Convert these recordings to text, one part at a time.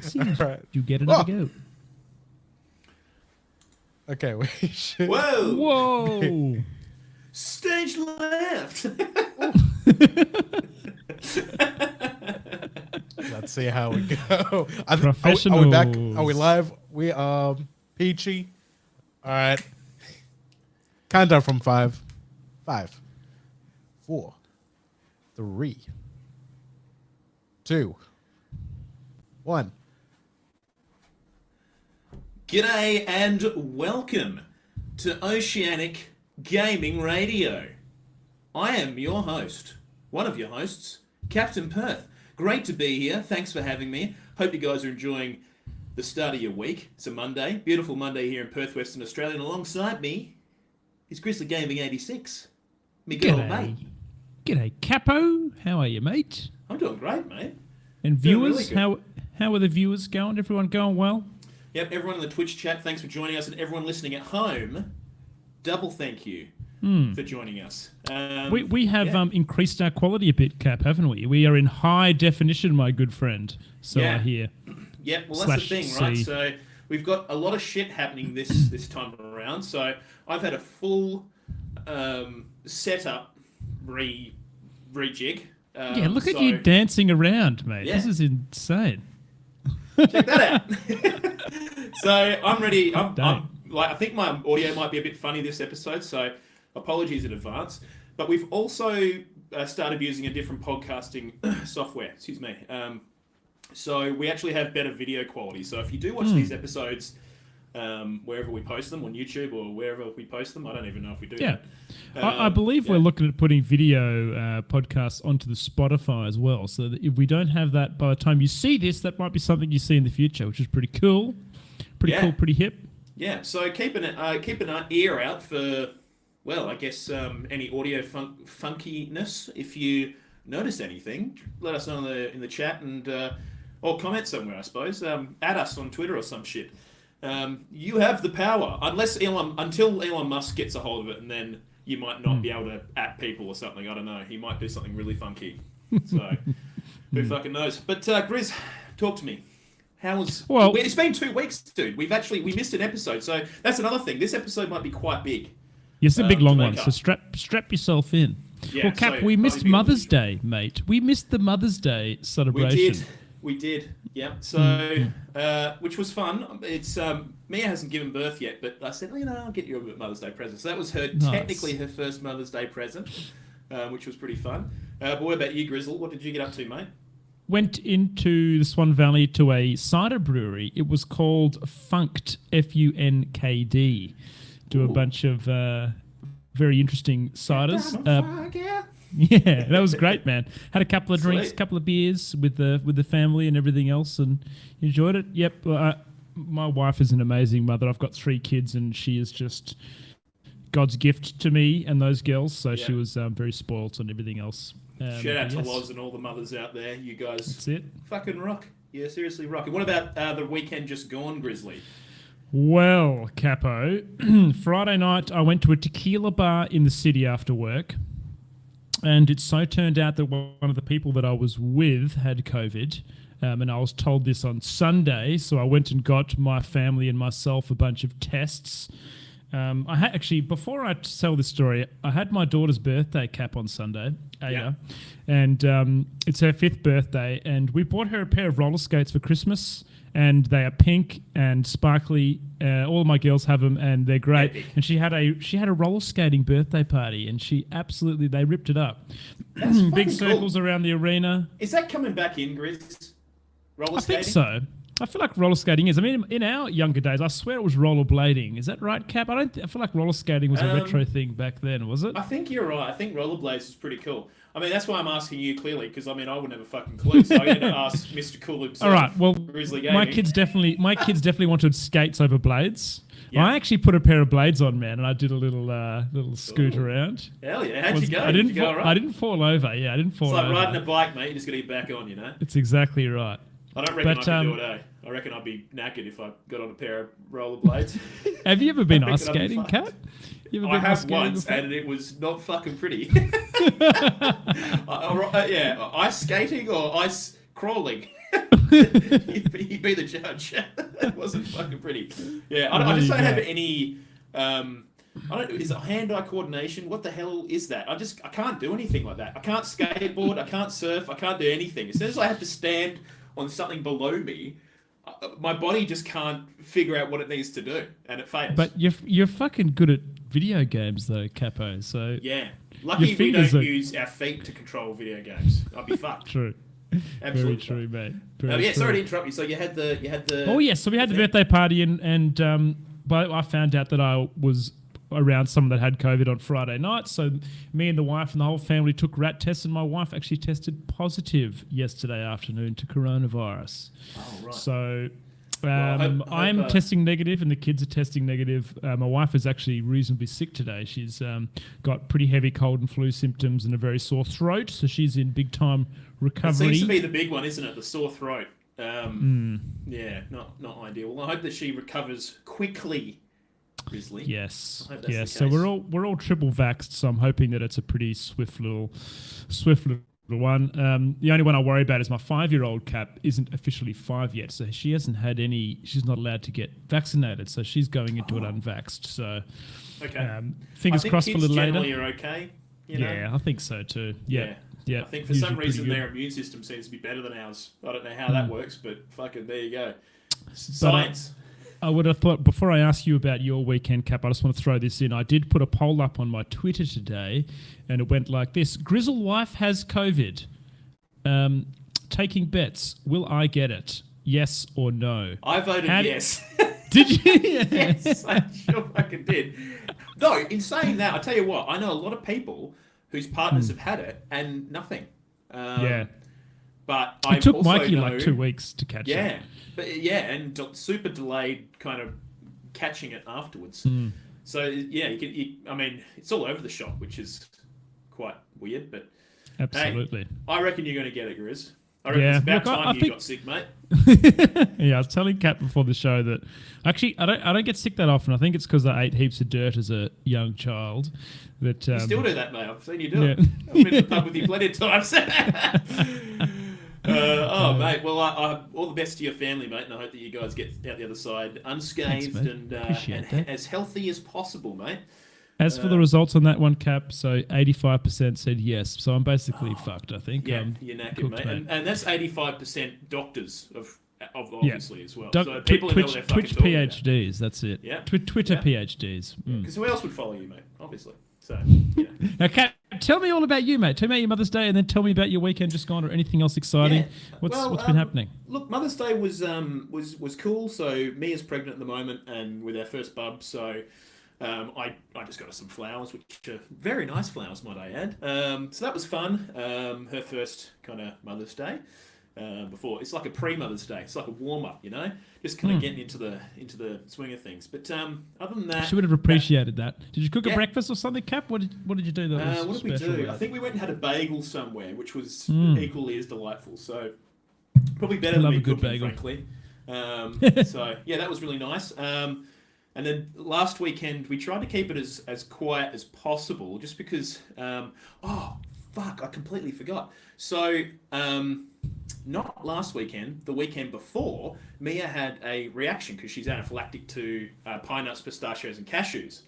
Seems All right. you get another go. Okay, we should. Whoa! Stage left. Let's see how we go. Are Professionals. we back? Are we live? We peachy. All right. Countdown from 5, 5, 4, 3, 2, 1. G'day and welcome to Oceanic Gaming Radio. I am your host, one of your hosts, Captain Perth. Great to be here. Thanks for having me. Hope you guys are enjoying the start of your week. It's a Monday, beautiful Monday here in Perth, Western Australia, and alongside me is Grizzly Gaming 86. Me good old mate. G'day, Capo. How are you, mate? I'm doing great, mate. And Doing viewers, really how are the viewers going? Everyone going well? Yep, everyone in the Twitch chat, thanks for joining us, and everyone listening at home, double thank you for joining us. We have increased our quality a bit, Cap, haven't we? We are in high definition, my good friend. So I hear. Yeah, well, that's the thing, right? C. So we've got a lot of shit happening this time around. So I've had a full setup rejig. Yeah, look at you dancing around, mate. Yeah. This is insane. Check that out. So I'm ready. I think my audio might be a bit funny this episode, so apologies in advance. But we've also started using a different podcasting software. Excuse me. So we actually have better video quality. So if you do watch these episodes, wherever we post them, on YouTube or wherever we post them, I don't even know if we do that. I believe we're looking at putting video podcasts onto the Spotify as well. So that if we don't have that by the time you see this, that might be something you see in the future, which is pretty cool. Pretty cool, pretty hip. Yeah, so keep an ear out for, well, I guess any audio funkiness. If you notice anything, let us know in the chat and or comment somewhere, I suppose. Add us on Twitter or some shit. You have the power, until Elon Musk gets a hold of it, and then you might not be able to at people or something. I don't know. He might do something really funky. So who fucking knows? But Grizz, talk to me. It's been 2 weeks, dude. We missed an episode, so that's another thing. This episode might be quite big. Yes, a big long one. So strap yourself in. Yeah, well, Cap, we missed Mother's Day, mate. We missed the Mother's Day celebration. We did. Yeah. So, which was fun. It's Mia hasn't given birth yet, but I said, I'll get you a Mother's Day present. So that was technically her first Mother's Day present, which was pretty fun. But what about you, Grizzle? What did you get up to, mate? Went into the Swan Valley to a cider brewery. It was called Funked, Funkd. Do a bunch of very interesting ciders. Yeah, that was great, man. Had a couple of drinks, a couple of beers with the family and everything else, and enjoyed it. Yep, my wife is an amazing mother. I've got 3 kids, and she is just God's gift to me and those girls. So she was very spoilt and everything else. Shout out to Loz and all the mothers out there. You guys, that's it. Fucking rock. Yeah, seriously rock. And what about the weekend just gone, Grizzly? Well, Capo, Friday night I went to a tequila bar in the city after work. And it so turned out that one of the people that I was with had COVID. And I was told this on Sunday. So I went and got my family and myself a bunch of tests. I had before I tell this story, I had my daughter's birthday, Cap, on Sunday, Aya. And it's her 5th birthday. And we bought her a pair of roller skates for Christmas. And they are pink and sparkly. All of my girls have them, and they're great. Epic. And she had a roller skating birthday party, and they ripped it up. Big circles around the arena. Is that coming back in, Grizz? Roller skating? I think so. I feel like roller skating is. I mean, in our younger days, I swear it was rollerblading. Is that right, Cap? I feel like roller skating was a retro thing back then, was it? I think you're right. I think rollerblades is pretty cool. I mean, that's why I'm asking you clearly, because I would have a fucking clue. So I had to ask Mr. Cool himself. All right. Well, Grizzly Gaming. my kids definitely wanted skates over blades. Yeah. I actually put a pair of blades on, man, and I did a little scoot around. Hell yeah! How'd you go? I didn't fall over. Yeah, I didn't fall over. It's like riding a bike, mate. You just got to get back on, It's exactly right. I don't reckon I could do it, I reckon I'd be knackered if I got on a pair of rollerblades. Have you ever been ice skating, Kat? I have once, and it was not fucking pretty. Ice skating or ice crawling. He'd be the judge. It wasn't fucking pretty. Yeah, I just don't have any. I don't. Is it hand-eye coordination? What the hell is that? I can't do anything like that. I can't skateboard. I can't surf. I can't do anything. As soon as I have to stand on something below me, my body just can't figure out what it needs to do, and it fails. But you're fucking good at video games though, Capo. So yeah, lucky we don't use our feet to control video games. I'd be fucked. True. Absolutely. Very true, mate. Yeah, sorry to interrupt you. So you had the. Oh yes, so we had the birthday party and but I found out that I was around someone that had COVID on Friday night. So me and the wife and the whole family took rat tests, and my wife actually tested positive yesterday afternoon to coronavirus. Oh right. So I'm testing negative, and the kids are testing negative. My wife is actually reasonably sick today. She's got pretty heavy cold and flu symptoms and a very sore throat, so she's in big time recovery. It seems to be the big one, isn't it? The sore throat. Yeah, not ideal. Well, I hope that she recovers quickly. Grizzly. Yes. So we're all triple vaxxed, so I'm hoping that it's a pretty swift little one. The only one I worry about is my 5-year-old Cap isn't officially 5 yet, so she hasn't had any. She's not allowed to get vaccinated, so she's going into it unvaxxed. So, fingers crossed for a little later. Generally are okay. You know? Yeah, I think so too. Yeah. I think for some reason their immune system seems to be better than ours. I don't know how that works, but fucking there you go. Science. I would have thought, before I ask you about your weekend, Cap, I just want to throw this in. I did put a poll up on my Twitter today, and it went like this. Grizzle wife has COVID. Taking bets. Will I get it? Yes or no? I voted yes. Did you? Yes, I sure fucking did. Though, in saying that, I tell you what, I know a lot of people whose partners have had it and nothing. But I took also Mikey know, like 2 weeks to catch it. And super delayed kind of catching it afterwards. So yeah, I mean, it's all over the shop, which is quite weird. But absolutely, hey, I reckon you're going to get it, Grizz. I reckon it's about time you got sick, mate. Yeah, I was telling Cap before the show that actually I don't get sick that often. I think it's because I ate heaps of dirt as a young child. That you still do that, mate. I've seen you do it. I've been to the pub with you plenty of times. Mate. Well, I all the best to your family, mate, and I hope that you guys get out the other side unscathed. Thanks, and as healthy as possible, mate. As for the results on that one, Cap, so 85% said yes. So I'm basically fucked, I think. Yeah, you're knackered, mate. And that's 85% doctors of obviously as well. So people who know what they're fucking Twitch talking PhDs, about. That's it. Yeah. Twitter PhDs. Because who else would follow you, mate? Obviously. So, Now, Cap, tell me all about you, mate. Tell me about your Mother's Day, and then tell me about your weekend just gone, or anything else exciting. What's been happening? Look, Mother's Day was cool. So Mia's pregnant at the moment, and with our first bub, so I just got her some flowers, which are very nice flowers, might I add. So that was fun. Her first kind of Mother's Day. Before it's like a pre-Mother's Day. It's like a warm-up, you know, just kind of getting into the swing of things. But other than that, she would have appreciated that. Did you cook a breakfast or something, Cap? What did you do that was what did we do? about? I think we went and had a bagel somewhere, which was equally as delightful. So probably better than me cooking, bagel. frankly. So yeah, that was really nice. And then last weekend we tried to keep it as quiet as possible, just because. I completely forgot. So. Not last weekend, the weekend before, Mia had a reaction because she's anaphylactic to pine nuts, pistachios, and cashews.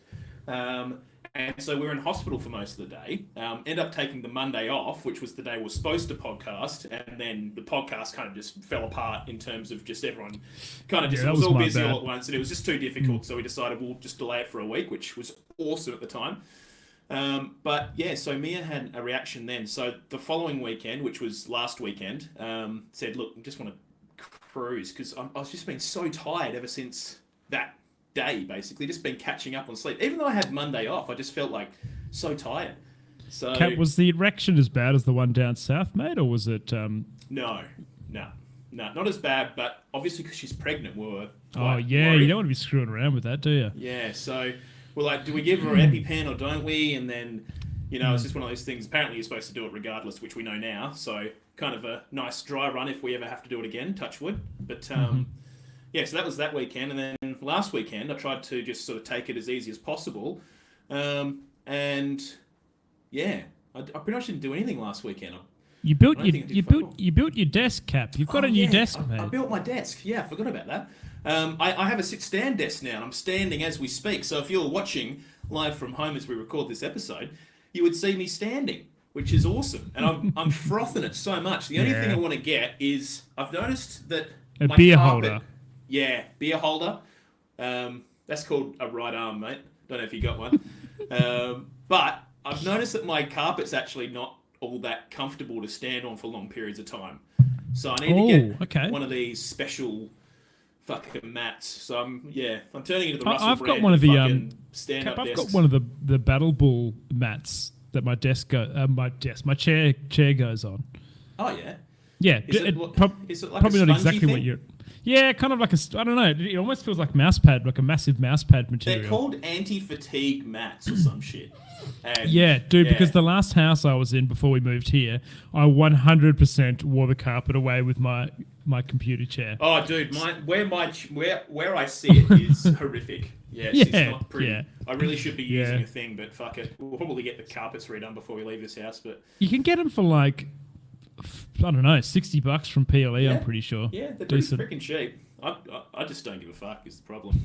And so we were in hospital for most of the day. Ended up taking the Monday off, which was the day we were supposed to podcast. And then the podcast kind of just fell apart in terms of just everyone kind of just, it was all busy all at once. And it was just too difficult. So we decided we'll just delay it for a week, which was awesome at the time. But yeah, so Mia had a reaction then. So the following weekend, which was last weekend, said, look, I just want to cruise because I was just been so tired ever since that day, basically. Just been catching up on sleep. Even though I had Monday off, I just felt like so tired. So Kat, was the erection as bad as the one down south, mate, or was it... No, not as bad, but obviously because she's pregnant, we were worried. You don't want to be screwing around with that, do you? Yeah, so... We're like, do we give her an EpiPen or don't we? And then, it's just one of those things. Apparently, you're supposed to do it regardless, which we know now. So, kind of a nice dry run if we ever have to do it again, touch wood. But, so that was that weekend. And then last weekend, I tried to just sort of take it as easy as possible. I pretty much didn't do anything last weekend. You built I don't think I did fuck all. you built your desk, Cap. You've got a new desk, I mate. built my desk. Yeah, I forgot about that. I have a sit-stand desk now, and I'm standing as we speak. So if you're watching live from home as we record this episode, you would see me standing, which is awesome. And I'm frothing it so much. The only thing I want to get is I've noticed that A my beer carpet, holder. Yeah, beer holder. That's called a right arm, mate. Don't know if you got one. But I've noticed that my carpet's actually not all that comfortable to stand on for long periods of time. So I need to get one of these special fucking mats. So I'm turning into the Russell I've Brand got one of the stand-up I've desks. got one of the Battle Bull mats that my my chair goes on. Oh yeah. Yeah, Is it like probably a not spongy exactly thing? what you're. Yeah, kind of like I don't know. It almost feels like mouse pad, like a massive mouse pad material. They're called anti-fatigue mats or some shit. And yeah, dude, because the last house I was in before we moved here, I 100% wore the carpet away with my computer chair. Oh, dude, where I see it is horrific. Yeah, it's not pretty. Yeah. I really should be using a thing, but fuck it. We'll probably get the carpets redone before we leave this house. But you can get them for like, I don't know, $60 from PLE. Yeah. I'm pretty sure. Yeah, they're pretty freaking cheap. I just don't give a fuck is the problem.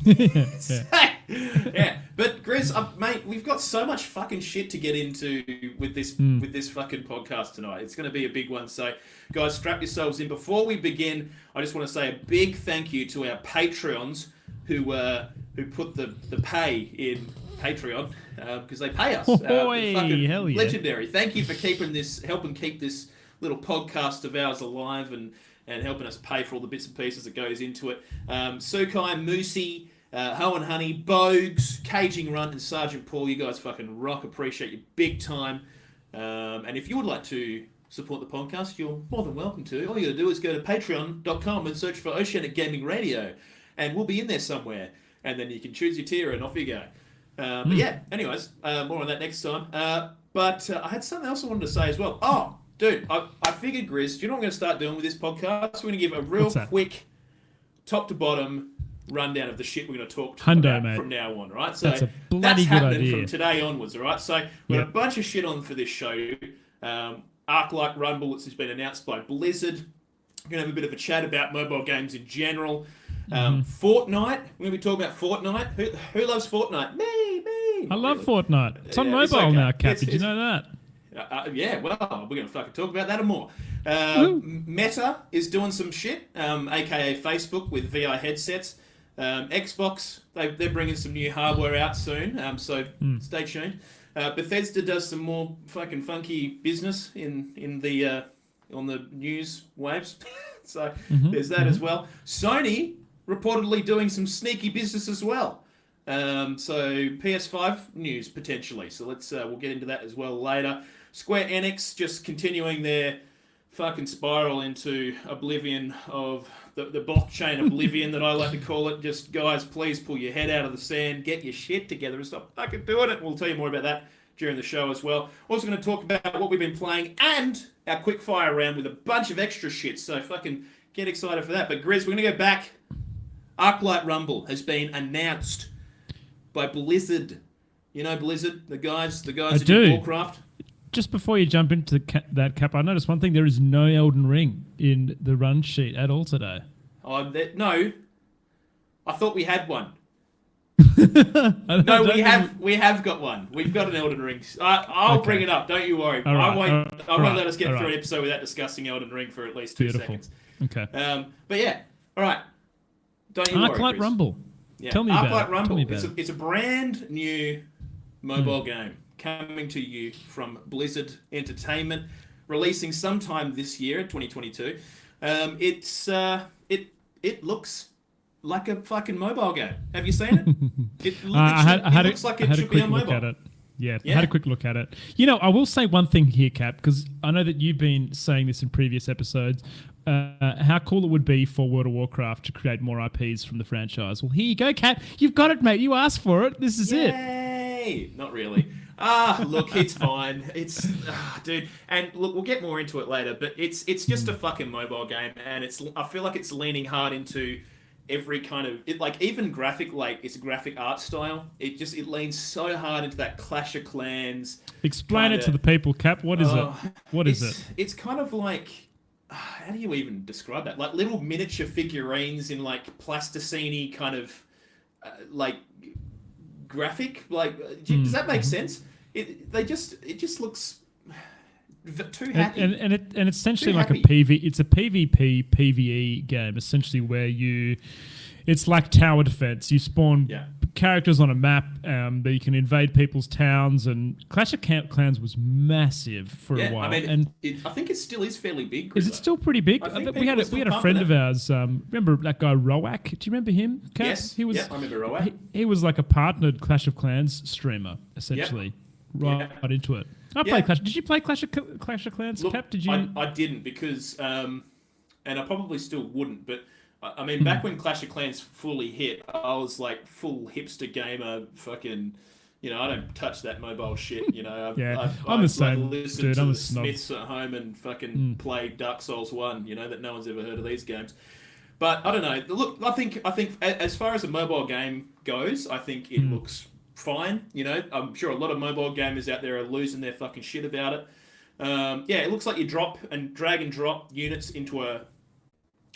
Yeah, but Grizz, mate, we've got so much fucking shit to get into with this fucking podcast tonight. It's going to be a big one. So, guys, strap yourselves in. Before we begin, I just want to say a big thank you to our Patreons who put the pay in Patreon because they pay us. Fucking hell yeah. Legendary. Thank you for helping keep this little podcast of ours alive and helping us pay for all the bits and pieces that goes into it. Sukai, Moosey, Ho and Honey, Bogues, Caging Runt, and Sergeant Paul, you guys fucking rock. Appreciate you big time. And if you would like to support the podcast, you're more than welcome to. All you got to do is go to patreon.com and search for Oceanic Gaming Radio, and we'll be in there somewhere. And then you can choose your tier, and off you go. But yeah, anyways, more on that next time. But I had something else I wanted to say as well. Oh, dude, I figured, Grizz, do you know what I'm going to start doing with this podcast? We're going to give a real quick, top to bottom rundown of the shit we're going to talk about mate. from now on, right? So that's a bloody good happening idea. from today onwards, all right? So we've got a bunch of shit on for this show. Arclight Rumble, which has been announced by Blizzard. We're going to have a bit of a chat about mobile games in general. Fortnite, we're going to be talking about Fortnite. Who loves Fortnite? Me. I love Fortnite. It's on mobile okay. now, Cap. Did you know that? Yeah, well, we're going to fucking talk about that and more. Meta is doing some shit, aka Facebook with VR headsets. Xbox, they're bringing some new hardware out soon, so stay tuned. Bethesda does some more fucking funky business in the on the news waves, so there's that as well. Sony reportedly doing some sneaky business as well. So PS5 news potentially. So we'll get into that as well later. Square Enix just continuing their fucking spiral into oblivion of the blockchain oblivion that I like to call it. Just guys, please pull your head out of the sand, get your shit together and stop fucking doing it. We'll tell you more about that during the show as well. Also going to talk about what we've been playing and our quickfire round with a bunch of extra shit. So fucking get excited for that. But Grizz, we're going to go back. Arclight Rumble has been announced by Blizzard. You know Blizzard, the guys who do Warcraft. Just before you jump into that, Cap, I noticed one thing. There is no Elden Ring in the run sheet at all today. No. I thought we had one. We have got one. We've got an Elden Ring. I'll bring it up. Don't you worry. I won't let us get through an episode without discussing Elden Ring for at least 2 seconds. Okay. But yeah, all right. Don't you worry. Arclight Rumble. Yeah. Tell me about Arclight it. Rumble. Tell me about It's a brand new mobile game coming to you from Blizzard Entertainment, releasing sometime this year, 2022. It looks like a fucking mobile game. Have you seen it? It looks like it should be on mobile. At it. Yeah, I had a quick look at it. You know, I will say one thing here, Cap, because I know that you've been saying this in previous episodes, how cool it would be for World of Warcraft to create more IPs from the franchise. Well, here you go, Cap. You've got it, mate. You asked for it. This is it. Yay! Not really. Look, it's fine. Dude. And look, we'll get more into it later, but it's just a fucking mobile game, and I feel like it's leaning hard into every kind of it, like even graphic, like its graphic art style. It leans so hard into that Clash of Clans. Explain it to the people, Cap. What is it? What is it? It's kind of like, how do you even describe that? Like little miniature figurines in like plasticine kind of like graphic. Like, does that make sense? It just looks too happy. And it's essentially like happy. it's a PvP PvE game essentially where it's like tower defense. You spawn characters on a map that you can invade people's towns, and Clash of Clans was massive for a while. I mean, and I think it still is fairly big. Is it still pretty big? We had a friend of ours. Remember that guy Roak? Do you remember him? Kat? Yes. He was. Yeah, I remember Roak. He was like a partnered Clash of Clans streamer essentially. Right into it. I played Clash. Did you play Clash of Clans, Look, Cap? Did you? I didn't because, and I probably still wouldn't. But I mean, back when Clash of Clans fully hit, I was like full hipster gamer. Fucking, I don't touch that mobile shit. I'm the same, listen dude. to I'm a the snob. Smiths at home and fucking play Dark Souls 1. That no one's ever heard of these games. But I don't know. Look, I think as far as a mobile game goes, I think it looks fine. I'm sure a lot of mobile gamers out there are losing their fucking shit about it. It looks like you drag and drop units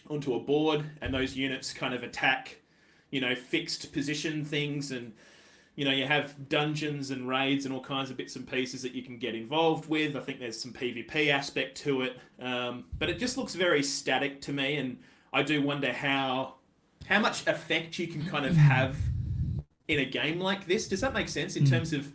onto a board, and those units kind of attack, fixed position things, and you have dungeons and raids and all kinds of bits and pieces that you can get involved with. I think there's some PvP aspect to it, but it just looks very static to me, and I do wonder how much effect you can kind of have in a game like this. Does that make sense in terms of,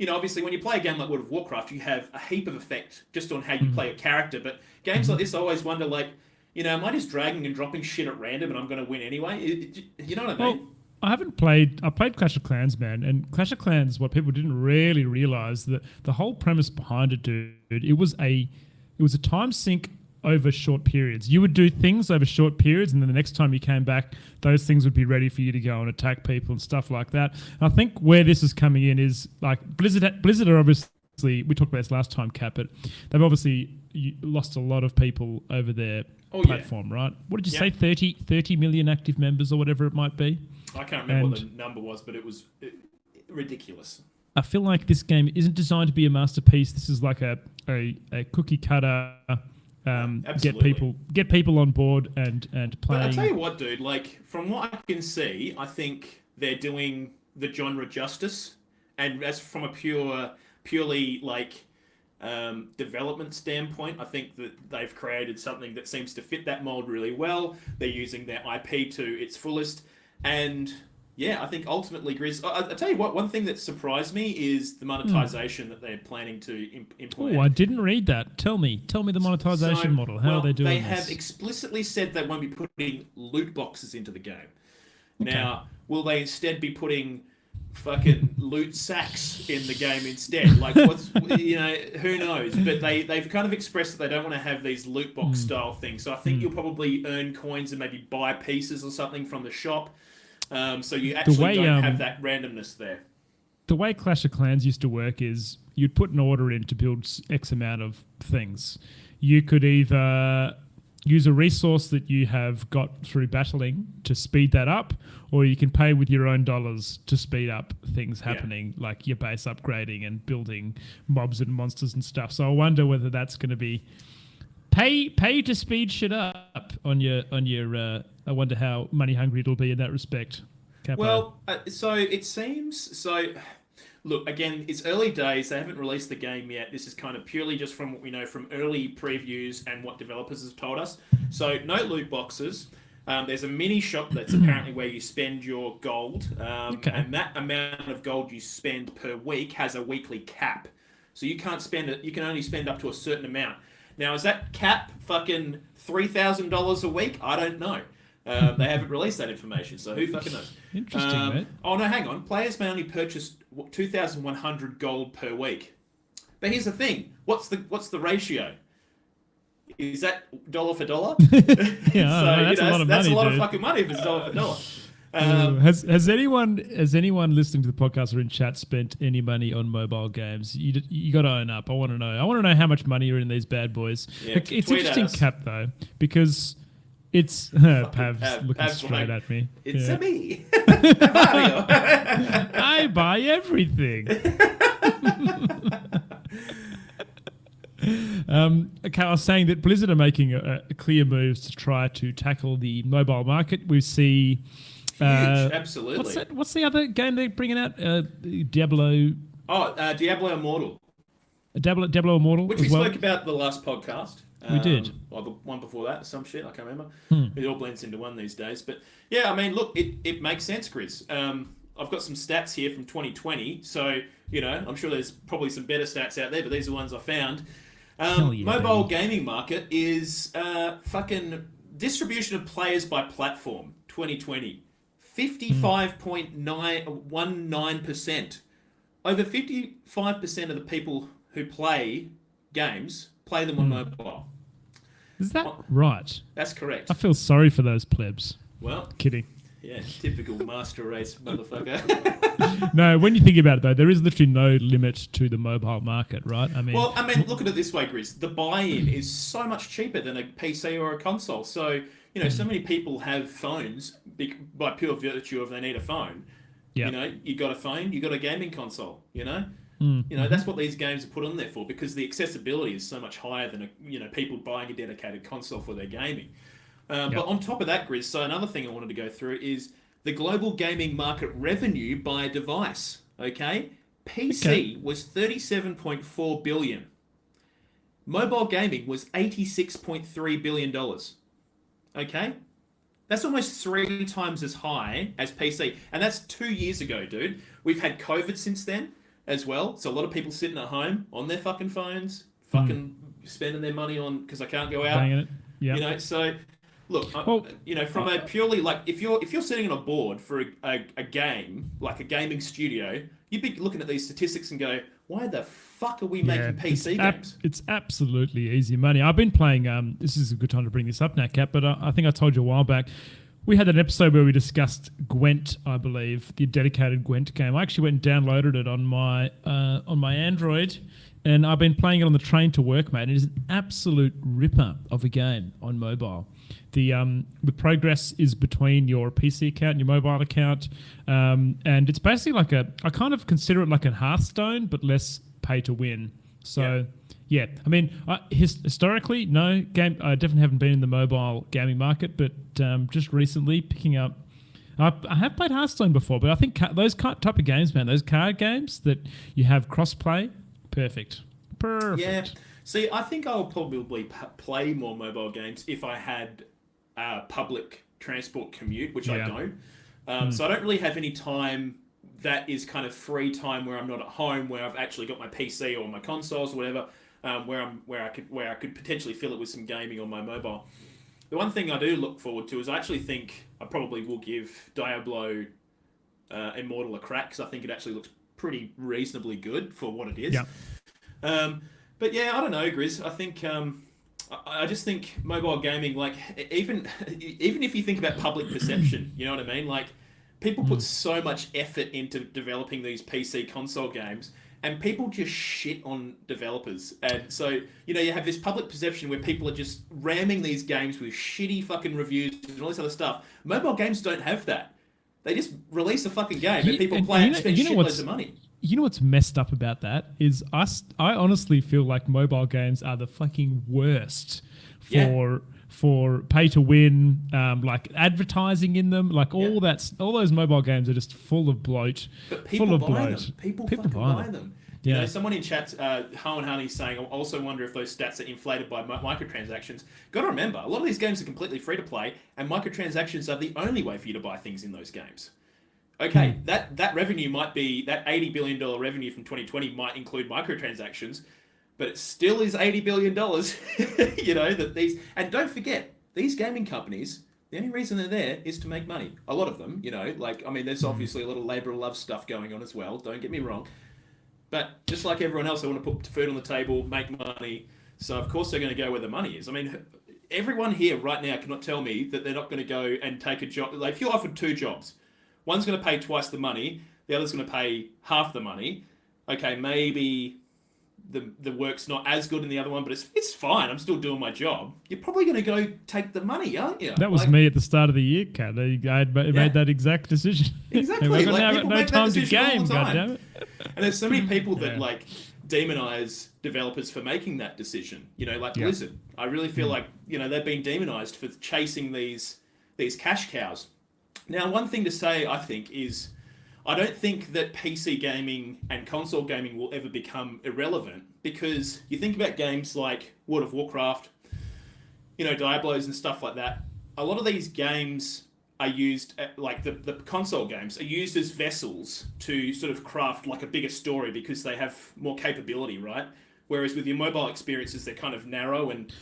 obviously when you play a game like World of Warcraft, you have a heap of effect just on how you play a character, but games like this, I always wonder, like, am I just dragging and dropping shit at random and I'm going to win anyway? You know what I mean? I played Clash of Clans, man, and Clash of Clans, what people didn't really realize, that the whole premise behind it, dude, it was a time sink over short periods. You would do things over short periods, and then the next time you came back, those things would be ready for you to go and attack people and stuff like that. And I think where this is coming in is like Blizzard are obviously, we talked about this last time, Cap, but they've obviously lost a lot of people over their platform, right? What did you say, 30 million active members or whatever it might be? I can't remember what the number was, but it was ridiculous. I feel like this game isn't designed to be a masterpiece. This is like a cookie cutter. Get people on board and playing. But I tell you what, dude. Like, from what I can see, I think they're doing the genre justice, and as from a purely like development standpoint, I think that they've created something that seems to fit that mold really well. They're using their IP to its fullest, and I think ultimately, Grizz, I tell you what, one thing that surprised me is the monetization that they're planning to implement. Oh, I didn't read that. Tell me the monetization model. How are they doing this? They have explicitly said they won't be putting loot boxes into the game. Okay. Now, will they instead be putting fucking loot sacks in the game instead? Like, who knows? But they've kind of expressed that they don't want to have these loot box style things. So I think you'll probably earn coins and maybe buy pieces or something from the shop. So you actually don't have that randomness there. The way Clash of Clans used to work is you'd put an order in to build X amount of things. You could either use a resource that you have got through battling to speed that up, or you can pay with your own dollars to speed up things happening, like your base upgrading and building mobs and monsters and stuff. So I wonder whether that's going to be pay to speed shit up on your I wonder how money hungry it'll be in that respect. Capo. Well, so it seems so. Look, again, it's early days. They haven't released the game yet. This is kind of purely just from what we know from early previews and what developers have told us. So no loot boxes. There's a mini shop that's apparently where you spend your gold, and that amount of gold you spend per week has a weekly cap. So you can't spend it. You can only spend up to a certain amount. Now, is that cap fucking $3,000 a week? I don't know. They haven't released that information, so who fucking knows? Interesting, mate. Oh, no, hang on. Players may only purchase 2,100 gold per week. But here's the thing. What's the ratio? Is that dollar for dollar? That's a lot of money, that's a lot dude. of fucking money if it's dollar for dollar. Has anyone listening to the podcast or in chat spent any money on mobile games? You got to own up. I want to know. I want to know how much money are in these bad boys. Yeah, It's interesting, Cap, though, because It's Pav's looking Pav's straight like, at me. It's Yeah. me. I buy everything. Okay, I was saying that Blizzard are making a clear moves to try to tackle the mobile market. We see Huge, absolutely. What's the other game they're bringing out? Diablo. Diablo Immortal, Diablo Immortal, which as we well. spoke about the last podcast. We did. Or the one before that, some shit, I can't remember. It all blends into one these days. But yeah, I mean, look, it makes sense, Chris. I've got some stats here from 2020, so, you know, I'm sure there's probably some better stats out there, but these are ones I found. Mobile gaming market is fucking distribution of players by platform, 2020. 55.19%. Over 55% of the people who play games play them on mobile. Is that right? That's correct. I feel sorry for those plebs. Well, Kidding. yeah, typical master race motherfucker. No, when you think about it, though, there is literally no limit to the mobile market, right? I mean, look at it this way, Grizz. The buy-in is so much cheaper than a PC or a console. So, you know, so many people have phones by pure virtue of they need a phone. Yep. You know, you got a phone, you got a gaming console, you know? Mm. You know, that's what these games are put on there for, because the accessibility is so much higher than, people buying a dedicated console for their gaming. But on top of that, Grizz, so another thing I wanted to go through is the global gaming market revenue by device, okay? PC was $37.4 billion. Mobile gaming was $86.3 billion. Okay? That's almost 3 times as high as PC. And that's 2 years ago, dude. We've had COVID since then as well. So a lot of people sitting at home on their fucking phones, fucking spending their money on, because I can't go out. Banging it. Yeah. You know, so look, from a purely, like, if you're sitting on a board for a game, like a gaming studio, you'd be looking at these statistics and go, why the fuck are we making PC games? It's absolutely easy money. I've been playing, this is a good time to bring this up now, Kat, but I think I told you a while back, we had an episode where we discussed Gwent, I believe, the dedicated Gwent game. I actually went and downloaded it on my Android, and I've been playing it on the train to work, mate. It is an absolute ripper of a game on mobile. The progress is between your PC account and your mobile account, and it's basically like I kind of consider it like a Hearthstone, but less pay to win. So yeah, I mean, historically, no game. I definitely haven't been in the mobile gaming market, but just recently picking up. I have played Hearthstone before, but I think those type of games, man, those card games that you have cross-play, perfect. Yeah. See, I think I'll probably play more mobile games if I had public transport commute, which I don't. So I don't really have any time that is kind of free time where I'm not at home, where I've actually got my PC or my consoles or whatever, where I could potentially fill it with some gaming on my mobile. The one thing I do look forward to is I actually think I probably will give Diablo Immortal a crack, because I think it actually looks pretty reasonably good for what it is. Yeah. But yeah, I don't know, Grizz. I think I just think mobile gaming, like, even if you think about public perception, you know what I mean? Like, people put so much effort into developing these PC console games, and people just shit on developers. And so, you know, you have this public perception where people are just ramming these games with shitty fucking reviews and all this other stuff. Mobile games don't have that. They just release a fucking game and people play it and spend shitloads of money. You know what's messed up about that is I honestly feel like mobile games are the fucking worst for pay to win, like advertising in them, like all those mobile games are just full of bloat, but people full of buy bloat. them. People fucking buy them. Yeah. You know, someone in chat, Harlan Honey's saying, I also wonder if those stats are inflated by microtransactions. Got to remember, a lot of these games are completely free to play, and microtransactions are the only way for you to buy things in those games. Okay, that revenue might be, that $80 billion revenue from 2020 might include microtransactions, but it still is $80 billion, you know, that these, and don't forget, these gaming companies, the only reason they're there is to make money. A lot of them, you know, like, I mean, there's obviously a lot of labor of love stuff going on as well, don't get me wrong, but just like everyone else, they want to put food on the table, make money, so of course they're going to go where the money is. I mean, everyone here right now cannot tell me that they're not going to go and take a job. Like, if you're offered 2 jobs, one's going to pay twice the money, the other's going to pay half the money. Okay, maybe the work's not as good in the other one, but it's fine. I'm still doing my job. You're probably going to go take the money, aren't you? That was me at the start of the year, Kat. I had made that exact decision. Exactly. We're Like, have people no make that time to decision all game, the time. goddammit. And there's so many people that like demonize developers for making that decision. You know, like Blizzard. I really feel like, you know, they've been demonized for chasing these cash cows. Now, one thing to say, I think, is I don't think that PC gaming and console gaming will ever become irrelevant, because you think about games like World of Warcraft, you know, Diablos and stuff like that. A lot of these games are used, like the console games, are used as vessels to sort of craft like a bigger story because they have more capability, right? Whereas with your mobile experiences, they're kind of narrow and,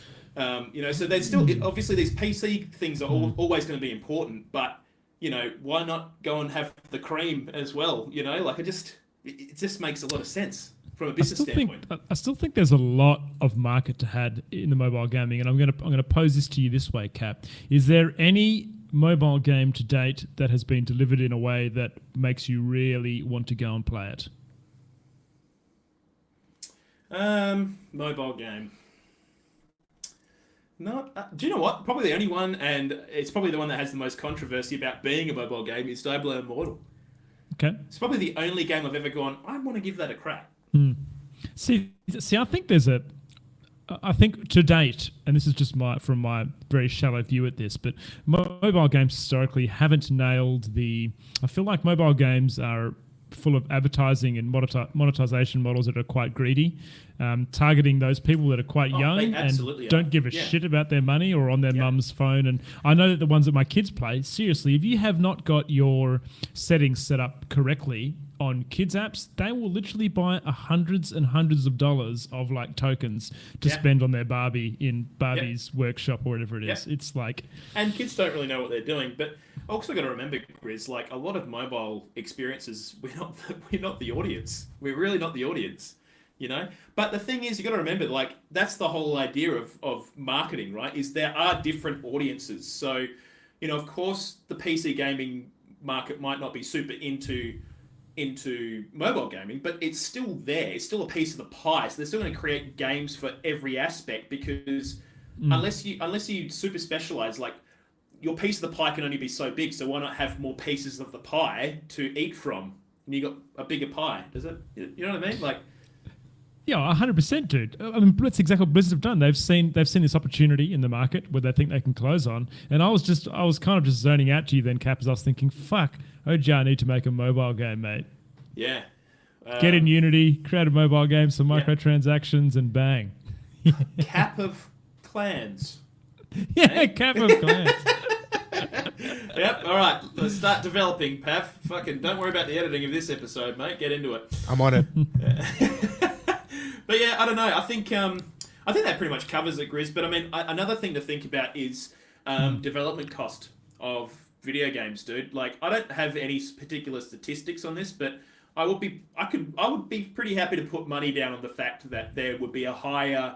you know, so there's still, obviously these PC things are always going to be important, but, you know, why not go and have the cream as well? You know, like it just makes a lot of sense from a business standpoint. I still think there's a lot of market to had in the mobile gaming, and I'm gonna pose this to you this way, Cap. Is there any mobile game to date that has been delivered in a way that makes you really want to go and play it? Mobile game. No, do you know what? Probably the only one, and it's probably the one that has the most controversy about being a mobile game, is Diablo Immortal. Okay. It's probably the only game I've ever gone, I want to give that a crack. See, I think I think to date, and this is just from my very shallow view at this, but mobile games historically haven't nailed I feel like mobile games are full of advertising and monetization models that are quite greedy, targeting those people that are quite young and don't give a shit about their money or on their mum's phone. And I know that the ones that my kids play, seriously, if you have not got your settings set up correctly on kids apps, they will literally buy hundreds and hundreds of dollars of like tokens to spend on their Barbie in Barbie's workshop or whatever it is. It's like, and kids don't really know what they're doing. But also got to remember, Grizz, like a lot of mobile experiences, we're not the audience. We're really not the audience, you know. But the thing is, you got to remember, like that's the whole idea of marketing, right? Is there are different audiences. So, you know, of course, the PC gaming market might not be super into mobile gaming, but it's still there. It's still a piece of the pie. So they're still going to create games for every aspect, because unless you super specialize, like your piece of the pie can only be so big. So why not have more pieces of the pie to eat from? And you got a bigger pie. Does it? You know what I mean? Like, yeah, 100%, dude. I mean, that's exactly what Blizzard have done. They've seen this opportunity in the market where they think they can close on. And I was kind of just zoning out to you then, Cap, as I was thinking, fuck, OGR need to make a mobile game, mate. Yeah. Get in Unity, create a mobile game, some microtransactions, and bang. Cap of Clans. Yeah, Cap of Clans. Yep, all right. Let's start developing, Pav. Fucking don't worry about the editing of this episode, mate. Get into it. I'm on it. But yeah, I don't know. I think that pretty much covers it, Grizz. But I mean, another thing to think about is development cost of video games, dude. Like, I don't have any particular statistics on this, but I would be pretty happy to put money down on the fact that there would be a higher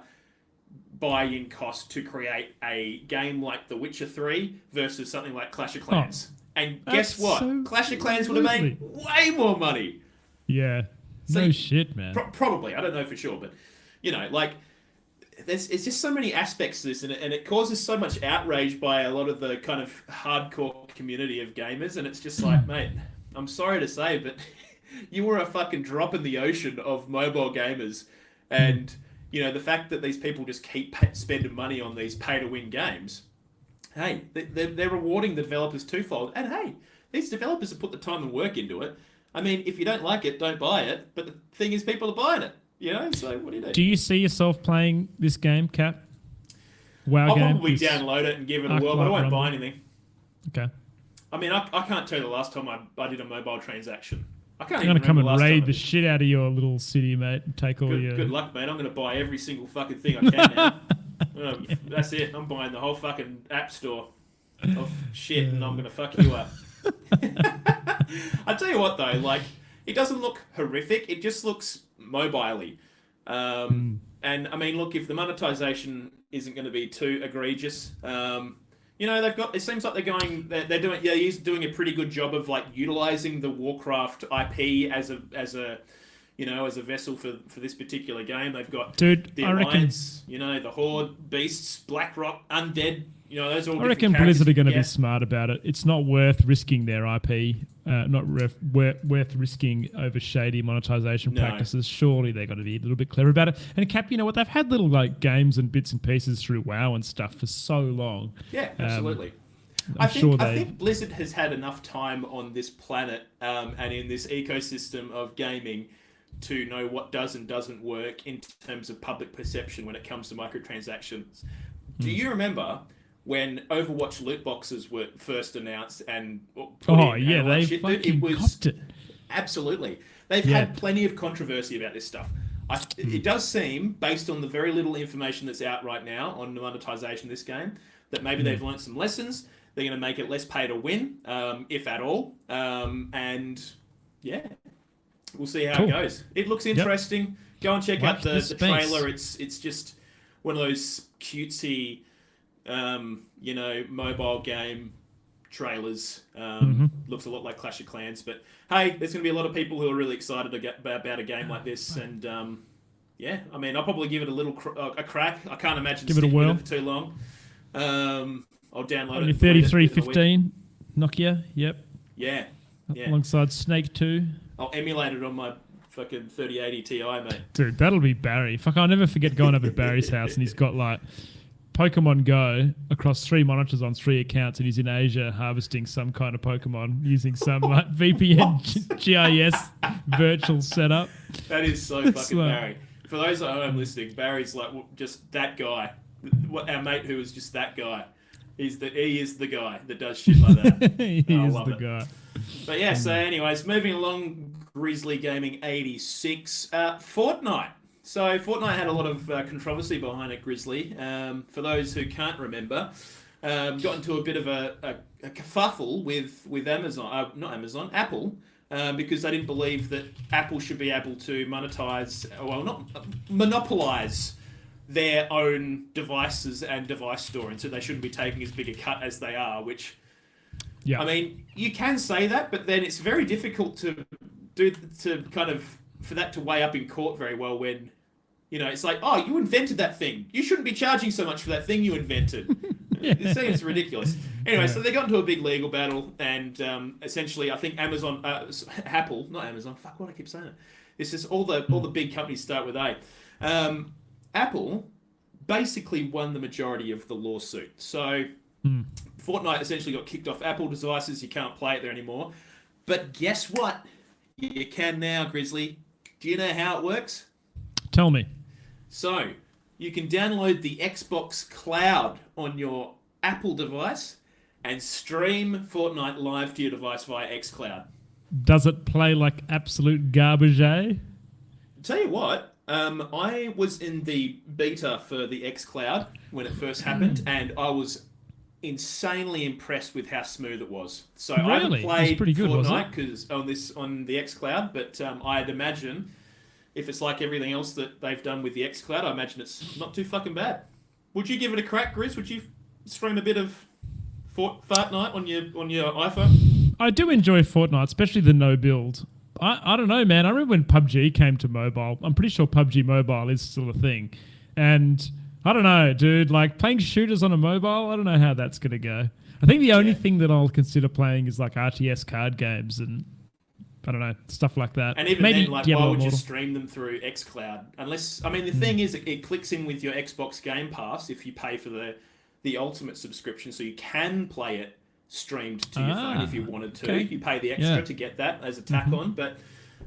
buy-in cost to create a game like The Witcher 3 versus something like Clash of Clans. And guess what? Clash of Clans would have made way more money. Yeah. No shit, man. Probably. I don't know for sure, but, you know, like, it's just so many aspects to this, and it causes so much outrage by a lot of the kind of hardcore community of gamers, and it's just like, mate, I'm sorry to say, but you were a fucking drop in the ocean of mobile gamers, and, you know, the fact that these people just keep spending money on these pay-to-win games, hey, they're rewarding the developers twofold, and hey, these developers have put the time and work into it. I mean, if you don't like it, don't buy it, but the thing is, people are buying it. You know, so what do you do? Do you see yourself playing this game, Cap? I'll probably download it and give it a whirl, but I won't buy anything. Okay. I mean, I can't tell you the last time I did a mobile transaction. I can't. I'm going to come and raid the shit out of your little city, mate, and take all your... Good luck, mate. I'm going to buy every single fucking thing I can now. That's it. I'm buying the whole fucking app store of shit, and I'm going to fuck you up. I tell you what, though, like, it doesn't look horrific. It just looks mobile-y. And, I mean, look, if the monetization isn't going to be too egregious, you know, it seems like he's doing a pretty good job of, like, utilizing the Warcraft IP as a as a vessel for this particular game. They've got Dude, the I reckon Alliance, the Horde, Beasts, Blackrock, Undead. Those are all. I reckon Blizzard are going to be smart about it. It's not worth risking their IP, worth risking over shady monetization practices. Surely they're going to be a little bit clever about it. And Cap, you know what? They've had little like games and bits and pieces through WoW and stuff for so long. Yeah, absolutely. I think Blizzard has had enough time on this planet and in this ecosystem of gaming to know what does and doesn't work in terms of public perception when it comes to microtransactions. Do you remember when Overwatch loot boxes were first announced and they fucking copped it. Absolutely. They've had plenty of controversy about this stuff. It does seem, based on the very little information that's out right now on the monetization of this game, that maybe they've learned some lessons. They're going to make it less pay to win, if at all. And yeah, we'll see how it goes. It looks interesting. Go and check out the trailer. It's just one of those cutesy, mobile game trailers. Looks a lot like Clash of Clans. But hey, there's going to be a lot of people who are really excited about a game like this. And I'll probably give it a crack. I can't imagine sticking with it for too long. I'll download it. 3315 Nokia, yep. Yeah. Alongside Snake 2. I'll emulate it on my fucking 3080 Ti, mate. Dude, that'll be Barry. Fuck, I'll never forget going over to Barry's house and he's got like Pokemon Go across 3 monitors on 3 accounts and he's in Asia harvesting some kind of Pokemon using some like VPN GIS virtual setup. That is so fucking Barry. For those at home listening, Barry's like just that guy. Our mate who is just that guy. He is the guy that does shit like that. He is the guy. But yeah, so anyways, moving along, Grizzly Gaming 86. Fortnite. So Fortnite had a lot of controversy behind it, Grizzly. For those who can't remember, got into a bit of a kerfuffle with Amazon, Apple, because they didn't believe that Apple should be able to monopolize their own devices and device store, and so they shouldn't be taking as big a cut as they are, which, I mean, you can say that, but then it's very difficult for that to weigh up in court very well when, it's like, oh, you invented that thing. You shouldn't be charging so much for that thing you invented. It seems ridiculous. Anyway, so they got into a big legal battle, and essentially, I think Apple, not Amazon, fuck, what I keep saying it. This is all the big companies start with A. Apple basically won the majority of the lawsuit. So Fortnite essentially got kicked off Apple devices. You can't play it there anymore. But guess what? You can now, Grizzly. Do you know how it works? Tell me. So you can download the Xbox Cloud on your Apple device and stream Fortnite live to your device via xCloud. Does it play like absolute garbage, eh? Tell you what, I was in the beta for the xCloud when it first happened, and I was insanely impressed with how smooth it was. So I haven't played Fortnite because on the xCloud, but I'd imagine if it's like everything else that they've done with the xCloud, I imagine it's not too fucking bad. Would you give it a crack, Grizz? Would you stream a bit of Fortnite on your iPhone? I do enjoy Fortnite, especially the no build. I don't know, man. I remember when PUBG came to mobile. I'm pretty sure PUBG Mobile is still a thing. And I don't know, dude. Like, playing shooters on a mobile, I don't know how that's going to go. I think the only thing that I'll consider playing is, like, RTS card games and, I don't know, stuff like that. And even then, like, why would you stream them through xCloud? Unless, I mean, the thing is, it clicks in with your Xbox Game Pass if you pay for the Ultimate subscription, so you can play it streamed to your phone if you wanted to. Okay. You pay the extra to get that as a tack on, but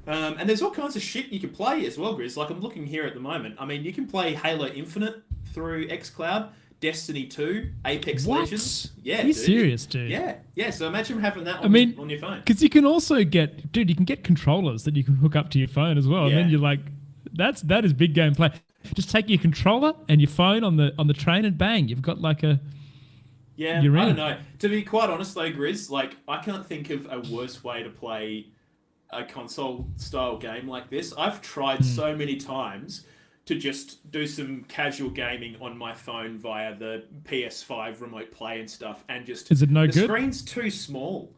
and there's all kinds of shit you can play as well, Grizz. Like, I'm looking here at the moment. I mean, you can play Halo Infinite through xCloud, Destiny 2, Apex Legends. Yeah, are you serious, dude? Yeah. So imagine having that on your phone. Because you can also you can get controllers that you can hook up to your phone as well, and then you're like, that is big gameplay. Just take your controller and your phone on the train, and bang, you've got like a. Yeah, I don't know. To be quite honest though, Grizz, like, I can't think of a worse way to play a console-style game like this. I've tried so many times to just do some casual gaming on my phone via the PS5 remote play and stuff, and just... Is it no good? The screen's too small.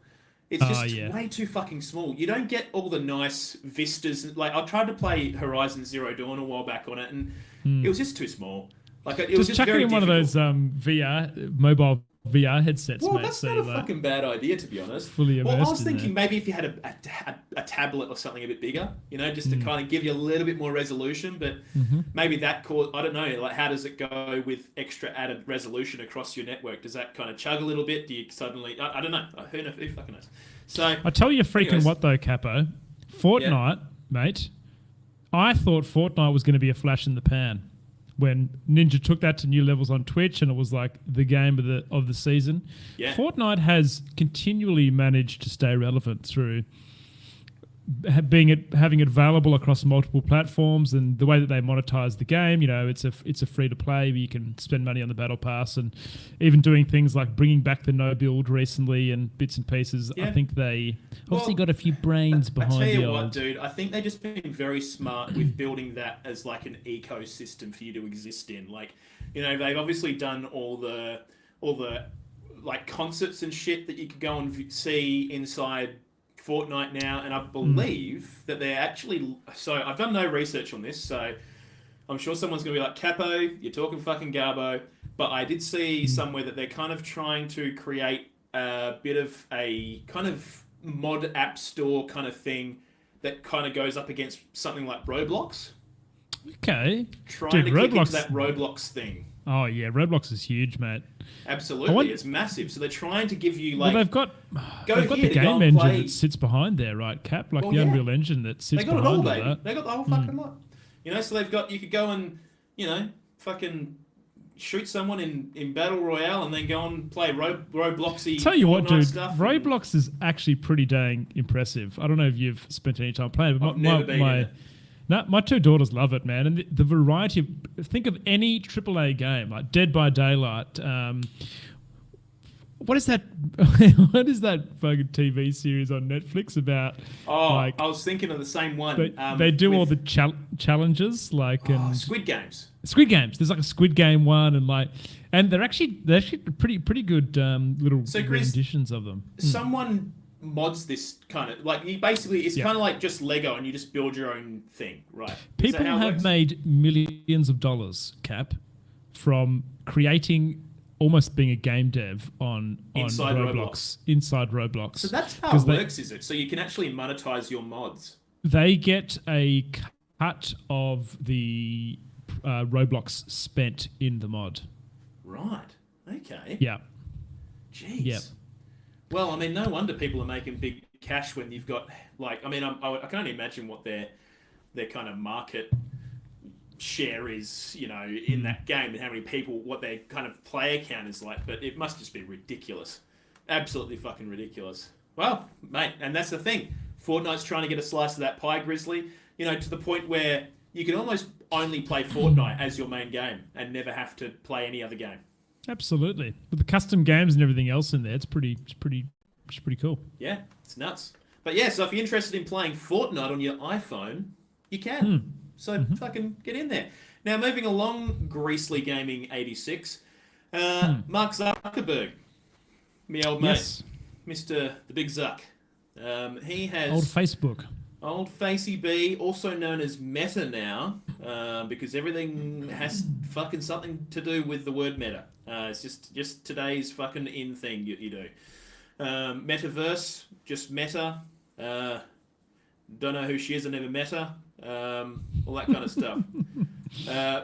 It's just way too fucking small. You don't get all the nice vistas. Like, I tried to play Horizon Zero Dawn a while back on it, and it was just too small. Like, it was just chuck very it in difficult. one of those mobile VR headsets, Well, mate. that's not a fucking bad idea, to be honest. Fully well, I immersed was in thinking there. maybe if you had a tablet or something a bit bigger, just to kind of give you a little bit more resolution. But maybe that I don't know. Like, how does it go with extra added resolution across your network? Does that kind of chug a little bit? Do you suddenly? I don't know. Who fucking knows? So I tell you, freaking anyways. what though, Capo? Fortnite, mate. I thought Fortnite was going to be a flash in the pan when Ninja took that to new levels on Twitch, and it was like the game of the season. Yeah. Fortnite has continually managed to stay relevant through having it available across multiple platforms, and the way that they monetize the game. It's a free to play where you can spend money on the battle pass, and even doing things like bringing back the no build recently and bits and pieces. Yeah. I think they obviously got a few brains behind I tell you the what, old. dude. I think they've just been very smart with building that as like an ecosystem for you to exist in. Like, they've obviously done all the like concerts and shit that you could go and see inside Fortnite now, and I believe that they're actually. So I've done no research on this, so I'm sure someone's going to be like, Capo, you're talking fucking garbo. But I did see somewhere that they're kind of trying to create a bit of a kind of mod app store kind of thing that kind of goes up against something like Roblox. Okay. Trying to click into that Roblox thing. Oh yeah, Roblox is huge, mate. Absolutely, it's massive. So they're trying to give you like. Well, they've got the game engine that sits behind there, right, Cap? Like the Unreal Engine that sits behind all that. They got the whole fucking lot. So they've got. You could go and fucking shoot someone in Battle Royale and then go and play Robloxy. Tell you what, dude, stuff Roblox is actually pretty dang impressive. I don't know if you've spent any time playing, but I've never been in it. My two daughters love it, man. And the variety of... Think of any AAA game, like Dead by Daylight. What is that? What is that fucking TV series on Netflix about? Oh, I was thinking of the same one. They do all the challenges, like... Squid Games. Squid Games. There's like a Squid Game one, and they're actually pretty good little renditions of them. Someone mods this kind of like you basically it's kind of like just Lego and you just build your own thing, right? People have made millions of dollars, Cap, from creating almost being a game dev on Roblox. Inside Roblox. So that's how it works, is it? So you can actually monetize your mods. They get a cut of the Roblox spent in the mod. Right. Okay. Yeah. Jeez. Yeah. Well, I mean, no wonder people are making big cash when you've got like. I mean, I can only imagine what their kind of market share is, in that game, and how many people, what their kind of player count is like. But it must just be ridiculous, absolutely fucking ridiculous. Well, mate, and that's the thing. Fortnite's trying to get a slice of that pie, Grizzly. To the point where you can almost only play Fortnite as your main game and never have to play any other game. Absolutely, with the custom games and everything else in there, it's pretty cool. Yeah, it's nuts. But yeah, so if you're interested in playing Fortnite on your iPhone, you can. So fucking get in there. Now, moving along, Greasely Gaming 86, Mark Zuckerberg, me old mate, Mr. the Big Zuck. He has old Facebook. Old Facey B, also known as Meta now, because everything has fucking something to do with the word meta. It's just today's fucking in thing you do. Metaverse, just Meta. Don't know who she is, I never met her. All that kind of stuff.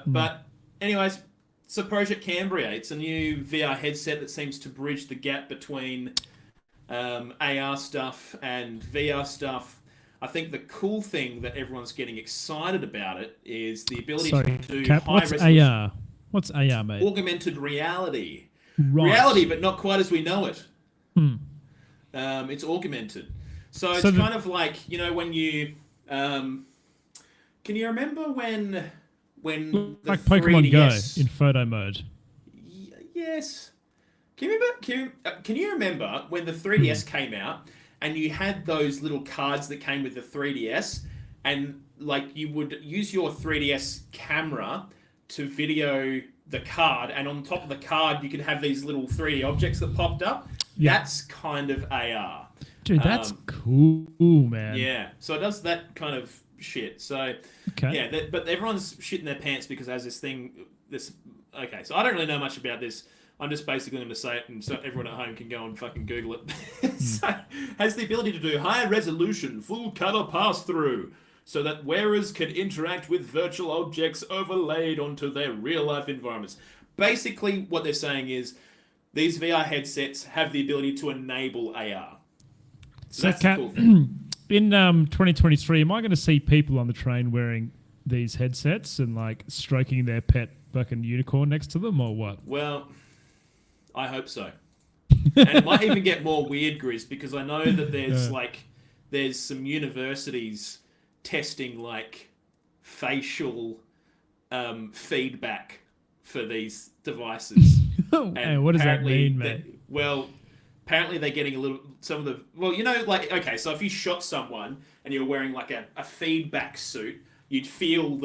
But anyways, so Project Cambria, it's a new VR headset that seems to bridge the gap between AR stuff and VR stuff. I think the cool thing that everyone's getting excited about it is the ability to do high resolution. What's AR? What's AR, mate? Augmented reality. Right. Reality, but not quite as we know it. It's augmented. So it's kind of like, when you... can you remember when like the Pokemon 3DS... Go in photo mode? Yes. Can you remember when the 3DS came out and you had those little cards that came with the 3DS, and like you would use your 3DS camera to video the card, and on top of the card you could have these little 3D objects that popped up? Yeah. That's kind of AR. Dude, that's cool, man. Yeah, so it does that kind of shit. So, Okay. yeah, but everyone's shitting their pants because it has okay, so I don't really know much about this. I'm just basically going to say it, and so everyone at home can go and fucking Google it. So, has the ability to do high resolution, full color pass through, so that wearers can interact with virtual objects overlaid onto their real life environments. Basically, what they're saying is these VR headsets have the ability to enable AR. So that's the cool thing. In 2023, am I going to see people on the train wearing these headsets and like stroking their pet fucking unicorn next to them, or what? Well, I hope so. And it might even get more weird, Grizz, because I know that there's some universities testing like facial feedback for these devices. And what does that mean, mate? Apparently they're getting okay, so if you shot someone and you're wearing like a feedback suit, you'd feel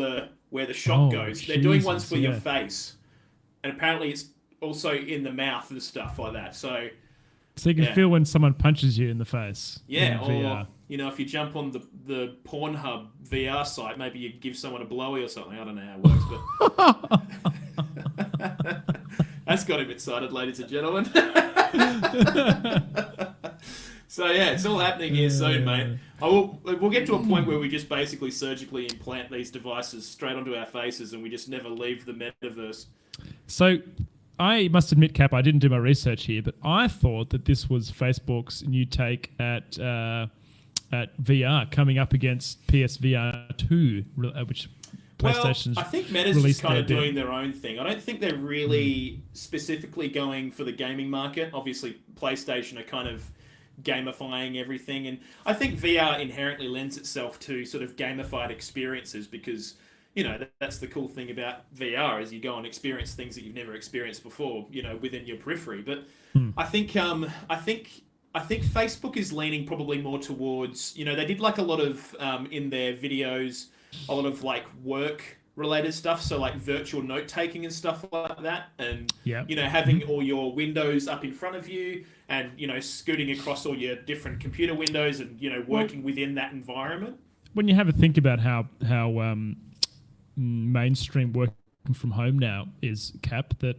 where the shot goes. They're doing ones for your face. And apparently it's also in the mouth and stuff like that. So you can feel when someone punches you in the face. Yeah, in or if you jump on the Pornhub VR site, maybe you give someone a blowy or something. I don't know how it works, but that's got him excited, ladies and gentlemen. So yeah, it's all happening here soon, mate. We'll get to a point where we just basically surgically implant these devices straight onto our faces, and we just never leave the metaverse. So I must admit, Cap, I didn't do my research here, but I thought that this was Facebook's new take at VR, coming up against PSVR 2, which PlayStation's I think Meta's just kind of doing their own thing. I don't think they're really specifically going for the gaming market. Obviously, PlayStation are kind of gamifying everything, and I think VR inherently lends itself to sort of gamified experiences because that's the cool thing about VR is you go and experience things that you've never experienced before, within your periphery. But I think Facebook is leaning probably more towards, they did like a lot of in their videos, a lot of like work related stuff, so like virtual note taking and stuff like that, and having all your windows up in front of you, and scooting across all your different computer windows, and working within that environment. When you have a think about how mainstream working from home now is, Cap, that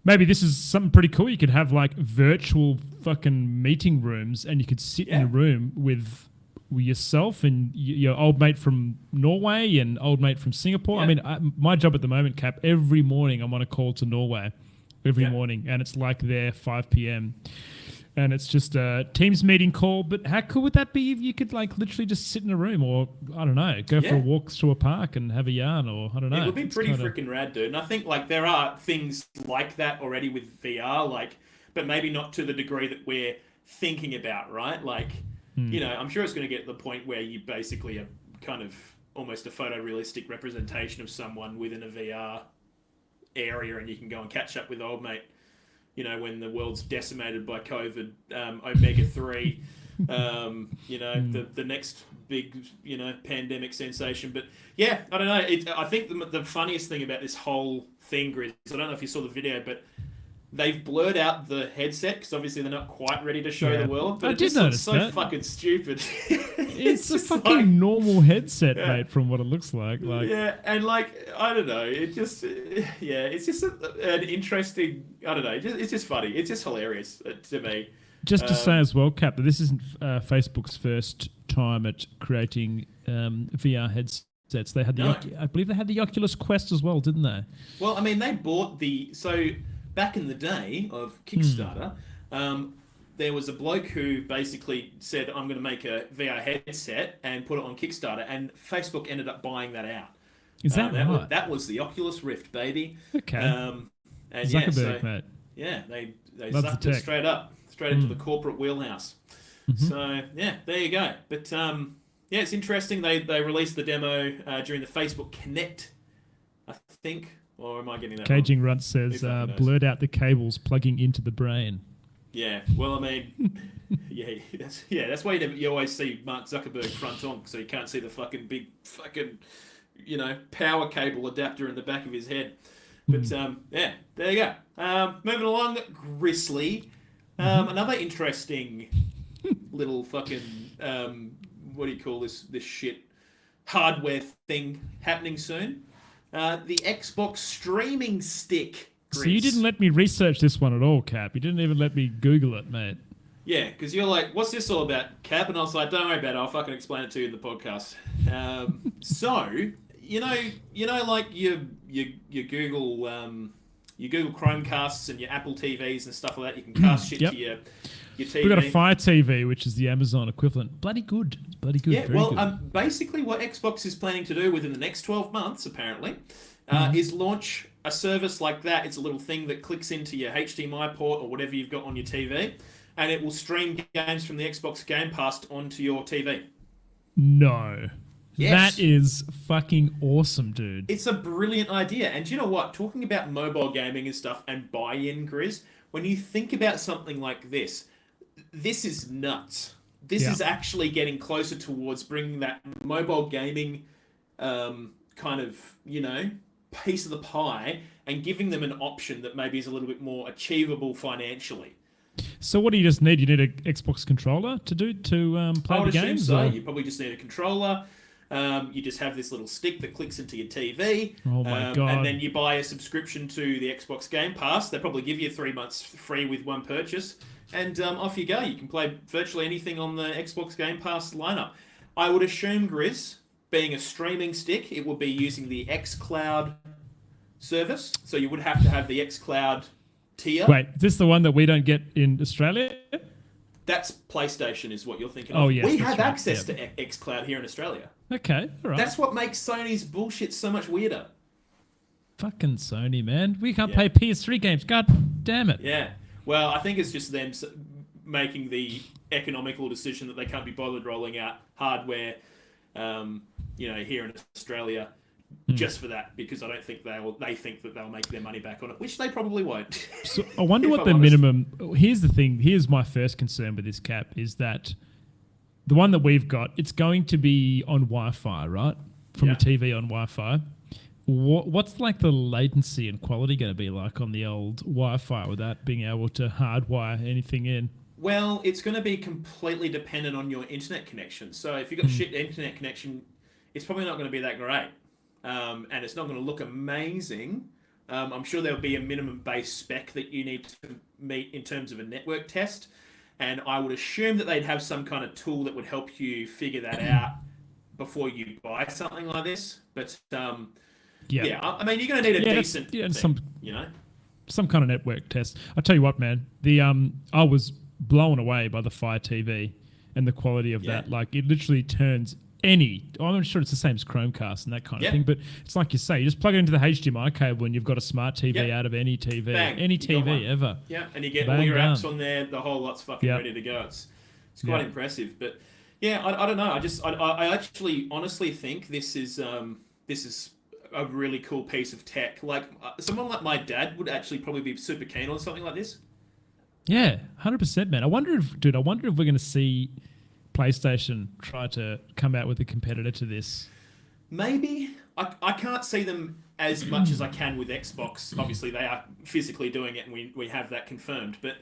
maybe this is something pretty cool. You could have like virtual fucking meeting rooms, and you could sit in a room with yourself and your old mate from Norway and old mate from Singapore. I mean, my job at the moment, Cap, every morning I'm on a call to Norway every morning, and it's like there 5 p.m. and it's just a Teams meeting call. But how cool would that be if you could like literally just sit in a room, or I don't know, go for a walk through a park and have a yarn, or I don't know. It would be pretty freaking rad, dude. And I think like there are things like that already with VR, but maybe not to the degree that we're thinking about, right? Like, I'm sure it's going to get to the point where you basically are kind of almost a photorealistic representation of someone within a VR area, and you can go and catch up with old mate, when the world's decimated by COVID, Omega 3, the next big, pandemic sensation. But yeah, I don't know. I think the funniest thing about this whole thing, Grizz, I don't know if you saw the video, but they've blurred out the headset because obviously they're not quite ready to show the world. But I did notice so that. Fucking stupid. It's a fucking normal headset, mate, from what it looks like. Yeah, and I don't know. It just, it's just an interesting. I don't know. It's just funny. It's just hilarious to me. Just to say as well, Cap, that this isn't Facebook's first time at creating VR headsets. They had I believe they had the Oculus Quest as well, didn't they? Well, I mean, they bought back in the day of Kickstarter, there was a bloke who basically said, I'm going to make a VR headset and put it on Kickstarter, and Facebook ended up buying that out. Is that right? That was the Oculus Rift, baby. Okay. And Zuckerberg, mate. Yeah, they Loves sucked it straight into the corporate wheelhouse. So, yeah, there you go. But, it's interesting. They released the demo during the Facebook Connect, I think. Or am I getting that Caging wrong? Runt says, blurred out the cables plugging into the brain. Yeah, well, I mean, that's why you always see Mark Zuckerberg front on, so you can't see the fucking big power cable adapter in the back of his head. But, there you go. Moving along, Grizzly. Another interesting little fucking what do you call this shit hardware thing happening soon. The Xbox streaming stick. So you didn't let me research this one at all, Cap. You didn't even let me Google it, mate. Yeah, because you're like, what's this all about, Cap? And I was like, don't worry about it. I'll fucking explain it to you in the podcast. So, you know, like your Google Chromecasts and your Apple TVs and stuff like that. You can cast shit to your TV. We've got a Fire TV, which is the Amazon equivalent. Bloody good. It's bloody good. Yeah, very good. Basically what Xbox is planning to do within the next 12 months, apparently, is launch a service like that. It's a little thing that clicks into your HDMI port or whatever you've got on your TV, and it will stream games from the Xbox Game Pass onto your TV. No. Yes. That is fucking awesome, dude. It's a brilliant idea. And you know what? Talking about mobile gaming and stuff and buy-in, Grizz, when you think about something like this is nuts. This is actually getting closer towards bringing that mobile gaming kind of, piece of the pie and giving them an option that maybe is a little bit more achievable financially. So what do you just need? You need an Xbox controller to play the games? So. You probably just need a controller. You just have this little stick that clicks into your TV. Oh my God. And then you buy a subscription to the Xbox Game Pass. They probably give you 3 months free with one purchase. And off you go. You can play virtually anything on the Xbox Game Pass lineup. I would assume, Grizz, being a streaming stick, it would be using the xCloud service. So you would have to have the xCloud tier. Wait, is this the one that we don't get in Australia? That's PlayStation is what you're thinking of. Oh, yes, we have access to xCloud here in Australia. Okay, all right. That's what makes Sony's bullshit so much weirder. Fucking Sony, man. We can't play PS3 games. God damn it. Yeah. Well, I think it's just them making the economical decision that they can't be bothered rolling out hardware, here in Australia, just for that, because I don't think they think that they'll make their money back on it, which they probably won't. So I wonder what the minimum. Here's the thing. Here's my first concern with this, Cap, is that the one that we've got, it's going to be on Wi-Fi, right? From a TV on Wi-Fi. What's like the latency and quality going to be like on the old Wi-Fi without being able to hardwire anything in? Well, it's going to be completely dependent on your internet connection. So if you've got shit internet connection, it's probably not going to be that great. And it's not going to look amazing. I'm sure there'll be a minimum base spec that you need to meet in terms of a network test. And I would assume that they'd have some kind of tool that would help you figure that out before you buy something like this. But I mean, you're going to need a decent thing, some kind of network test. I'll tell you what, man. I was blown away by the Fire TV and the quality of that. Like, it literally turns I'm sure it's the same as Chromecast and that kind of thing, but it's like you say, you just plug it into the HDMI cable and you've got a smart TV out of any TV, any TV ever. Yeah, and you get all your apps on there, the whole lot's fucking ready to go. It's quite impressive. But yeah, I don't know. I actually honestly think this is a really cool piece of tech. Like someone like my dad would actually probably be super keen on something like this. Yeah, 100%, man. I wonder if we're going to see PlayStation try to come out with a competitor to this. Maybe. I can't see them as much as I can with Xbox. Obviously, they are physically doing it, and we have that confirmed. But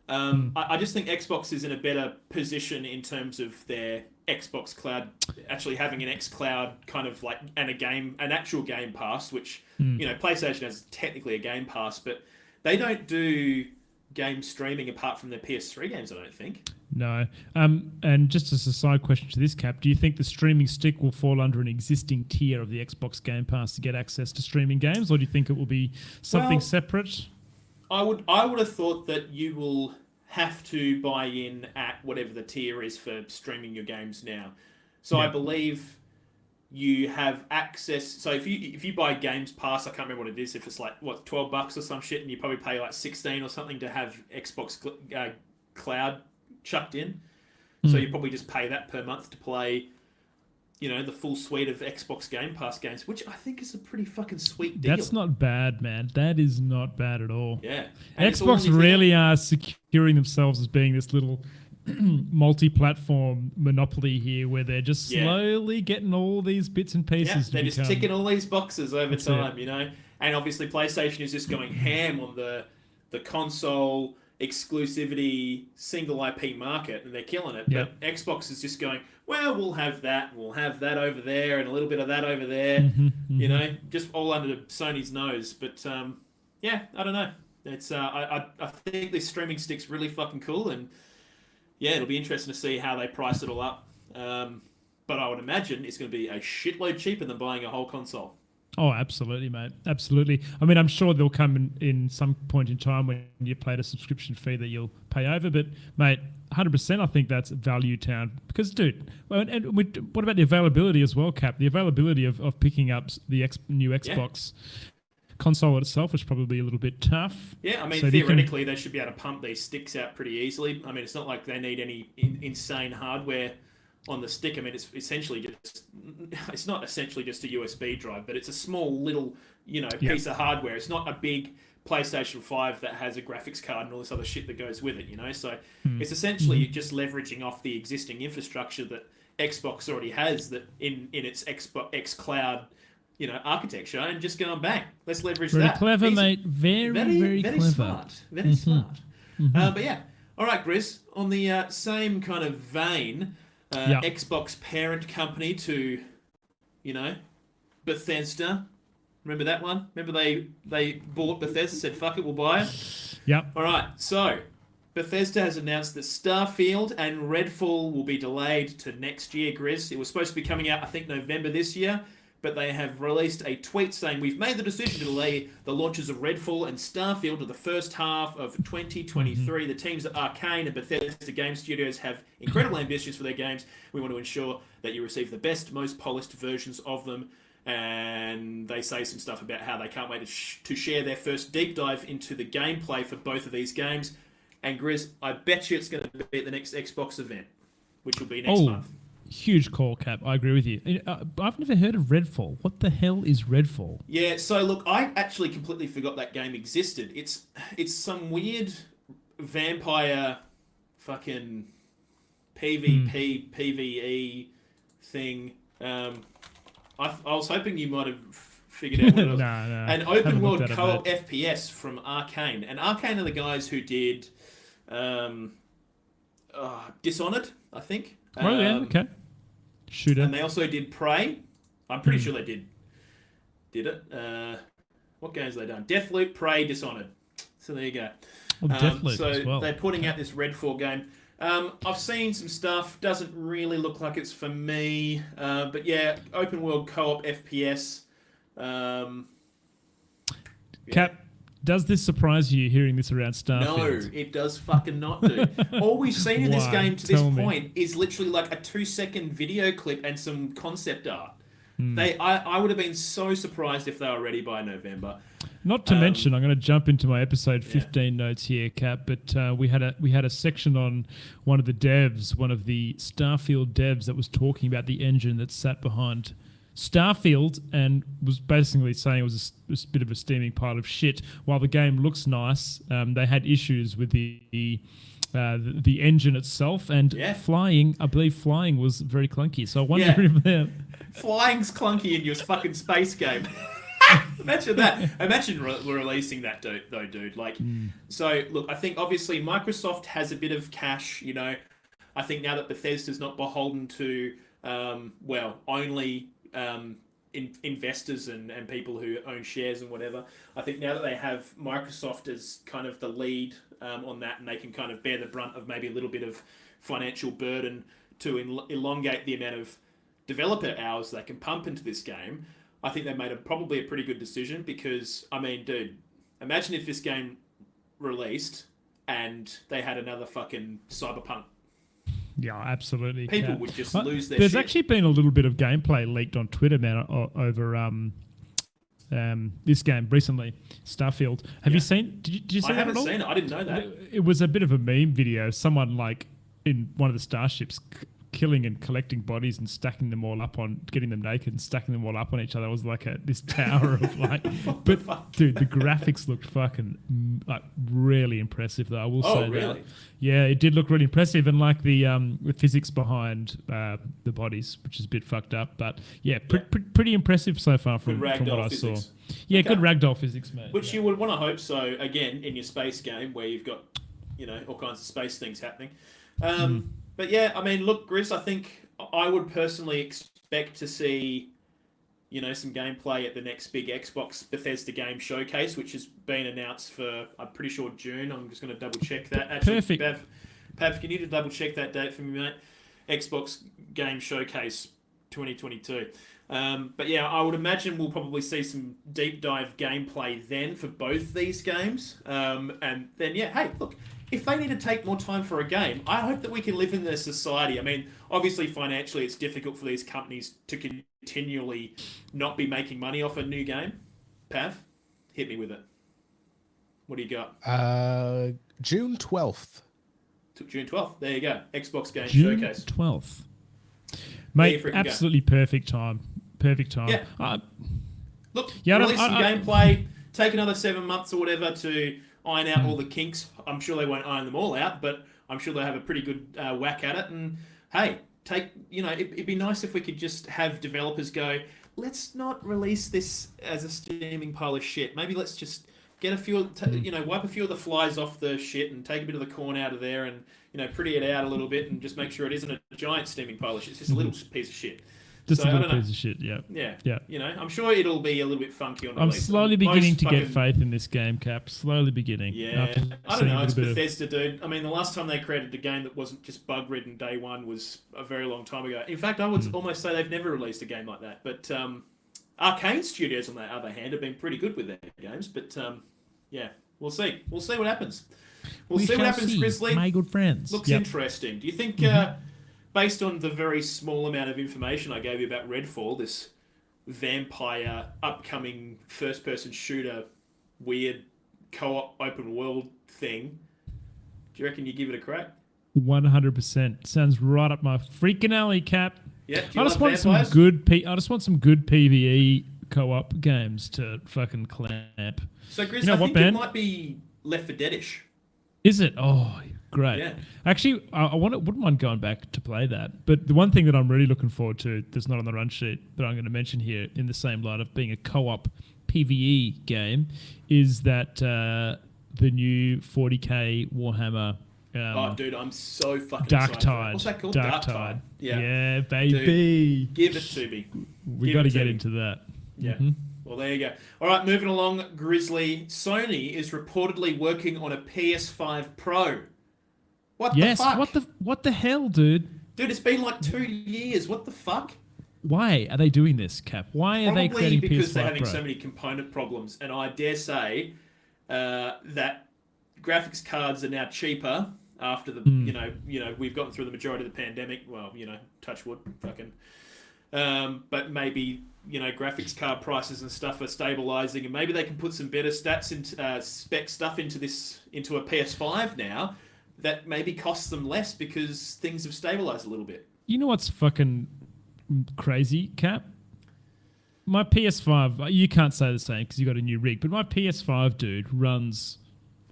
I just think Xbox is in a better position in terms of their Xbox Cloud, actually having an xCloud kind of like, and an actual Game Pass, which, PlayStation has technically a Game Pass, but they don't do game streaming apart from their PS3 games, I don't think. No. And just as a side question to this, Cap, do you think the streaming stick will fall under an existing tier of the Xbox Game Pass to get access to streaming games, or do you think it will be something separate? I would have thought that you will have to buy in at whatever the tier is for streaming your games now. So I believe you have access. So if you buy Games Pass, I can't remember what it is. If it's like $12 or some shit, and you probably pay like 16 or something to have Xbox Cloud chucked in. So you probably just pay that per month to play, the full suite of Xbox Game Pass games, which I think is a pretty fucking sweet deal. That's not bad, man. That is not bad at all. Yeah. And Xbox really are securing themselves as being this little multi-platform monopoly here, where they're just slowly getting all these bits and pieces. They're just ticking all these boxes over time, And obviously PlayStation is just going ham on the console exclusivity single IP market, and they're killing it. Yeah. But Xbox is just going, well, we'll have that over there, and a little bit of that over there. You know, just all under Sony's nose. But yeah, I don't know. It's I think this streaming stick's really fucking cool, and yeah, it'll be interesting to see how they price it all up. But I would imagine it's going to be a shitload cheaper than buying a whole console. Oh, absolutely, mate. Absolutely. I mean, I'm sure there'll come in some point in time when you've paid a subscription fee that you'll pay over. But, mate, 100%, I think that's value town. Because, dude, what about the availability as well, Cap? The availability of picking up the new Xbox console itself is probably a little bit tough. Yeah, I mean, so theoretically, they should be able to pump these sticks out pretty easily. I mean, it's not like they need any insane hardware on the stick. I mean, it's not essentially just a USB drive, but it's a small little, piece of hardware. It's not a big PlayStation 5 that has a graphics card and all this other shit that goes with it, So it's essentially just leveraging off the existing infrastructure that Xbox already has that in its X Cloud, architecture, and just going bang. Let's leverage that. Clever, mate. Very clever. Smart. Very smart. But yeah. All right, Grizz. On the same kind of vein, Xbox parent company to, Bethesda. Remember that one? Remember they bought Bethesda, said, fuck it, we'll buy it? Yep. All right, so Bethesda has announced that Starfield and Redfall will be delayed to next year, Grizz. It was supposed to be coming out, I think, November this year, but they have released a tweet saying, we've made the decision to delay the launches of Redfall and Starfield to the first half of 2023. The teams at Arcane and Bethesda Game Studios have incredible ambitions for their games. We want to ensure that you receive the best, most polished versions of them. And they say some stuff about how they can't wait to share their first deep dive into the gameplay for both of these games. And Grizz, I bet you it's going to be at the next Xbox event, which will be next month. Huge call, Cap. I agree with you. I've never heard of Redfall. What the hell is Redfall? Yeah, so look, I actually completely forgot that game existed. It's some weird vampire fucking PvP, PvE thing. I was hoping you might have figured out what it was. No. An open world co-op FPS from Arcane. And Arcane are the guys who did Dishonored, I think. Oh, yeah, okay. Shooter. And they also did Prey. I'm pretty sure they did it. What games have they done? Deathloop, Prey, Dishonored. So there you go. Well, Deathloop so as well. They're putting out this Redfall game. I've seen some stuff. Doesn't really look like it's for me. But yeah, open world co-op FPS. Cap, does this surprise you hearing this around Starfield? No, it does fucking not do. All we've seen in this game to this point is literally like a 2-second video clip and some concept art. I would have been so surprised if they were ready by November. Not to mention, I'm going to jump into my episode 15 notes here, Cap. But we had a section on one of the Starfield devs that was talking about the engine that sat behind Starfield and was basically saying it was a bit of a steaming pile of shit. While the game looks nice, they had issues with the engine itself and flying. I believe flying was very clunky. So I wonder if they're... Flying's clunky in your fucking space game. Imagine that. Imagine releasing that, though, dude. So, look, I think obviously Microsoft has a bit of cash, I think now that Bethesda's not beholden to, only investors and people who own shares and whatever. I think now that they have Microsoft as kind of the lead on that, and they can kind of bear the brunt of maybe a little bit of financial burden to elongate the amount of developer hours they can pump into this game, I think they made probably a pretty good decision because, I mean, dude, imagine if this game released and they had another fucking Cyberpunk. Yeah, absolutely. People would just lose their There's shit. actually been a little bit of gameplay leaked on Twitter, man, over this game recently, Starfield. Have you seen? Did you see that at all? I haven't seen it. I didn't know that. It was a bit of a meme video. Someone in one of the starships killing and collecting bodies and stacking them all up getting them naked and stacking them all up on each other. It was like this tower of but dude, the graphics looked fucking really impressive though. I will say really? that. Yeah, it did look really impressive, and the physics behind the bodies, which is a bit fucked up, but yeah, pretty impressive so far from what I saw. Yeah, okay. Good ragdoll physics, mate. Which you would want to hope so again in your space game where you've got all kinds of space things happening. But yeah, I mean, look, Grizz, I think I would personally expect to see, some gameplay at the next big Xbox Bethesda game showcase, which has been announced for, I'm pretty sure, June. I'm just going to double check that. Actually, Perfect. Pav, can you just double check that date for me, mate? Xbox game showcase 2022. But yeah, I would imagine we'll probably see some deep dive gameplay then for both these games. And then, yeah, hey, look, if they need to take more time for a game, I hope that we can live in this society. I mean, obviously, financially, it's difficult for these companies to continually not be making money off a new game. Pav, hit me with it. What do you got? June 12th. June 12th. There you go. Xbox Game June Showcase. 12th. Mate, absolutely perfect time. Perfect time. Yeah. Look, yeah, release some gameplay, take another 7 months or whatever to iron out all the kinks. I'm sure they won't iron them all out, but I'm sure they'll have a pretty good whack at it. And hey, it'd be nice if we could just have developers go, let's not release this as a steaming pile of shit. Maybe let's just get a few, wipe a few of the flies off the shit and take a bit of the corn out of there and, pretty it out a little bit and just make sure it isn't a giant steaming pile of shit. It's just a little piece of shit. Just a little piece of shit, yeah. Yeah. I'm sure it'll be a little bit funky on I'm release. slowly beginning to get faith in this game, Cap. Slowly beginning. Yeah. I don't know. It's Bethesda, dude. I mean, the last time they created a game that wasn't just bug-ridden day one was a very long time ago. In fact, I would almost say they've never released a game like that. But Arcane Studios, on the other hand, have been pretty good with their games. But, yeah, we'll see. We'll see what happens. We'll see what happens, Grizzly. My good friends. Looks interesting. Do you think... based on the very small amount of information I gave you about Redfall, this vampire, upcoming first-person shooter, weird co-op open world thing, do you reckon you give it a crack? 100%. Sounds right up my freaking alley, Cap. Yeah. I just want some good PvE co-op games to fucking clamp. So, Grizz, I think it might be Left 4 Dead-ish. Is it? Oh, great. Yeah. Actually, wouldn't mind going back to play that. But the one thing that I'm really looking forward to that's not on the run sheet that I'm going to mention here in the same light of being a co-op PvE game is that the new 40k Warhammer. Oh, dude, I'm so fucking Dark excited. Tide. What's that called? Dark Tide. Yeah. Yeah, baby. Dude, give it to me. We got to get into that. Yeah. Well, there you go. All right, moving along, Grizzly. Sony is reportedly working on a PS5 Pro. What the fuck? What the hell, dude? Dude, it's been like 2 years. What the fuck? Why are they doing this, Cap? Why are they creating PS5 Pro? Probably because they're having so many component problems. And I dare say that graphics cards are now cheaper after the, we've gotten through the majority of the pandemic. Well, touch wood, fucking. But maybe, graphics card prices and stuff are stabilizing, and maybe they can put some better stats into spec stuff into a PS5 now that maybe costs them less because things have stabilized a little bit. You know what's fucking crazy, Cap? My PS5, you can't say the same because you got a new rig, but my PS5, dude, runs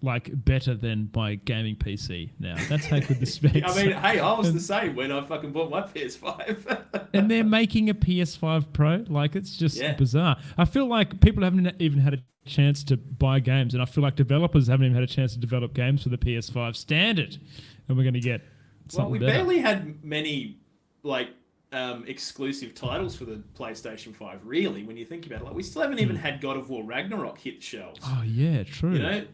like better than my gaming PC now. That's how good the specs I mean, hey, I was the same when I fucking bought my PS5. And they're making a PS5 Pro. Like, it's just bizarre. I feel like people haven't even had a chance to buy games, and I feel like developers haven't even had a chance to develop games for the PS5 standard. And we're going to get something better. Barely had many, exclusive titles for the PlayStation 5, really, when you think about it. Like, we still haven't even had God of War Ragnarok hit shelves. Oh, yeah, true.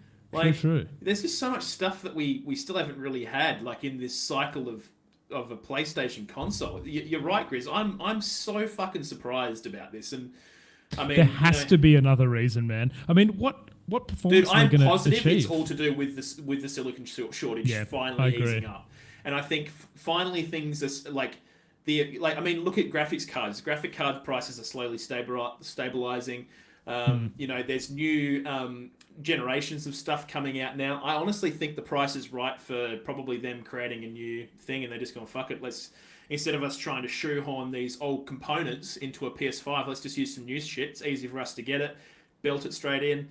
True. There's just so much stuff that we still haven't really had, like in this cycle of a PlayStation console. You're right, Grizz. I'm so fucking surprised about this, and I mean, there has to be another reason, man. I mean, what performance are they going to achieve? I'm positive it's all to do with the silicon shortage finally easing up, and I think finally things are like. I mean, look at graphics cards. Graphic card prices are slowly stabilizing. There's new generations of stuff coming out now. I honestly think the price is right for probably them creating a new thing, and they're just going, fuck it, instead of us trying to shoehorn these old components into a PS5, let's just use some new shit. It's easy for us to get it, built it straight in.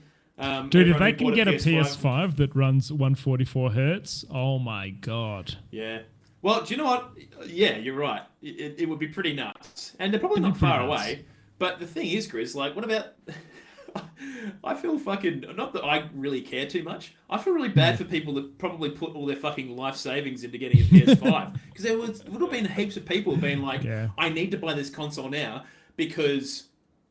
Dude, if they can get a PS5 that runs 144 hertz, oh my god. Yeah. Well, do you know what? Yeah, you're right. It would be pretty nuts. And they're probably not far away. But the thing is, Grizz, what about I feel fucking, not that I really care too much. I feel really bad for people that probably put all their fucking life savings into getting a PS5 because would have been heaps of people being like, Yeah. I need to buy this console now because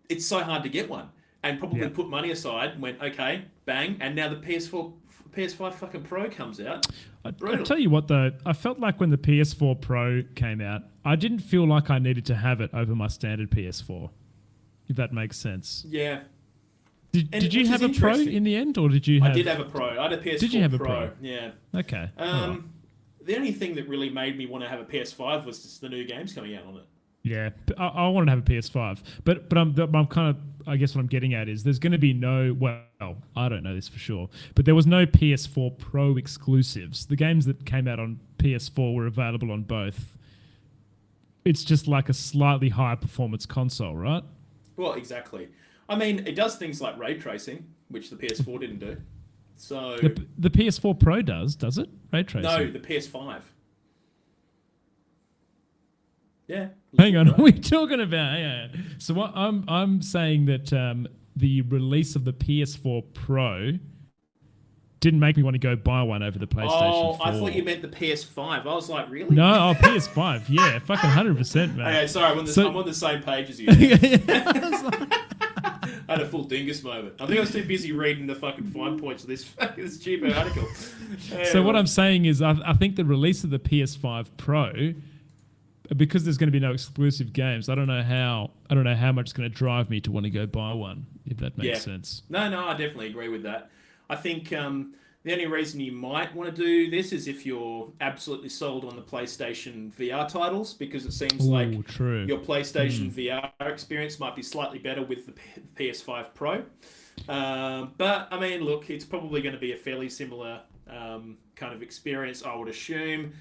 it's so hard to get one, and probably put money aside and went, okay, bang, and now the PS5 fucking Pro comes out. I tell you what though, I felt like when the PS4 Pro came out, I didn't feel like I needed to have it over my standard PS4. If that makes sense. Yeah. Did you have a Pro in the end, or did you have? I did have a Pro. I had a PS4 Did you have a Pro? Pro? Yeah. Okay. The only thing that really made me want to have a PS5 was just the new games coming out on it. Yeah, I wanted to have a PS5, but I'm kind of, I guess what I'm getting at is there's going to be no, well, I don't know this for sure, but there was no PS4 Pro exclusives. The games that came out on PS4 were available on both. It's just like a slightly higher performance console, right? Well, exactly. I mean, it does things like ray tracing, which the PS4 didn't do. So the PS4 Pro does it? Ray tracing? No, the PS5. Yeah. Hang on, right. what are we talking about? Hang on. So what I'm saying that the release of the PS4 Pro didn't make me want to go buy one over the PlayStation 4. I thought you meant the PS5. I was like, really? No, PS5. Yeah, fucking 100%, man. Okay, sorry, I'm on the same page as you. I had a full dingus moment. I think I was too busy reading the fucking fine points of this stupid article. So what I'm saying is I think the release of the PS5 Pro, because there's going to be no exclusive games, I don't know how much it's going to drive me to want to go buy one, if that makes sense. No, I definitely agree with that. I think the only reason you might want to do this is if you're absolutely sold on the PlayStation VR titles, because it seems like your PlayStation VR experience might be slightly better with the PS5 Pro. But, I mean, look, it's probably going to be a fairly similar kind of experience, I would assume.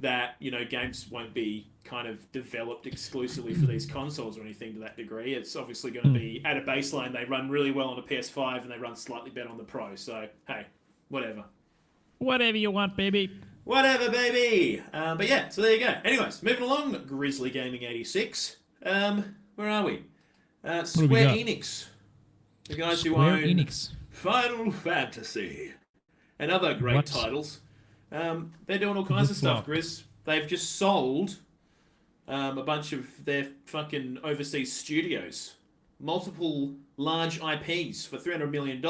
That, you know, games won't be kind of developed exclusively for these consoles or anything to that degree. It's obviously going to be at a baseline. They run really well on a PS5 and they run slightly better on the Pro. So, hey, whatever. Whatever you want, baby. Whatever, baby. But yeah, so there you go. Anyways, moving along. Grizzly Gaming 86. Where are we? Square Enix. The guys who own Final Fantasy and other great titles. They're doing all kinds of stuff, Grizz. They've just sold a bunch of their fucking overseas studios. Multiple large IPs for $300 million.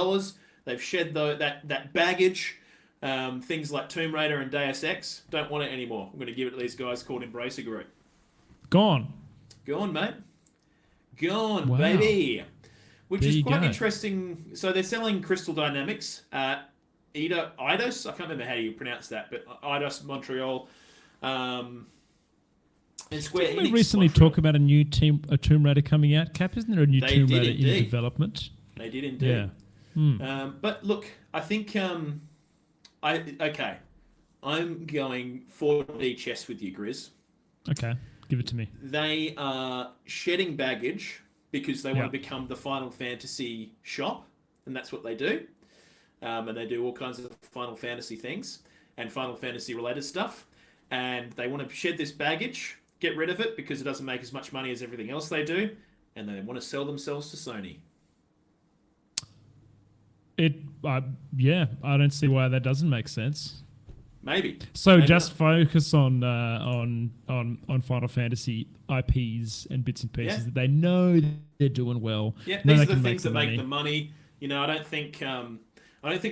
They've shed that baggage. Things like Tomb Raider and Deus Ex. Don't want it anymore. I'm going to give it to these guys called Embracer Group. Gone, mate. Gone, baby. Which is quite interesting. So they're selling Crystal Dynamics at Eidos, I can't remember how you pronounce that, but Eidos Montreal, and Square Enix. Didn't we recently talk about a new Tomb Raider coming out? Cap, isn't there a new Tomb Raider in development? They did indeed. Yeah. But look, I think I'm going 4D chess with you, Grizz. Okay, give it to me. They are shedding baggage because they want to become the Final Fantasy shop, and that's what they do. And they do all kinds of Final Fantasy things and Final Fantasy related stuff. And they want to shed this baggage, get rid of it because it doesn't make as much money as everything else they do. And they want to sell themselves to Sony. I don't see why that doesn't make sense. Maybe. So just focus on Final Fantasy IPs and bits and pieces that they know they're doing well. Yeah, these are the things that make the money. You know, I don't think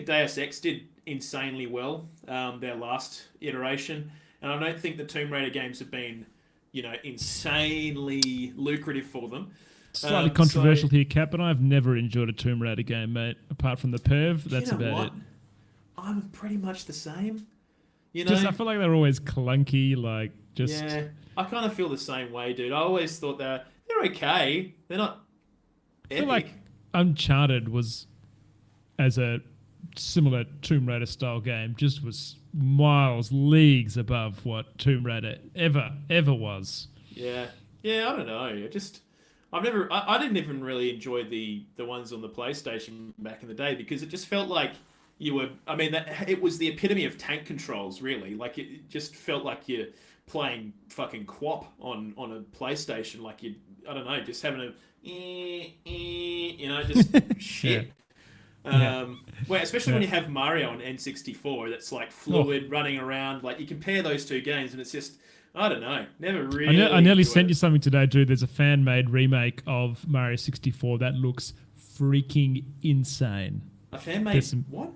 Deus Ex did insanely well, their last iteration. And I don't think the Tomb Raider games have been, you know, insanely lucrative for them. Slightly controversial here, Cap, but I've never enjoyed a Tomb Raider game, mate. Apart from the Perv, that's about it. I'm pretty much the same. You know, I feel like they're always clunky, Yeah, I kind of feel the same way, dude. I always thought they're okay. They're not epic. I feel like Uncharted was, as a similar Tomb Raider style game, just was leagues above what Tomb Raider ever was. Yeah, I don't know. I didn't even really enjoy the ones on the PlayStation back in the day because it just felt like you were. I mean, it was the epitome of tank controls, really. Like it just felt like you're playing fucking QWOP on a PlayStation. Like I don't know, just having just shit. Well, especially when you have Mario on N64, that's like fluid, running around. Like you compare those two games, and it's just, I don't know, never really. I nearly sent you something today, dude. There's a fan-made remake of Mario 64 that looks freaking insane. A fan-made what?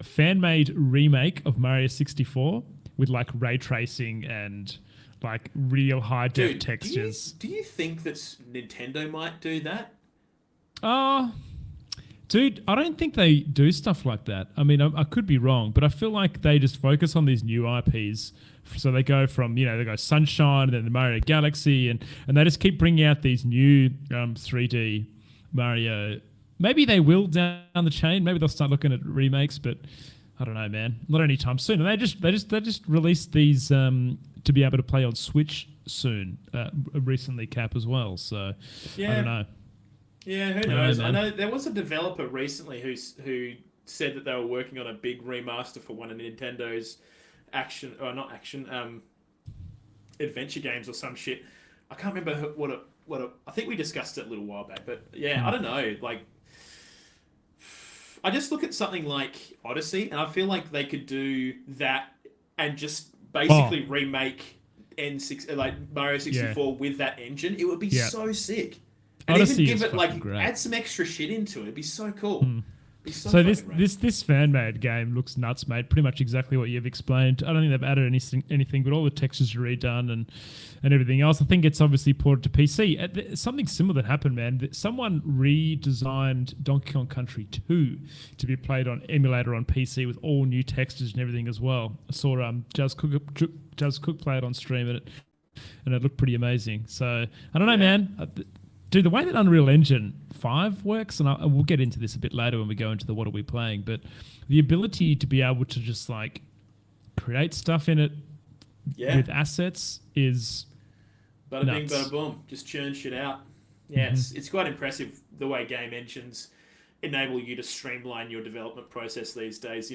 A fan-made remake of Mario 64 with like ray tracing and like real high-def textures. Do you think that Nintendo might do that? Dude, I don't think they do stuff like that. I mean, I could be wrong, but I feel like they just focus on these new IPs. So they go from, they go Sunshine and then the Mario Galaxy, and they just keep bringing out these new 3D Mario. Maybe they will down the chain. Maybe they'll start looking at remakes, but I don't know, man. Not anytime soon. And they just released these to be able to play on Switch soon. Recently, Cap as well. So I don't know. Yeah, who knows? I know there was a developer recently who said that they were working on a big remaster for one of Nintendo's adventure games or some shit. I can't remember I think we discussed it a little while back, but yeah, I don't know. Like, I just look at something like Odyssey, and I feel like they could do that and just basically remake Mario 64 with that engine. It would be so sick. And Odyssey even give it great. Add some extra shit into it. It'd be so cool. So this fan-made game looks nuts, mate. Pretty much exactly what you've explained. I don't think they've added anything, but all the textures are redone and everything else. I think it's obviously ported to PC. Something similar that happened, man. Someone redesigned Donkey Kong Country 2 to be played on emulator on PC with all new textures and everything as well. I saw Jazz Cook play it on stream and it looked pretty amazing. So I don't know, man. Dude, the way that Unreal Engine 5 works, and we'll get into this a bit later when we go into the what are we playing, but the ability to be able to just like create stuff in it with assets is bada bing, bada boom, just churn shit out. Yeah, it's quite impressive the way game engines enable you to streamline your development process these days.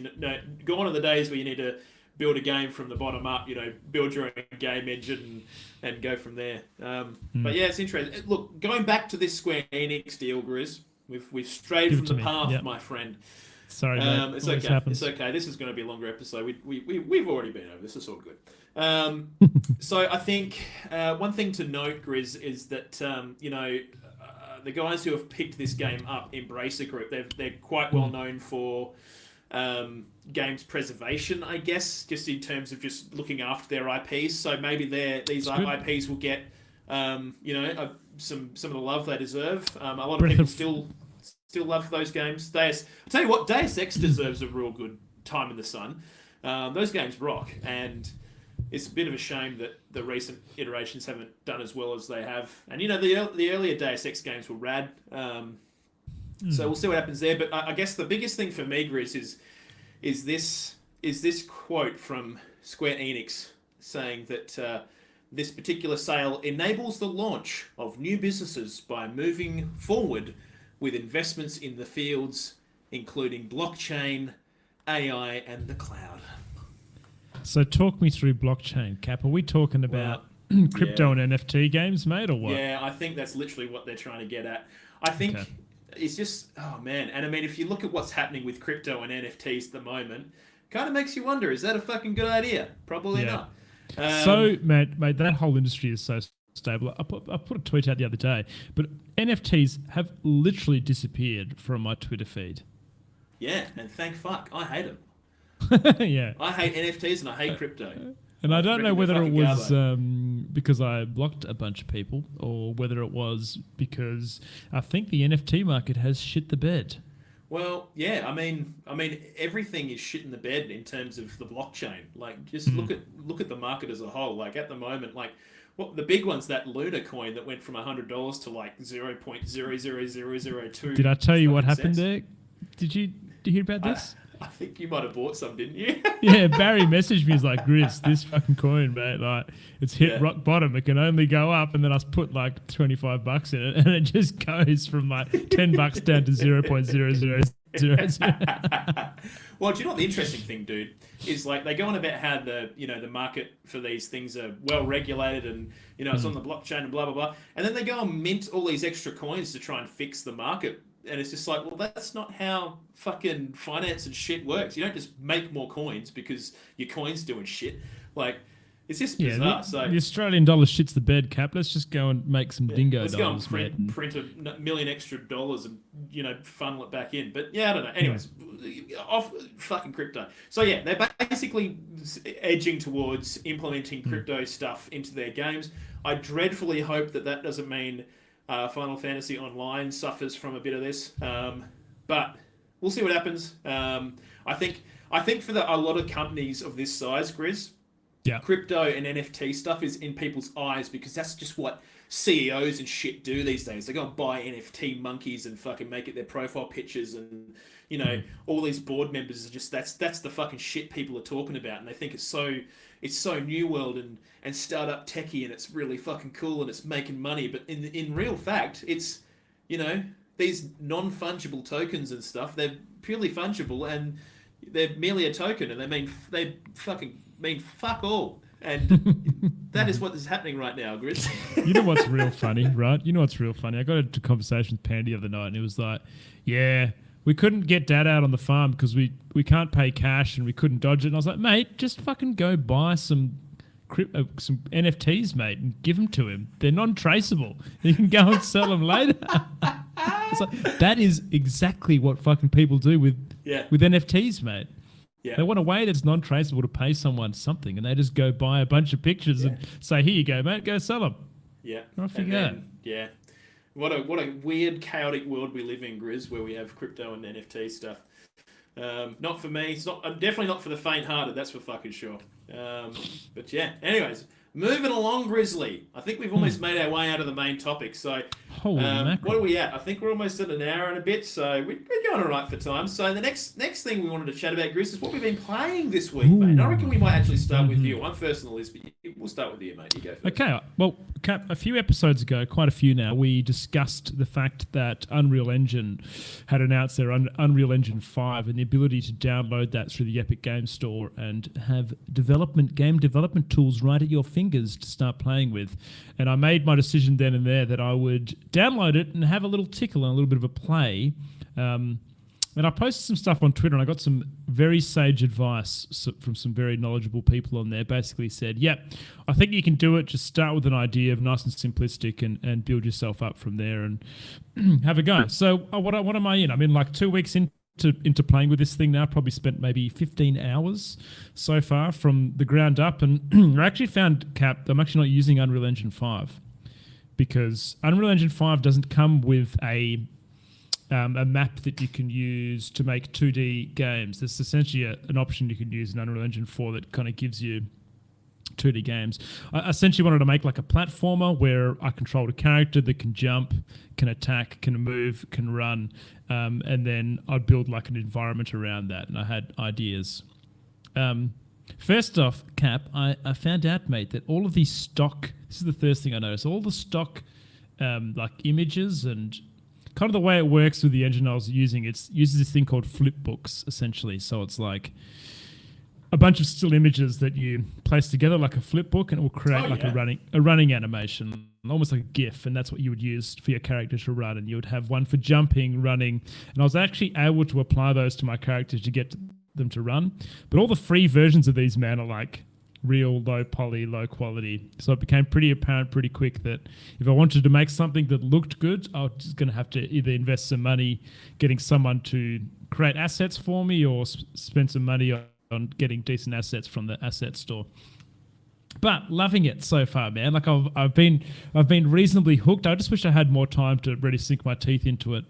Gone are the days where you need to build a game from the bottom up, build your own game engine and go from there. But yeah, it's interesting. Look, going back to this Square Enix deal, Grizz, we've strayed from the path, my friend. Sorry, mate. It's okay. Happens. It's okay. This is going to be a longer episode. We've already been over this. It's all good. So I think one thing to note, Grizz, is that the guys who have picked this game up, Embracer Group, they're quite well known for games preservation, I guess, just in terms of just looking after their IPs. So maybe these IPs will get some of the love they deserve. A lot of people still love those games. I'll tell you what, Deus Ex deserves a real good time in the sun. Those games rock, and it's a bit of a shame that the recent iterations haven't done as well as they have. And the earlier Deus Ex games were rad. So we'll see what happens there. But I guess the biggest thing for me, Grizz, is this quote from Square Enix saying that this particular sale enables the launch of new businesses by moving forward with investments in the fields, including blockchain, AI, and the cloud. So talk me through blockchain, Cap. Are we talking about crypto and NFT games, mate, or what? Yeah, I think that's literally what they're trying to get at. I think... Okay. It's just, oh man. And I mean, if you look at what's happening with crypto and NFTs at the moment, kind of makes you wonder, is that a fucking good idea? Probably not. So, mate, that whole industry is so stable. I put a tweet out the other day, but NFTs have literally disappeared from my Twitter feed. Yeah, and thank fuck. I hate them. Yeah. I hate NFTs and I hate crypto. And I don't know whether it was because I blocked a bunch of people or whether it was because I think the NFT market has shit the bed. Well, yeah, I mean, everything is shit in the bed in terms of the blockchain. Like, just look at the market as a whole. Like at the moment, like the big one's that Luna coin that went from $100 to like 0.00002. Did I tell you what happened there? Did you hear about this? I think you might have bought some, didn't you? Yeah, Barry messaged me. He's like, Grizz, this fucking coin, mate, like it's hit rock bottom. It can only go up, and then I put like $25 in it, and it just goes from like $10 down to 0.000. Well, do you know what the interesting thing, dude, is like they go on about how the market for these things are well regulated and it's on the blockchain and blah blah blah, and then they go and mint all these extra coins to try and fix the market, and it's just like, well, that's not how fucking finance and shit works. You don't just make more coins because your coin's doing shit. Like, it's just bizarre. The Australian dollar shits the bed, Cap. Let's just go and make some dingo let's dollars. Let's go and print a million extra dollars and funnel it back in. But yeah, I don't know. Anyways, off fucking crypto. So yeah, they're basically edging towards implementing crypto stuff into their games. I dreadfully hope that doesn't mean Final Fantasy Online suffers from a bit of this. But we'll see what happens. I think for a lot of companies of this size, Grizz, crypto and NFT stuff is in people's eyes because that's just what CEOs and shit do these days. They go and buy NFT monkeys and fucking make it their profile pictures, and all these board members are just that's the fucking shit people are talking about, and they think it's so new world and startup techie, and it's really fucking cool and it's making money. But in real fact, it's these non-fungible tokens and stuff. They're purely fungible and they're merely a token, and they fucking mean fuck all. And that is what is happening right now, Grizz. You know what's real funny, right? You know what's real funny? I got into a conversation with Pandy the other night, and it was like, yeah, we couldn't get Dad out on the farm because we can't pay cash and we couldn't dodge it. And I was like, mate, just fucking go buy some NFTs, mate, and give them to him. They're non-traceable. You can go and sell them later. It's like, that is exactly what fucking people do with NFTs, mate. Yeah. They want a way that's non-traceable to pay someone something, and they just go buy a bunch of pictures and say, here you go, mate, go sell them. Yeah. Off you go. Yeah. What a weird, chaotic world we live in, Grizz, where we have crypto and NFT stuff. Not for me. It's not. Definitely not for the faint-hearted. That's for fucking sure. But yeah. Anyways, moving along, Grizzly. I think we've almost made our way out of the main topic. So, holy mackerel. What are we at? I think we're almost at an hour and a bit. So we're going all right for time. So the next thing we wanted to chat about, Grizz, is what we've been playing this week, mate. I reckon we might actually start with you. I'm first on the list, but we'll start with you, mate. You go first. Okay. Well, Cap, a few episodes ago, quite a few now, we discussed the fact that Unreal Engine had announced their Unreal Engine 5 and the ability to download that through the Epic Games Store and have game development tools right at your fingers to start playing with. And I made my decision then and there that I would download it and have a little tickle and a little bit of a play. And I posted some stuff on Twitter, and I got some very sage advice from some very knowledgeable people on there. Basically said, I think you can do it. Just start with an idea of nice and simplistic and build yourself up from there and have a go. So what am I in? I'm in like 2 weeks into playing with this thing now. Probably spent maybe 15 hours so far from the ground up. And I actually found, Cap, I'm actually not using Unreal Engine 5 because Unreal Engine 5 doesn't come with a map that you can use to make 2D games. There's essentially an option you can use in Unreal Engine 4 that kind of gives you 2D games. I essentially wanted to make like a platformer where I controlled a character that can jump, can attack, can move, can run, and then I'd build like an environment around that, and I had ideas. First off, Cap, I found out, mate, that all of these stock, this is the first thing I noticed, all the stock like images and kind of the way it works with the engine I was using, it uses this thing called flipbooks, essentially. So it's like a bunch of still images that you place together like a flipbook, and it will create a running animation, almost like a GIF, and that's what you would use for your character to run. And you would have one for jumping, running, and I was actually able to apply those to my characters to get them to run. But all the free versions of these, man, are like real low poly, low quality. So it became pretty apparent pretty quick that if I wanted to make something that looked good, I was just going to have to either invest some money getting someone to create assets for me or spend some money on getting decent assets from the asset store. But loving it so far, man. Like I've been reasonably hooked. I just wish I had more time to really sink my teeth into it.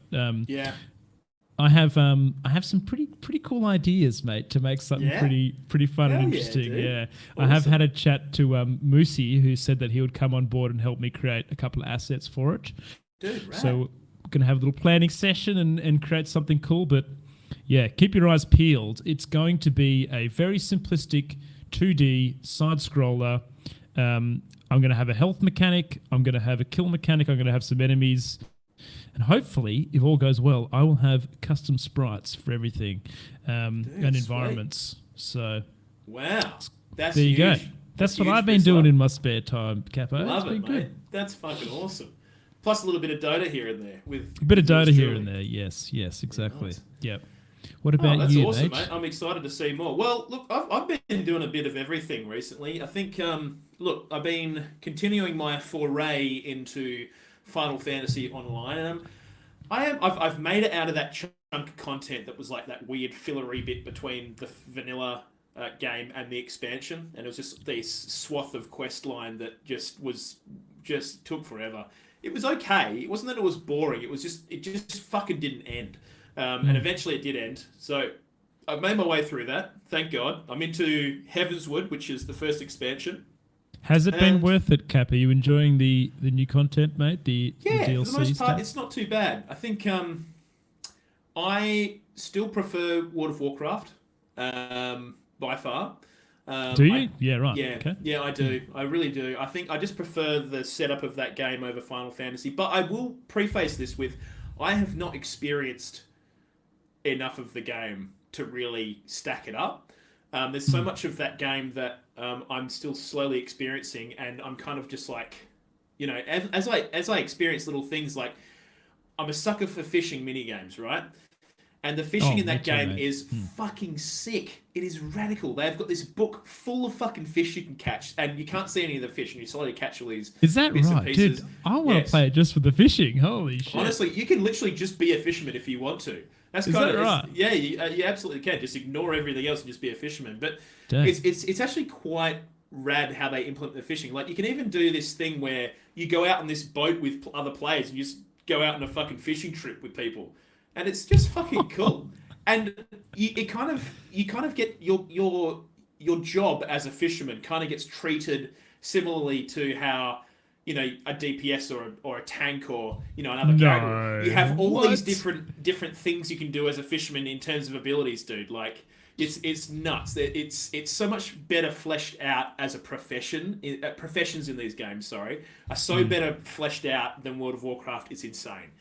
I have some pretty cool ideas, mate, to make something pretty fun and interesting. Awesome. I have had a chat to Moosey, who said that he would come on board and help me create a couple of assets for it. Dude, right. So we're gonna have a little planning session and create something cool. But yeah, keep your eyes peeled. It's going to be a very simplistic 2D side scroller. I'm going to have a health mechanic. I'm going to have a kill mechanic. I'm going to have some enemies. And hopefully, if all goes well, I will have custom sprites for everything and sweet. environments. So Wow, that's there you huge. go. That's what huge, I've been doing Blizard. in my spare time, Capo. Love It's been it, mate. good. That's fucking awesome. Plus a little bit of Dota here and there with A bit of yours Dota here truly. and there. Yes, exactly. nice. Yep. What Oh, about that's you, awesome, mate? mate. I'm excited to see more. Well, look, I've been doing a bit of everything recently. I think, look, I've been continuing my foray into Final Fantasy Online. I've made it out of that chunk of content that was like that weird fillery bit between the vanilla game and the expansion, and it was just this swath of quest line that just took forever. It was okay. It wasn't that it was boring. It just fucking didn't end. And eventually it did end. So I've made my way through that. Thank God. I'm into Heavenswood, which is the first expansion. Has it been worth it, Cap? Are you enjoying the new content, mate? The DLC for the most part, stuff? it's not too bad. I think I still prefer World of Warcraft by far. Do you? Yeah, right. Yeah, Okay. yeah, I do. I really do. I think I just prefer the setup of that game over Final Fantasy. But I will preface this with, I have not experienced enough of the game to really stack it up. There's so much of that game that I'm still slowly experiencing, and I'm kind of just like, you know, as I experience little things, like I'm a sucker for fishing mini games, right? And the fishing in that game is fucking sick. It is radical. They've got this book full of fucking fish you can catch, and you can't see any of the fish, and you slowly catch all these. Is that bits and right, pieces. dude? I want to play it just for the fishing. Holy shit! Honestly, you can literally just be a fisherman if you want to. That's Is kind that of right? Yeah, you absolutely can. Just ignore everything else and just be a fisherman. But Dang. it's actually quite rad how they implement the fishing. Like you can even do this thing where you go out on this boat with other players and you just go out on a fucking fishing trip with people, and it's just fucking cool. And you kind of get your job as a fisherman kind of gets treated similarly to how, you know, a DPS or a tank or, you know, another character. You have all these different things you can do as a fisherman in terms of abilities, dude. Like it's nuts. It's so much better fleshed out as a profession. Professions in these games, sorry, are so better fleshed out than World of Warcraft. It's insane.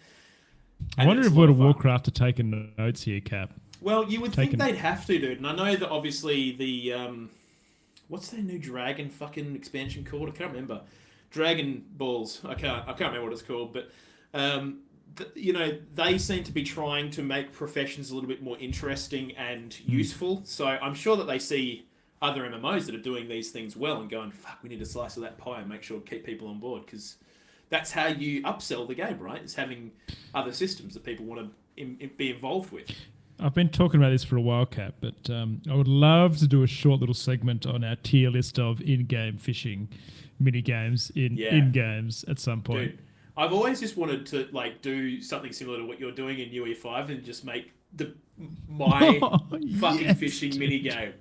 I wonder if World of Warcraft are taking notes here, Cap. Well, you would think they'd have to, dude. And I know that obviously the what's their new dragon fucking expansion called? I can't remember. Dragon Balls. I can't remember what it's called, but you know, they seem to be trying to make professions a little bit more interesting and useful. So I'm sure that they see other MMOs that are doing these things well and going, fuck, we need a slice of that pie and make sure to keep people on board, because that's how you upsell the game, right? Is having other systems that people want to be involved with. I've been talking about this for a while, Cap, but I would love to do a short little segment on our tier list of in-game fishing mini games in games at some point. Dude, I've always just wanted to like do something similar to what you're doing in UE5 and just make my fucking fishing mini game.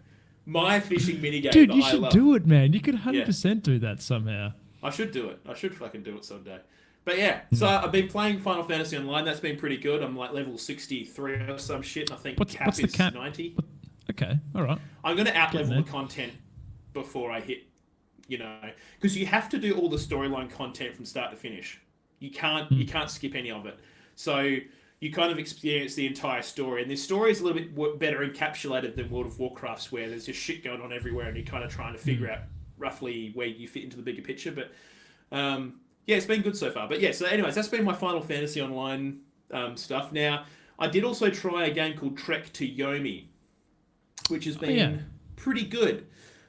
My fishing mini game. Dude, that you I should love. do it, man. You could 100% do that somehow. I should do it. I should fucking do it someday. But yeah, so I've been playing Final Fantasy Online. That's been pretty good. I'm like level 63 or some shit. And I think What's the is cap? 90. Okay, all right. I'm going to out-level the content before I hit, you know, because you have to do all the storyline content from start to finish. You can't skip any of it. So you kind of experience the entire story. And this story is a little bit better encapsulated than World of Warcraft's, where there's just shit going on everywhere and you're kind of trying to figure out roughly where you fit into the bigger picture. But yeah, it's been good so far. But yeah, so anyways, that's been my Final Fantasy Online stuff. Now, I did also try a game called Trek to Yomi, which has been pretty good.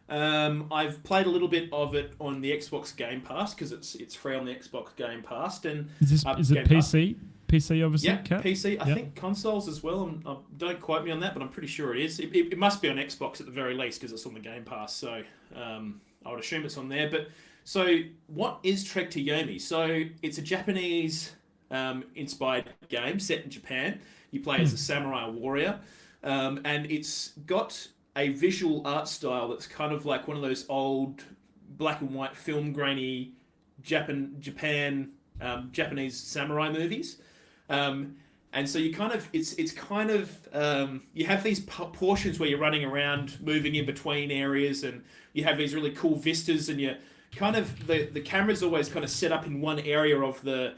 I've played a little bit of it on the Xbox Game Pass because it's free on the Xbox Game Pass. And is it PC? PC, obviously. Yeah, PC. I think consoles as well. Don't quote me on that, but I'm pretty sure it is. It must be on Xbox at the very least because it's on the Game Pass. So I would assume it's on there. But so what is Trek to Yomi? So it's a Japanese inspired game set in Japan. You play as a samurai warrior, and it's got a visual art style that's kind of like one of those old black and white film grainy Japanese samurai movies. And so you kind of, it's kind of, you have these portions where you're running around, moving in between areas, and you have these really cool vistas, and you kind of, the camera's always kind of set up in one area of the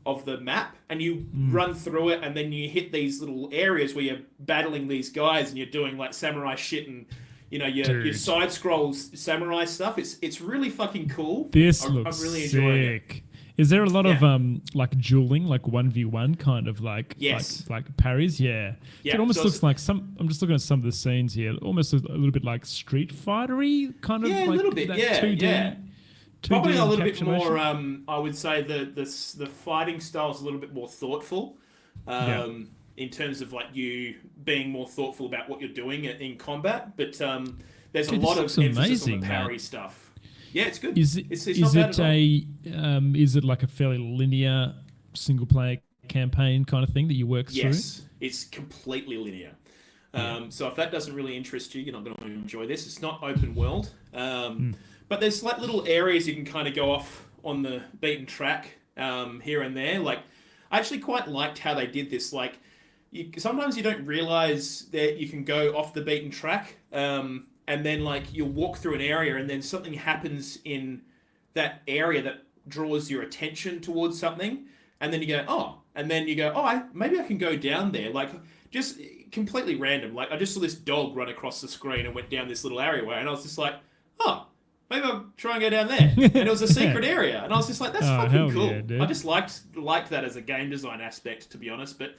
of the map, and you run through it, and then you hit these little areas where you're battling these guys, and you're doing like samurai shit, and your side scrolls samurai stuff. It's really fucking cool. This looks I'm really enjoying it. sick. Is there a lot of like dueling, like 1v1 kind of like like parries? Yeah. It almost looks like I'm just looking at some of the scenes here. It almost looks a little bit like Street Fighter-y kind of. Yeah, like a little bit. that Yeah, 2D, yeah. 2D Probably a little bit more. encapsulation. I would say the fighting style is a little bit more thoughtful. In terms of like you being more thoughtful about what you're doing in combat, but there's a lot of emphasis on the parry stuff. Yeah, it's good. It's not bad at all. Is it like a fairly linear single player campaign kind of thing that you work through? Yes, it's completely linear. So if that doesn't really interest you, you're not going to enjoy this. It's not open world, but there's like little areas you can kind of go off on the beaten track here and there. Like, I actually quite liked how they did this. Like, sometimes you don't realize that you can go off the beaten track. And then, like, you'll walk through an area and then something happens in that area that draws your attention towards something. And then you go, oh. And then you go, maybe I can go down there. Like, just completely random. Like, I just saw this dog run across the screen and went down this little areaway. And I was just like, maybe I'll try and go down there. And it was a secret area. And I was just like, that's fucking cool. Yeah, I just liked that as a game design aspect, to be honest. But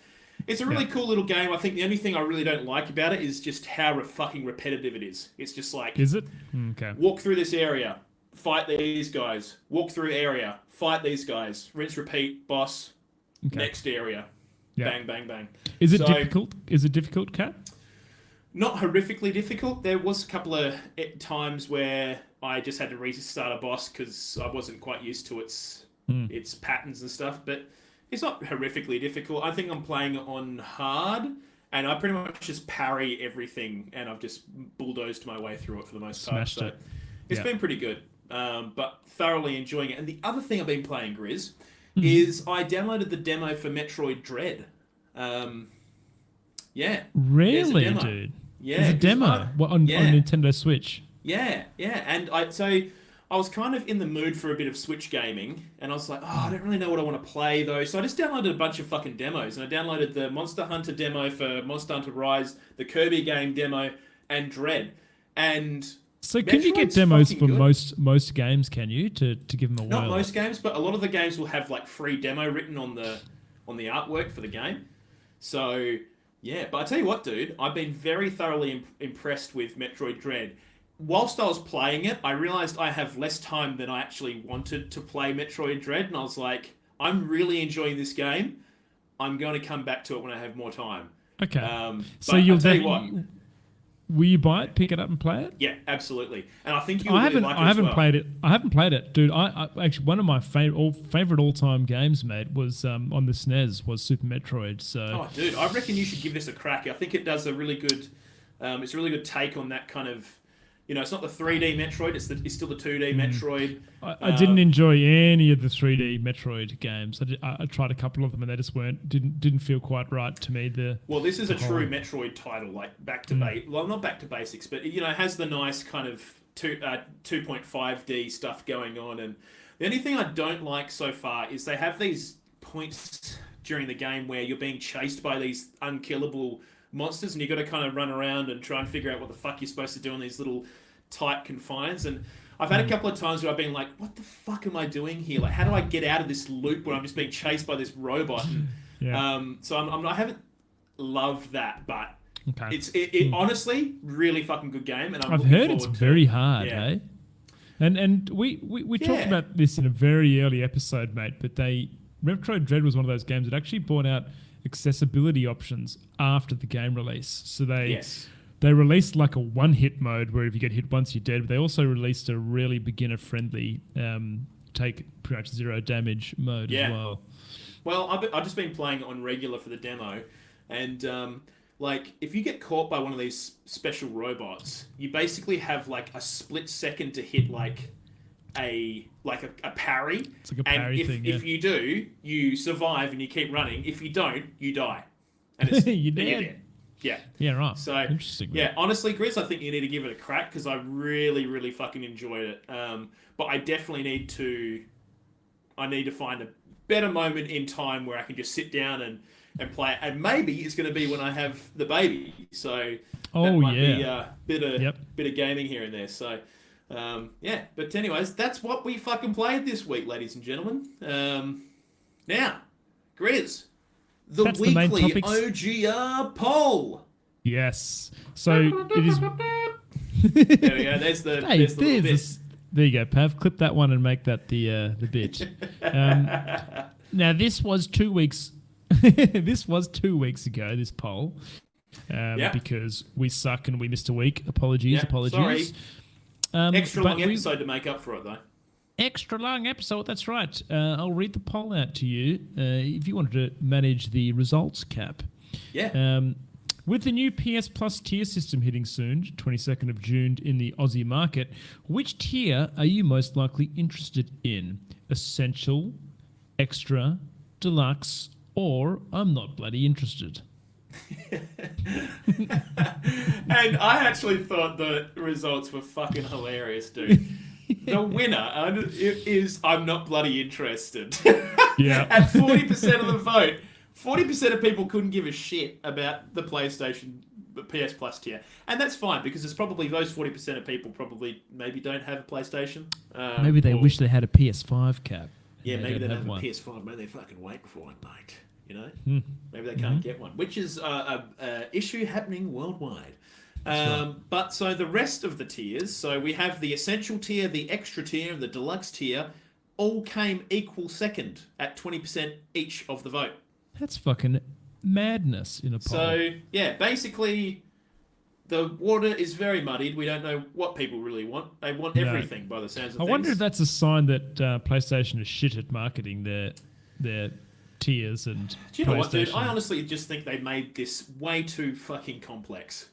it's a really cool little game. I think the only thing I really don't like about it is just how fucking repetitive it is. It's just like... Is it? Okay. Walk through this area, fight these guys. Walk through area, fight these guys. Rinse, repeat, boss, next area. Yeah. Bang, bang, bang. Is it difficult? Is it difficult, Kat? Not horrifically difficult. There was a couple of times where I just had to restart a boss because I wasn't quite used to its patterns and stuff, but... It's not horrifically difficult. I think I'm playing it on hard, and I pretty much just parry everything, and I've just bulldozed my way through it for the most part. So it's been pretty good, but thoroughly enjoying it. And the other thing I've been playing, Grizz, is I downloaded the demo for Metroid Dread. Really, dude? Yeah. There's a demo on Nintendo Switch. Yeah. And I was kind of in the mood for a bit of Switch gaming, and I was like, I don't really know what I want to play, though. So I just downloaded a bunch of fucking demos, and I downloaded the Monster Hunter demo for Monster Hunter Rise, the Kirby game demo, and Dread. And so can you get demos for most games, can you, to give them a whirl? Not most games, but a lot of the games will have, like, free demo written on the artwork for the game. So, yeah. But I tell you what, dude, I've been very thoroughly impressed with Metroid Dread. Whilst I was playing it, I realized I have less time than I actually wanted to play Metroid Dread, and I was like, I'm really enjoying this game. I'm going to come back to it when I have more time. Okay. So you'll tell you what. Will you buy it, pick it up, and play it? Yeah, absolutely. And I think I haven't played it. I haven't played it, dude. I actually one of my favorite all-time games, mate, was on the SNES was Super Metroid. So. Oh, dude, I reckon you should give this a crack. I think it does a really good. It's a really good take on that kind of. It's not the 3D Metroid, it's still the 2D Metroid. I didn't enjoy any of the 3D Metroid games. I tried a couple of them and they just didn't feel quite right to me. Well, this is a true Metroid title, like back to not back to basics, but it has the nice kind of 2.5D stuff going on. And the only thing I don't like so far is they have these points during the game where you're being chased by these unkillable monsters, and you got to kind of run around and try and figure out what the fuck you're supposed to do in these little tight confines. And I've had a couple of times where I've been like, what the fuck am I doing here? Like, how do I get out of this loop where I'm just being chased by this robot? So I haven't loved that, but it honestly really fucking good game. And I've heard it's very hard, eh? And we talked about this in a very early episode, mate, but Metroid Dread was one of those games that actually brought out accessibility options after the game release. So they released like a one-hit mode where if you get hit once you're dead, but they also released a really beginner-friendly take pretty much zero damage mode as well. Well, I've just been playing it on regular for the demo, and like if you get caught by one of these special robots, you basically have like a split second to hit like a parry. It's like a parry thing. If you do, you survive and you keep running. If you don't, you die. And it's, you're dead. Yeah. Yeah, right. So interesting. Yeah, honestly, Grizz, I think you need to give it a crack because I really, really fucking enjoyed it. But I definitely need to find better moment in time where I can just sit down and play it. And maybe it's going to be when I have the baby. So that might be a bit of gaming here and there. So, yeah. But anyways, that's what we fucking played this week, ladies and gentlemen. Now, Grizz, that's weekly OGR poll. Yes. So it is... There we go. There's the little bit. There you go, Pav. Clip that one and make that the bit. Now, this was 2 weeks... this was 2 weeks ago, this poll. Because we suck and we missed a week. Apologies. Sorry. Extra long episode to make up for it, though. Extra long episode, that's right. I'll read the poll out to you if you wanted to manage the results, Cap. Yeah. With the new PS Plus tier system hitting soon, 22nd of June in the Aussie market, which tier are you most likely interested in? Essential, Extra, Deluxe, or I'm not bloody interested? And I actually thought the results were fucking hilarious, dude. The winner is I'm not bloody interested. Yeah. At 40% of the vote, 40% of people couldn't give a shit about the PlayStation PS Plus tier. And that's fine, because it's probably those 40% of people probably maybe don't have a PlayStation. Maybe they wish they had a PS5, Cap. Yeah, maybe they don't have a PS5. Maybe they're fucking waiting for one, mate. You know? Maybe they can't get one, which is a issue happening worldwide. Right. But so the rest of the tiers, so we have the essential tier, the extra tier, and the deluxe tier, all came equal second at 20% each of the vote. That's fucking madness in a poll. So, yeah, basically, the water is very muddied. We don't know what people really want. They want everything by the sounds of things. I wonder if that's a sign that PlayStation is shit at marketing their tiers and Do you know what, dude? I honestly just think they made this way too fucking complex.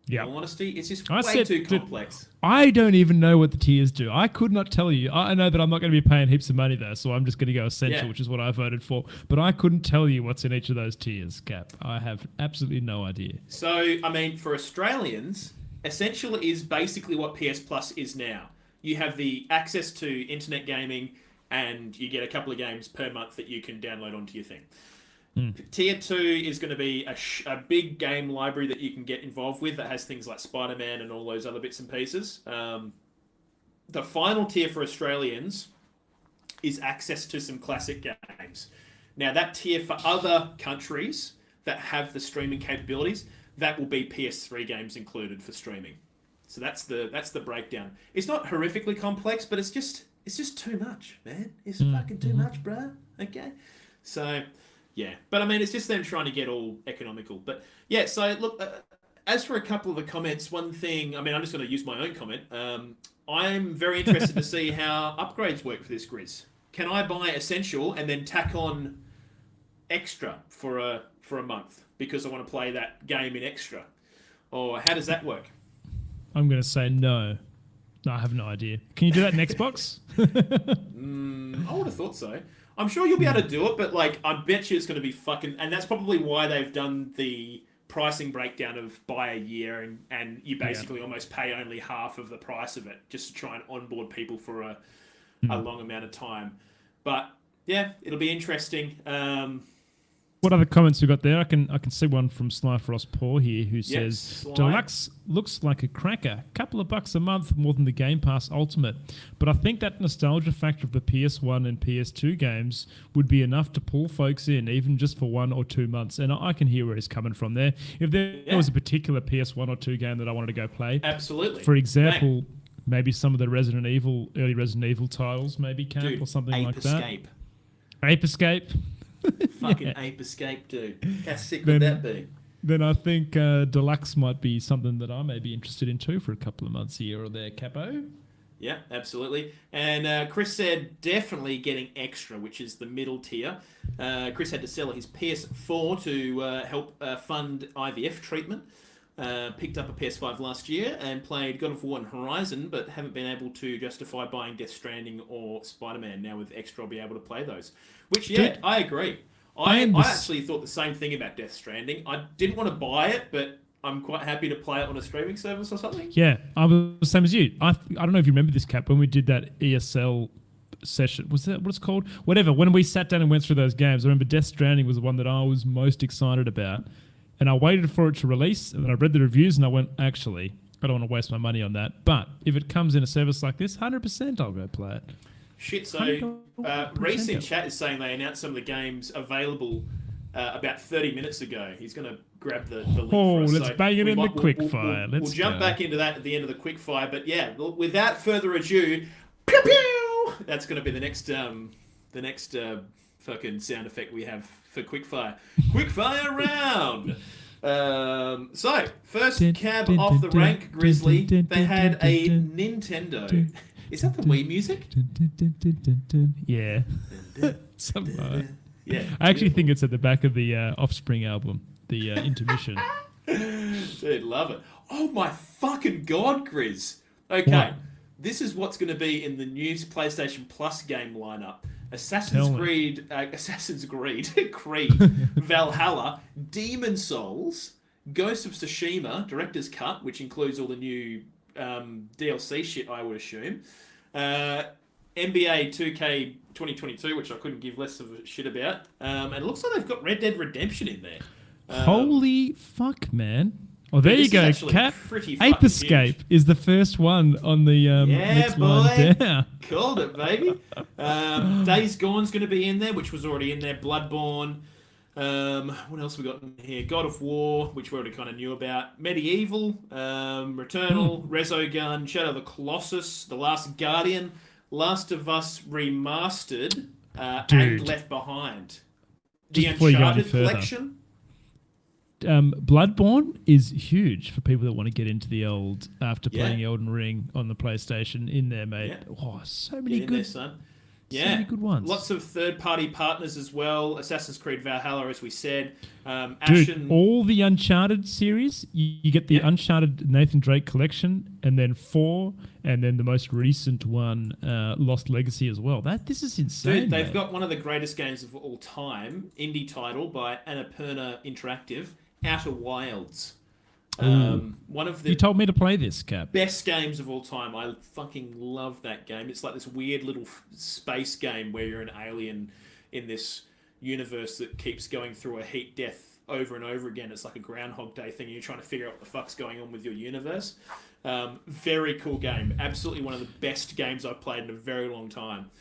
Yeah. In all honesty, it's just way too complex. I don't even know what the tiers do. I could not tell you. I know that I'm not going to be paying heaps of money though, so I'm just going to go essential, which is what I voted for. But I couldn't tell you what's in each of those tiers, Cap. I have absolutely no idea. So, I mean, for Australians, essential is basically what PS Plus is now. You have the access to internet gaming, and you get a couple of games per month that you can download onto your thing. Tier 2 is going to be a big game library that you can get involved with that has things like Spider-Man and all those other bits and pieces. The final tier for Australians is access to some classic games. Now, that tier for other countries that have the streaming capabilities, that will be PS3 games included for streaming. So that's the breakdown. It's not horrifically complex, but it's just too much, man. It's fucking too much, bro. Okay? So... yeah, but I mean, it's just them trying to get all economical. But yeah, so look, as for a couple of the comments, one thing, I mean, I'm just going to use my own comment. I'm very interested to see how upgrades work for this Grizz. Can I buy Essential and then tack on Extra for a month because I want to play that game in Extra? Or how does that work? I'm going to say no. No, I have no idea. Can you do that in Xbox? I would have thought so. I'm sure you'll be able to do it, but like, I bet you it's going to be fucking... and that's probably why they've done the pricing breakdown of buy a year and you basically almost pay only half of the price of it just to try and onboard people for a long amount of time. But yeah, it'll be interesting. What other comments we got there? I can see one from Sly Frost Paw here who says, Sly. Deluxe looks like a cracker. Couple of bucks a month more than the Game Pass Ultimate. But I think that nostalgia factor of the PS1 and PS2 games would be enough to pull folks in, even just for 1 or 2 months. And I can hear where he's coming from there. If there was a particular PS1 or 2 game that I wanted to go play. Absolutely. For example, maybe some of the early Resident Evil titles, maybe, Camp, or something like that. Ape Escape. Fucking Ape Escape, dude. How sick would that be? Then I think Deluxe might be something that I may be interested in too for a couple of months here or there, Capo. Yeah, absolutely. And Chris said definitely getting Extra, which is the middle tier. Chris had to sell his PS4 to help fund IVF treatment. Picked up a PS5 last year and played God of War and Horizon, but haven't been able to justify buying Death Stranding or Spider-Man. Now with Extra, I'll be able to play those. Which, yeah, I agree. I actually thought the same thing about Death Stranding. I didn't want to buy it, but I'm quite happy to play it on a streaming service or something. Yeah, I was the same as you. I don't know if you remember this, Cap, when we did that ESL session. Was that what it's called? Whatever. When we sat down and went through those games, I remember Death Stranding was the one that I was most excited about. And I waited for it to release, and then I read the reviews, and I went, actually, I don't want to waste my money on that. But if it comes in a service like this, 100% I'll go play it. Shit, so Reese in chat is saying they announced some of the games available about 30 minutes ago. He's going to grab the link for us. Let's bang it in the quickfire. We'll jump back into that at the end of the quickfire. But yeah, without further ado, pew pew! That's going to be the next fucking sound effect we have for quickfire. Quickfire round! So, first cab off the rank, Grizzly, they had a Nintendo. Is that the Wii music? Yeah. Something like that. Yeah. I actually think it's at the back of the Offspring album, the intermission. Dude, love it. Oh my fucking god, Grizz. Okay, what? This is what's going to be in the new PlayStation Plus game lineup. Assassin's Creed, Creed, Valhalla, Demon Souls, Ghost of Tsushima, Director's Cut, which includes all the new DLC shit, I would assume. NBA 2K 2022, which I couldn't give less of a shit about. And it looks like they've got Red Dead Redemption in there. Holy fuck, man. Oh, there you go, Cat. Ape Escape huge. Is the first one on the next line down. Called it, baby. Days Gone's going to be in there, which was already in there. Bloodborne. What else we got in here? God of War, which we already kind of knew about. Medieval, Returnal, Resogun, Shadow of the Colossus, The Last Guardian, Last of Us Remastered, and Left Behind. The Uncharted collection. Bloodborne is huge for people that want to get into the old after playing Elden Ring on the PlayStation in there, mate. Yeah. Oh, so many good there, son. So many good ones. Lots of third-party partners as well. Assassin's Creed Valhalla, as we said. Dude, all the Uncharted series, you get the Uncharted Nathan Drake collection, and then 4, and then the most recent one, Lost Legacy as well. This is insane. Dude, they've got one of the greatest games of all time, indie title by Annapurna Interactive, Outer Wilds. One of the you told me to play this, Cap. Best games of all time. I fucking love that game. It's like this weird little space game where you're an alien in this universe that keeps going through a heat death over and over again. It's like a Groundhog Day thing. And you're trying to figure out what the fuck's going on with your universe. Very cool game. Absolutely one of the best games I've played in a very long time.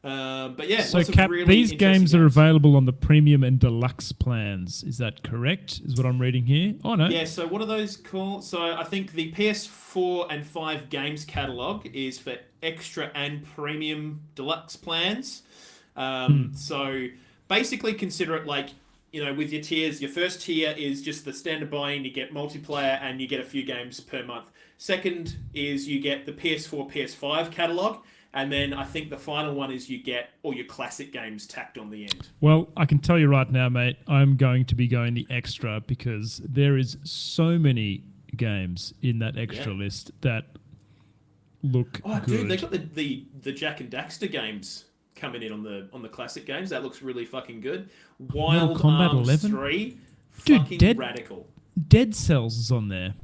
But yeah, so Cap, really these games are available on the premium and deluxe plans. Is that correct? Is what I'm reading here? Oh no. Yeah. So what are those called? So I think the PS4 and 5 games catalog is for extra and premium deluxe plans. So basically, consider it like, you know, with your tiers. Your first tier is just the standard buy-in. You get multiplayer and you get a few games per month. Second is you get the PS4, PS5 catalog. And then I think the final one is you get all your classic games tacked on the end. Well, I can tell you right now, mate, I'm going to be going the extra because there is so many games in that extra list that look good. Oh, dude, they got the Jak and Daxter games coming in on the classic games. That looks really fucking good. Wild Arms 11? 3, dude, fucking radical. Dead Cells is on there.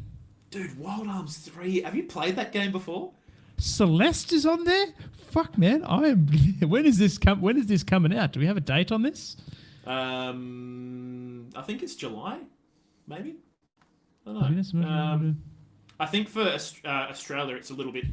Dude, Wild Arms 3. Have you played that game before? Celeste is on there? Fuck, man. When is this coming out? Do we have a date on this? I think it's July, maybe. I don't know. I think for Australia, it's a little bit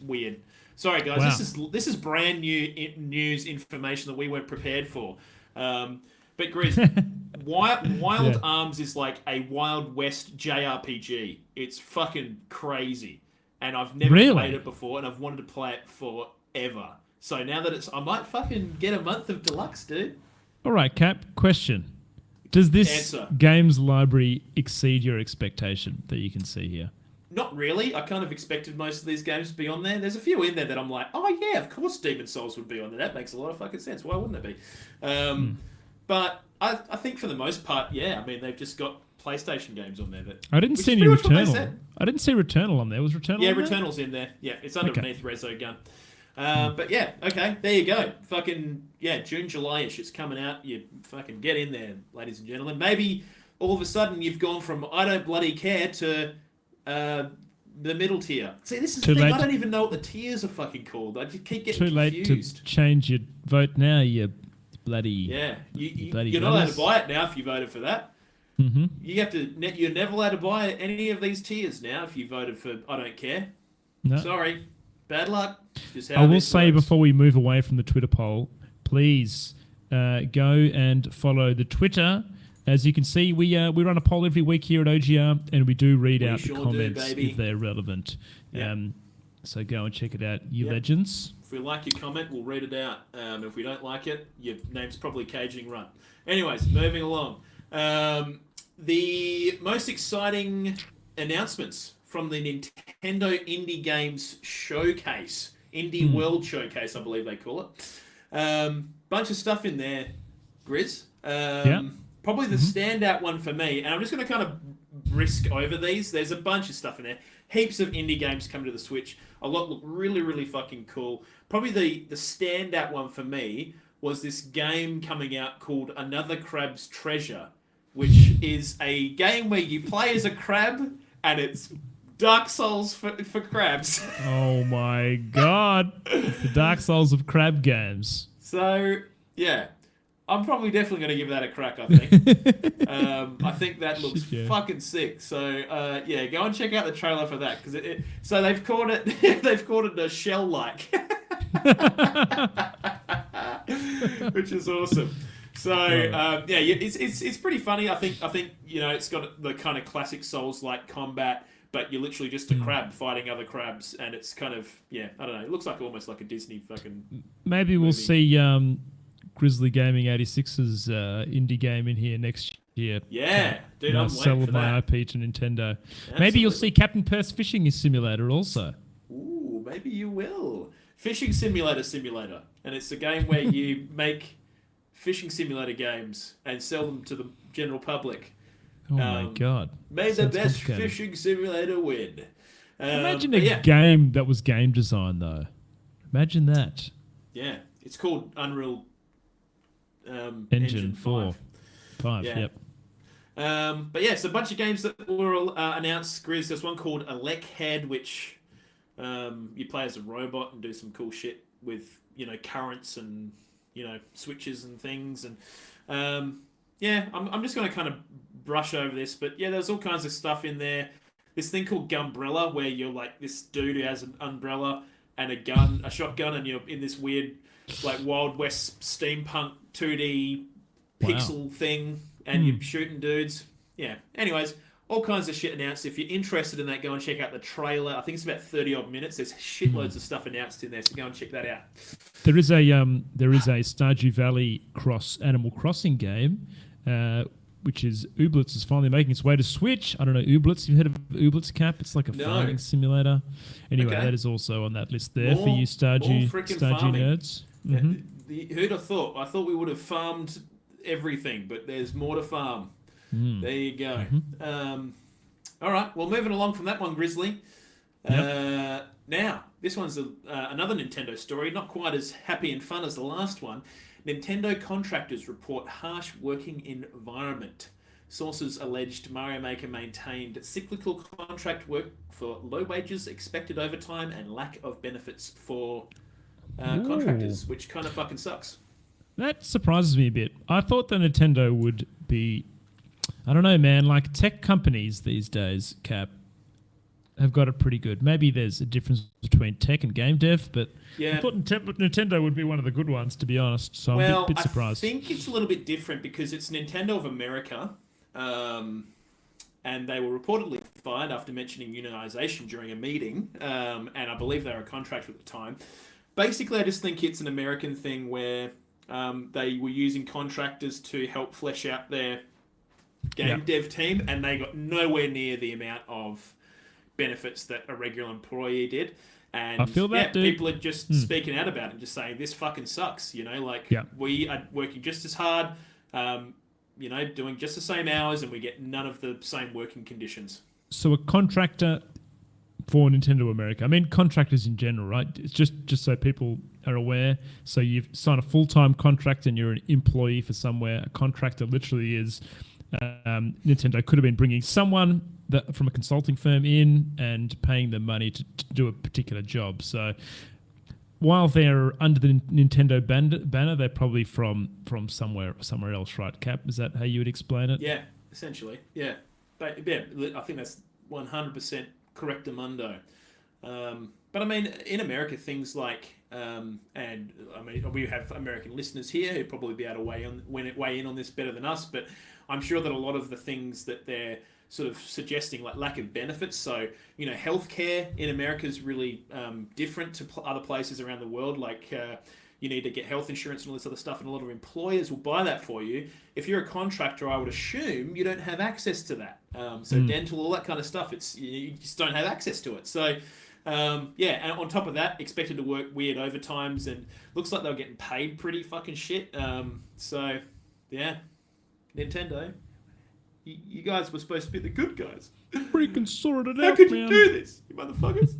weird. Sorry, guys. Wow. This is brand new news information that we weren't prepared for. But Grizz, Wild Arms is like a Wild West JRPG. It's fucking crazy. And I've never played it before, and I've wanted to play it forever. So now that I might fucking get a month of deluxe, dude. All right, Cap, question. Does this games library exceed your expectation that you can see here? Not really. I kind of expected most of these games to be on there. There's a few in there that I'm like, oh yeah, of course Demon Souls would be on there. That makes a lot of fucking sense. Why wouldn't it be? But I think for the most part, yeah. I mean, they've just got PlayStation games on there. I didn't see any Returnal. I didn't see Returnal on there. Was Returnal on there? Returnal's in there. Yeah, it's underneath Resogun. But yeah, okay, there you go. Fucking, June, July-ish, it's coming out. You fucking get in there, ladies and gentlemen. Maybe all of a sudden you've gone from I don't bloody care to the middle tier. See, this is Too the thing. late. I don't even know what the tiers are fucking called. I just keep getting Too late confused. to change your vote now, you bloody... Yeah, bloody you're not allowed to bloodies. buy it now if you voted for that. Mm-hmm. You're never allowed to buy any of these tiers now if you voted for I don't care. No. Sorry, bad luck. Just how I will this say works. before we move away from the Twitter poll, please go and follow the Twitter. As you can see, we run a poll every week here at OGR, and we do read out sure the do, comments baby. if they're relevant. Yeah. So go and check it out, you Yeah. legends. If we like your comment, we'll read it out. If we don't like it, your name's probably Caging Run. Anyways, moving along. The most exciting announcements from the Nintendo Indie Games Showcase, Indie World Showcase, I believe they call it. Bunch of stuff in there, Grizz. Probably the standout one for me, and I'm just going to kind of brisk over these. There's a bunch of stuff in there. Heaps of indie games coming to the Switch. A lot look really, really fucking cool. Probably the standout one for me was this game coming out called Another Crab's Treasure, which is a game where you play as a crab, and it's Dark Souls for crabs. Oh my god. It's the Dark Souls of crab games. So, yeah. I'm probably definitely going to give that a crack, I think. I think that looks fucking sick. So, yeah, go and check out the trailer for that. So they've called it a shell-like. Which is awesome. So, yeah, it's pretty funny. I think it's got the kind of classic Souls-like combat, but you're literally just a crab fighting other crabs, and it's kind of, I don't know. It looks like almost like a Disney fucking Maybe we'll see Grizzly Gaming 86's indie game in here next year. Yeah, dude, I'm sell waiting for my that. IP to Nintendo. Absolutely. Maybe you'll see Captain Purse Fishing Simulator also. Ooh, maybe you will. Fishing simulator. And it's a game where you make fishing simulator games and sell them to the general public. Oh my god. May the Sounds best complicated. fishing simulator win. Imagine a game that was game design, though. Imagine that. Yeah, it's called Unreal Engine 4. 5, Yeah. yep. But yeah, so a bunch of games that were announced. Grizz, there's one called Elec Head, which you play as a robot and do some cool shit with, currents and, switches and things. And yeah, I'm just going to kind of brush over this. But yeah, there's all kinds of stuff in there. This thing called Gumbrella, where you're like this dude who has an umbrella and a shotgun, and you're in this weird, like, Wild West steampunk 2D pixel thing, and you're shooting dudes. Yeah. Anyways, all kinds of shit announced. If you're interested in that, go and check out the trailer. I think it's about 30 odd minutes. There's shitloads of stuff announced in there, so go and check that out. There is a Stardew Valley Animal Crossing game, which is Ooblets is finally making its way to Switch. I don't know, Ooblets. You've heard of Ooblets, Cap? It's like a farming simulator. Anyway, that is also on that list there for you Stardew nerds. Yeah, who'd have thought? I thought we would have farmed everything, but there's more to farm. There you go. All right, well, moving along from that one, Grizzly. Now, this one's another Nintendo story, not quite as happy and fun as the last one. Nintendo contractors report harsh working environment. Sources alleged Mario Maker maintained cyclical contract work for low wages, expected overtime, and lack of benefits for contractors, which kind of fucking sucks. That surprises me a bit. I thought that Nintendo would be... I don't know, man. Like, tech companies these days, Cap, have got it pretty good. Maybe there's a difference between tech and game dev, but I thought Nintendo would be one of the good ones, to be honest. So I'm a bit surprised. I think it's a little bit different because it's Nintendo of America, and they were reportedly fired after mentioning unionization during a meeting, and I believe they were a contractor at the time. Basically, I just think it's an American thing where they were using contractors to help flesh out their game dev team, and they got nowhere near the amount of benefits that a regular employee did. And I feel that, dude. People are just speaking out about it and just saying, this fucking sucks. We are working just as hard, doing just the same hours, and we get none of the same working conditions. So a contractor for Nintendo America, I mean contractors in general, right? It's just so people are aware. So you've signed a full-time contract and you're an employee for somewhere. A contractor literally is Nintendo could have been bringing someone from a consulting firm in and paying them money to do a particular job. So while they're under the Nintendo banner, they're probably from somewhere else, right, Cap? Is that how you would explain it? Yeah, essentially. Yeah. But, yeah, I think that's 100% correctamundo. But I mean, in America, things like, and I mean, we have American listeners here who'd probably be able to weigh in on this better than us, but I'm sure that a lot of the things that they're sort of suggesting, like lack of benefits. So, you know, healthcare in America is really different to other places around the world. Like, you need to get health insurance and all this other stuff, and a lot of employers will buy that for you. If you're a contractor, I would assume you don't have access to that. So dental, all that kind of stuff, you just don't have access to it. So, yeah, and on top of that, expected to work weird overtimes, and looks like they were getting paid pretty fucking shit. So, yeah, Nintendo, you guys were supposed to be the good guys. Freaking sorted out, How could man. you do this, you motherfuckers?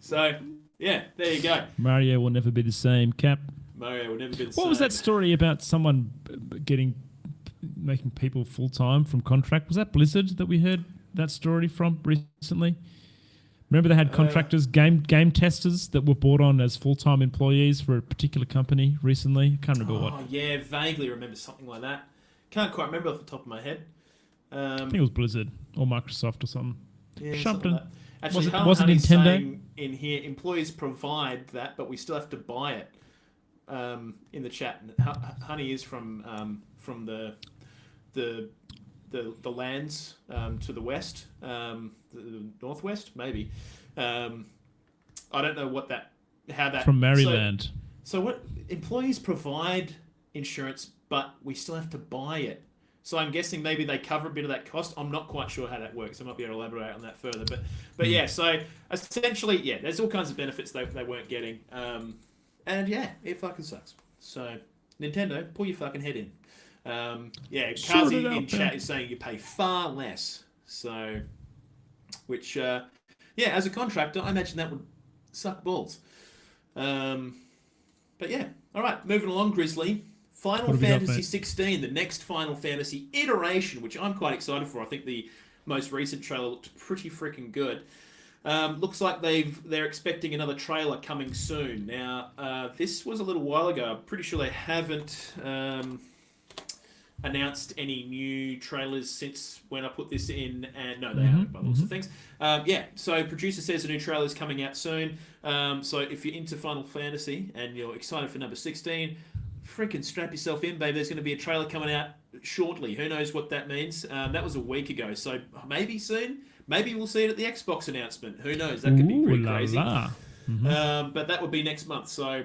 So, yeah, there you go. Mario will never be the same, Cap. Mario will never be the same. What was that story about someone making people full-time from contract? Was that Blizzard that we heard that story from recently? Remember they had contractors, game testers that were brought on as full-time employees for a particular company recently? I can't remember what. Oh, yeah, vaguely remember something like that. Can't quite remember off the top of my head. I think it was Blizzard or Microsoft or something. Yeah, something like that. Actually, was it Nintendo? Saying in here, employees provide that, but we still have to buy it. In the chat, Honey is from the lands to the west, the northwest, maybe. I don't know how that from Maryland. So what employees provide insurance, but we still have to buy it. So I'm guessing maybe they cover a bit of that cost. I'm not quite sure how that works. I might be able to elaborate on that further. But yeah, so essentially, yeah, there's all kinds of benefits they weren't getting. And yeah, it fucking sucks. So Nintendo, pull your fucking head in. Yeah, Kazi in chat is saying you pay far less. So, which, yeah, as a contractor, I imagine that would suck balls. But yeah, all right, moving along, Grizzly. Final Fantasy 16, the next Final Fantasy iteration, which I'm quite excited for. I think the most recent trailer looked pretty freaking good. Looks like they're expecting another trailer coming soon. Now, this was a little while ago. I'm pretty sure they haven't announced any new trailers since when I put this in. And no, they haven't by the looks of things. Yeah, so producer says a new trailer is coming out soon. So if you're into Final Fantasy and you're excited for number 16, freaking strap yourself in, babe. There's going to be a trailer coming out shortly. Who knows what that means? That was a week ago. So maybe soon. Maybe we'll see it at the Xbox announcement. Who knows? That could be pretty crazy. But that would be next month. So,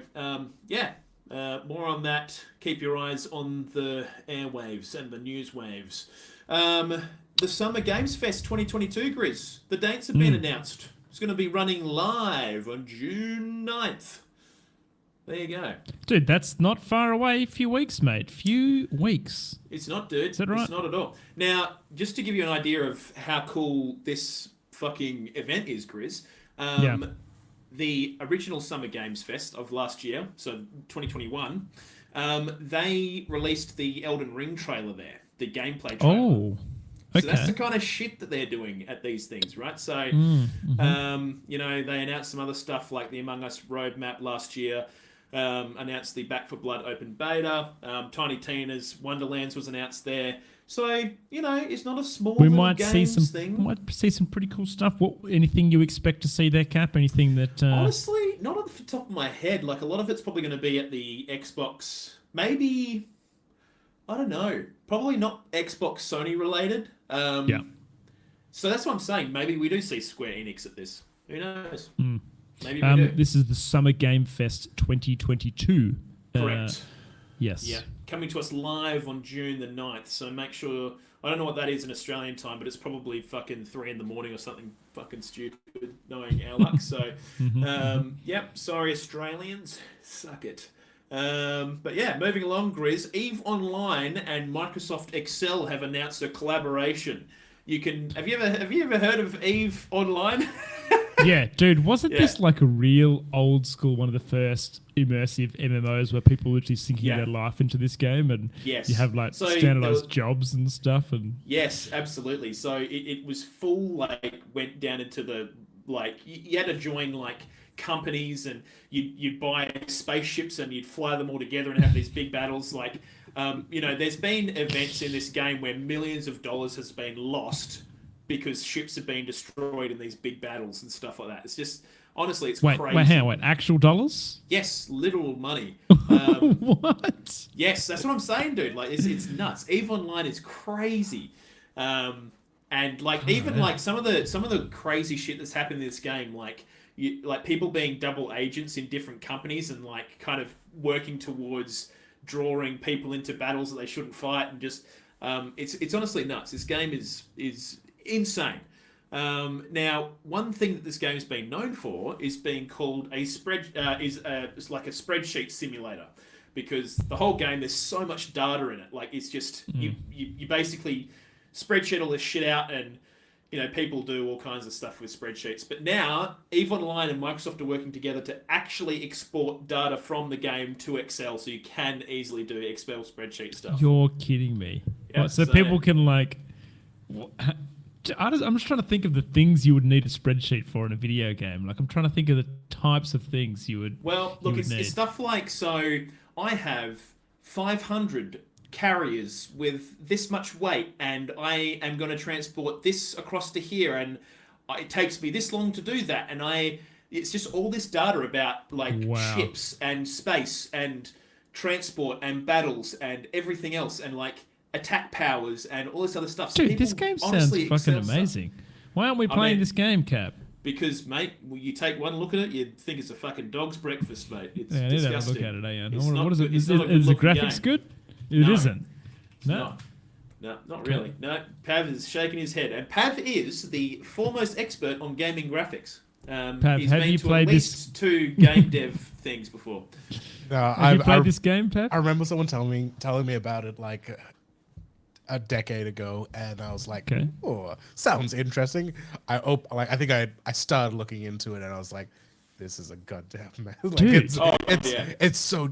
yeah, more on that. Keep your eyes on the airwaves and the news waves. The Summer Games Fest 2022, Grizz. The dates have been announced. It's going to be running live on June 9th. There you go. Dude, that's not far away. Few weeks, mate. Few weeks. It's not, dude. Is that right? It's not at all. Now, just to give you an idea of how cool this fucking event is, Grizz, the original Summer Games Fest of last year, so 2021, they released the Elden Ring trailer there, the gameplay trailer. Oh, okay. So that's the kind of shit that they're doing at these things, right? So, you know, they announced some other stuff like the Among Us roadmap last year. Announced the Back for Blood open beta. Tiny Tina's Wonderlands was announced there. So, you know, it's not a small we might see thing. We might see some pretty cool stuff. Anything you expect to see there, Cap? Anything that... Honestly, not off the top of my head. Like, a lot of it's probably going to be at the Xbox. Maybe... I don't know. Probably not Xbox Sony related. Yeah. So that's what I'm saying. Maybe we do see Square Enix at this. Who knows? Maybe we do. This is the Summer Game Fest 2022. Correct. Yes. Yeah. Coming to us live on June the 9th. So make sure... I don't know what that is in Australian time, but it's probably fucking 3 a.m. or something fucking stupid, knowing our luck. So, yep. Sorry, Australians. Suck it. But yeah, moving along, Grizz. EVE Online and Microsoft Excel have announced a collaboration. You can... Have you ever heard of EVE Online? Yeah, dude, wasn't Yeah. this like a real old school, one of the first immersive MMOs where people were literally sinking Yeah. their life into this game, and Yes. you have like So standardized there jobs and stuff, and Yes, absolutely. So it was full, like, went down into the, like, you had to join, like, companies, and you'd buy spaceships and you'd fly them all together and have these big battles. Like, there's been events in this game where millions of dollars has been lost because ships have been destroyed in these big battles and stuff like that. It's just, honestly, it's crazy. Wait, actual dollars? Yes, literal money. What? Yes, that's what I'm saying, dude. Like, it's nuts. EVE Online is crazy, and like even like some of the crazy shit that's happened in this game, like people being double agents in different companies and like kind of working towards drawing people into battles that they shouldn't fight, and just it's honestly nuts. This game is insane. Now, one thing that this game's been known for is being called it's like a spreadsheet simulator, because the whole game, there's so much data in it. Like, it's just you basically spreadsheet all this shit out, and people do all kinds of stuff with spreadsheets. But now EVE Online and Microsoft are working together to actually export data from the game to Excel, so you can easily do Excel spreadsheet stuff. You're kidding me. Yep, So people can like. I'm just trying to think of the things you would need a spreadsheet for in a video game. Like, I'm trying to think of the types of things you would. Well, look, it's stuff like, so I have 500 carriers with this much weight, and I am going to transport this across to here, and it takes me this long to do that, and it's just all this data about like ships and space and transport and battles and everything else, and like attack powers and all this other stuff. Dude, this game sounds fucking amazing. Why aren't we playing this game, Cap? Because, mate, you take one look at it, you'd think it's a fucking dog's breakfast, mate. It's I need to have a disgusting. look at it, It's What is it? it's Is not a the good-looking graphics game. good? It isn't. No, not really. No, Pav is shaking his head. And Pav is the foremost expert on gaming graphics. Pav, he's have been you to played at least 2 game dev things before. Have you played this game, Pav? I remember someone telling me about it like a decade ago, and I was like, Okay. "Oh, sounds interesting." I think I started looking into it, and I was like, "This is a goddamn mess." Like, Dude.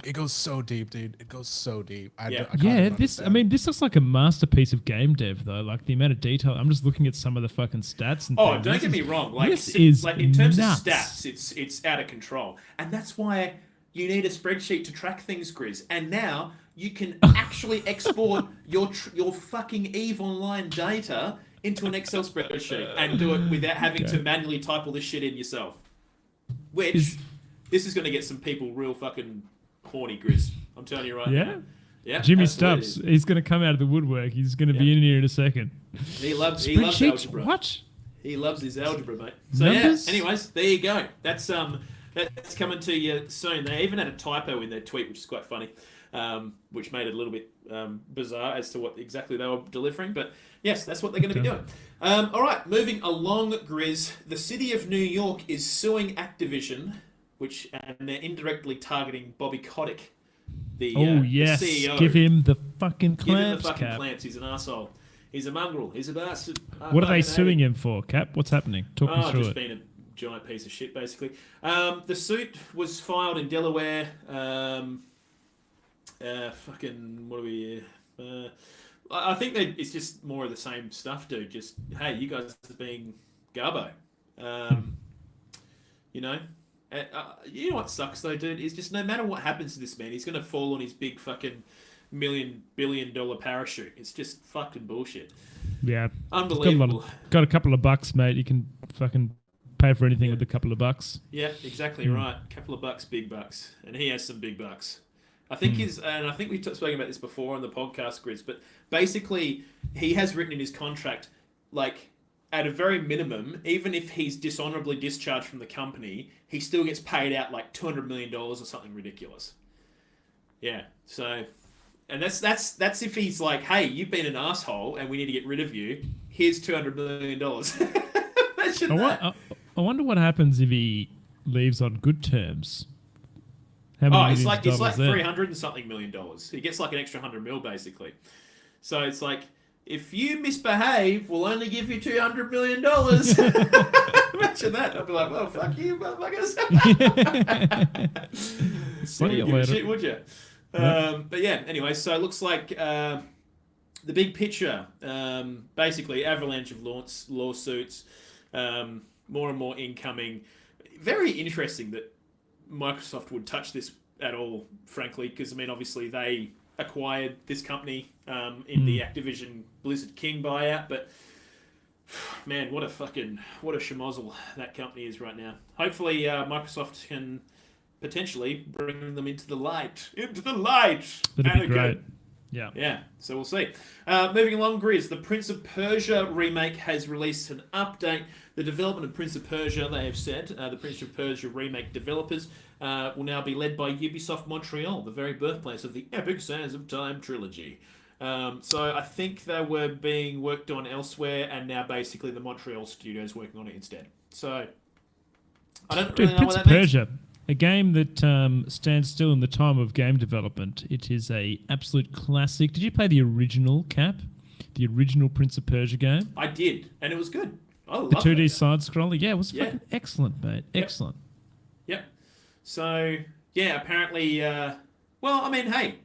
it goes so deep, dude. It goes so deep. I can't Yeah, even this. I understand. mean, this looks like a masterpiece of game dev, though. Like the amount of detail. I'm just looking at some of the fucking stats. And Oh, things. don't get me wrong. Like, this is like in terms nuts. of stats, it's out of control, and that's why you need a spreadsheet to track things, Grizz. And now you can actually export your fucking EVE Online data into an Excel spreadsheet and do it without having to manually type all this shit in yourself. Which this is going to get some people real fucking horny, Grizz. I'm telling you right now. Yeah, Jimmy absolutely. Stubbs, he's going to come out of the woodwork. He's going to be in here in a second. He loves Spreadsheets? algebra. What? He loves his algebra, mate. So Numbers? yeah, anyways, there you go. That's coming to you soon. They even had a typo in their tweet, which is quite funny, which made it a little bit bizarre as to what exactly they were delivering. But yes, that's what they're going to be doing. All right, moving along, Grizz. The city of New York is suing Activision, and they're indirectly targeting Bobby Kotick, the yes, the CEO. give him the fucking Give him the clamps, fucking Cap. clamps. He's an asshole. He's a mongrel. He's a bastard. What are they suing him for, Cap? What's happening? Talk me through just it. being a giant piece of shit, basically. The suit was filed in Delaware. Fucking, what are we... I think that it's just more of the same stuff, dude. Just, hey, you guys are being garbo. You know? You know what sucks, though, dude? Is just no matter what happens to this man, he's going to fall on his big fucking billion-dollar parachute. It's just fucking bullshit. Yeah. Unbelievable. Got a couple of bucks, mate. You can fucking pay for anything with a couple of bucks. Yeah, exactly right. Couple of bucks, big bucks. And he has some big bucks. I think and I think we've spoken about this before on the podcast, Grizz, but basically he has written in his contract, like, at a very minimum, even if he's dishonorably discharged from the company, he still gets paid out like $200 million or something ridiculous. Yeah, so... And that's if he's like, hey, you've been an asshole and we need to get rid of you. Here's $200 million. Imagine that. I wonder what happens if he leaves on good terms. How many It's like there? $300 and something million. He gets like an extra $100 million basically. So it's like, if you misbehave, we'll only give you $200 million. Imagine that. I'd be like, well, fuck you, motherfuckers. See you Wouldn't give a later. shit, would you? But yeah, anyway, so it looks like the big picture, basically avalanche of lawsuits, more and more incoming. Very interesting that Microsoft would touch this at all, frankly, because, I mean, obviously they acquired this company in the Activision Blizzard King buyout, but man, what a schmozzle that company is right now. Hopefully Microsoft can potentially bring them into the light. That'd be great. Yeah, so we'll see. Moving along, Grizz, the Prince of Persia remake has released an update. The development of Prince of Persia, they have said, the Prince of Persia remake developers will now be led by Ubisoft Montreal, the very birthplace of the epic Sands of Time trilogy. So I think they were being worked on elsewhere, and now basically the Montreal studio is working on it instead. So I don't really know Prince what of that means. Persia, a game that stands still in the time of game development. It is a absolute classic. Did you play the original, Cap? The original Prince of Persia game? I did, and it was good. I The loved 2D it. side scroller? Yeah, it was Yeah. fucking excellent, mate. Excellent. Yep. So, yeah, apparently, well, I mean, hey,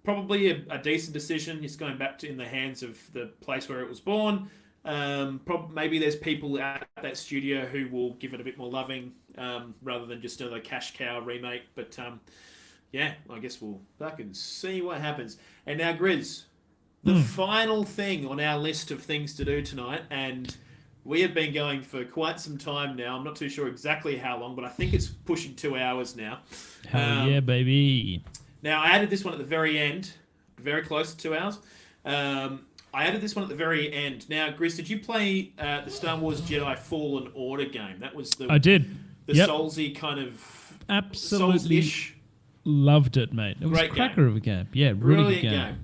probably a decent decision. It's going back to in the hands of the place where it was born. Maybe there's people at that studio who will give it a bit more loving rather than just another cash cow remake. But, yeah, I guess we'll fucking see what happens. And now, Grizz, the final thing on our list of things to do tonight, and we have been going for quite some time now. I'm not too sure exactly how long, but I think it's pushing 2 hours now. Hell yeah, baby. Now, I added this one at the very end, very close to 2 hours. I added this one at the very end. Now, Grizz, did you play the Star Wars Jedi Fallen Order game? That was I did. The Soulsy kind of Absolutely Souls-ish. loved it, mate. It was Great a cracker of a game. Yeah, really Brilliant good game.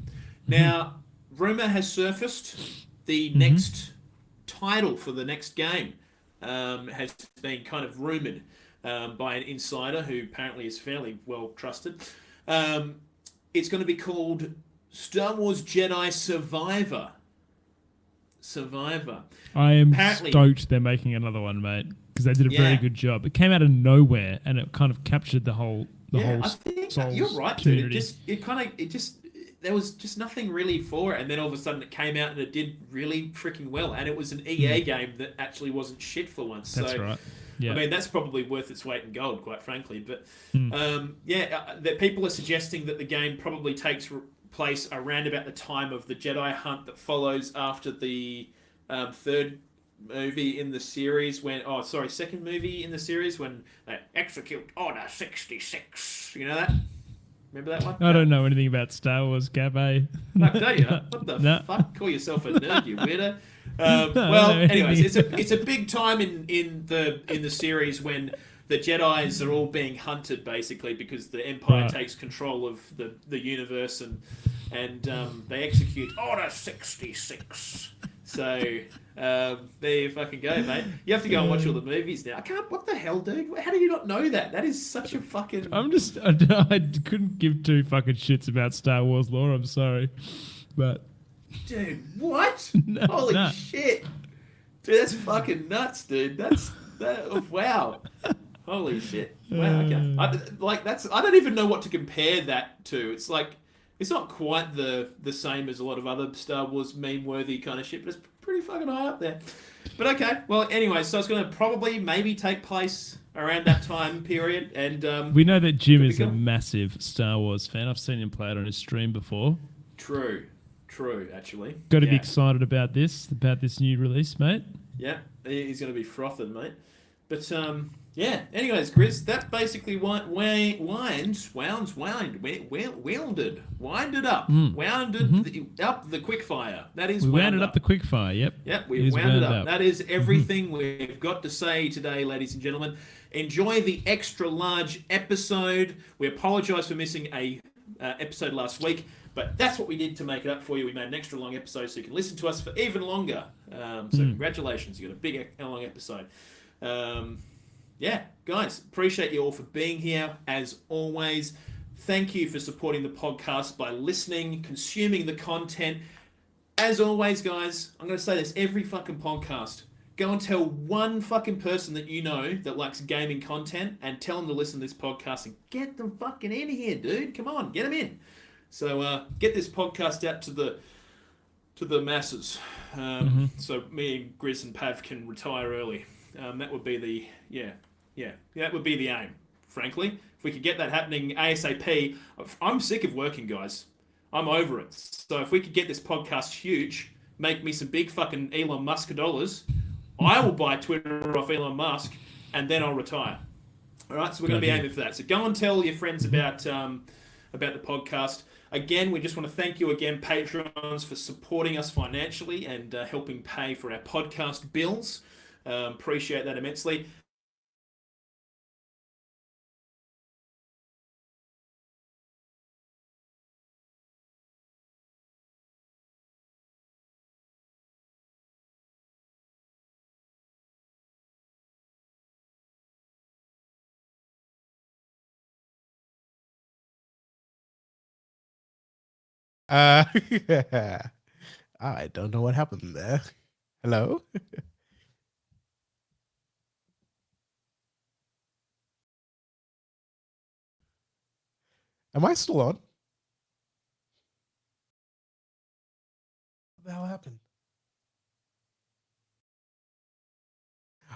Now, rumour has surfaced the next title for the next game has been kind of rumoured by an insider who apparently is fairly well trusted. It's going to be called Star Wars Jedi Survivor. I am Apparently- stoked they're making another one, mate, because they did a very Yeah. good job. It came out of nowhere, and it kind of captured the whole I think Souls you're right, community. dude. There was just nothing really for it, and then all of a sudden it came out and it did really freaking well, and it was an EA game that actually wasn't shit for once. That's so, right. Yeah. I mean, that's probably worth its weight in gold, quite frankly. But that people are suggesting that the game probably takes place around about the time of the Jedi hunt that follows after the third movie in the series second movie in the series when they execute Order 66. You know that? Remember that one? I don't know anything about Star Wars, Gab, eh? Fuck, don't you? What the No. fuck? Call yourself a nerd, you weirdo. No, Well, no, anyways, it's a big time in the series when the Jedis are all being hunted basically because the Empire Right. takes control of the universe and they execute Order 66. So there you fucking go, mate. You have to go and watch all the movies now. I can't. What the hell, dude? How do you not know that? That is such a fucking. I couldn't give two fucking shits about Star Wars lore. I'm sorry, but Dude, what? No, Holy no. shit. Dude, that's fucking nuts, dude. Wow. Holy shit. Wow, okay. I don't even know what to compare that to. It's like, it's not quite the same as a lot of other Star Wars meme-worthy kind of shit, but it's pretty fucking high up there. But okay, well, anyway, so it's going to probably maybe take place around that time period, and we know that Jim could be is a cool. massive Star Wars fan. I've seen him play it on his stream before. True, actually. Got to be Yeah. excited about this new release, mate. Yeah, he's going to be frothing, mate. But, yeah, anyways, Chris, that basically winded up the quickfire. That is We wound wound up the quickfire. Yep. Yep, It we is wound it wound up. up. That is everything we've got to say today, ladies and gentlemen. Enjoy the extra large episode. We apologise for missing a episode last week, but that's what we did to make it up for you. We made an extra long episode so you can listen to us for even longer. So congratulations, you got a big long episode. Yeah, guys, appreciate you all for being here. As always, thank you for supporting the podcast by listening, consuming the content. As always, guys, I'm going to say this every fucking podcast. Go and tell one fucking person that you know that likes gaming content and tell them to listen to this podcast and get them fucking in here, dude. Come on, get them in. So get this podcast out to the masses. So me and Grizz and Pav can retire early. That would be that would be the aim, frankly. If we could get that happening ASAP, I'm sick of working, guys. I'm over it. So if we could get this podcast huge, make me some big fucking Elon Musk dollars, I will buy Twitter off Elon Musk, and then I'll retire. All right, so we're going to be aiming for that. So go and tell your friends about the podcast. Again, we just want to thank you again, Patreons, for supporting us financially and helping pay for our podcast bills. Appreciate that immensely. I don't know what happened there. Hello? Am I still on? What the hell happened?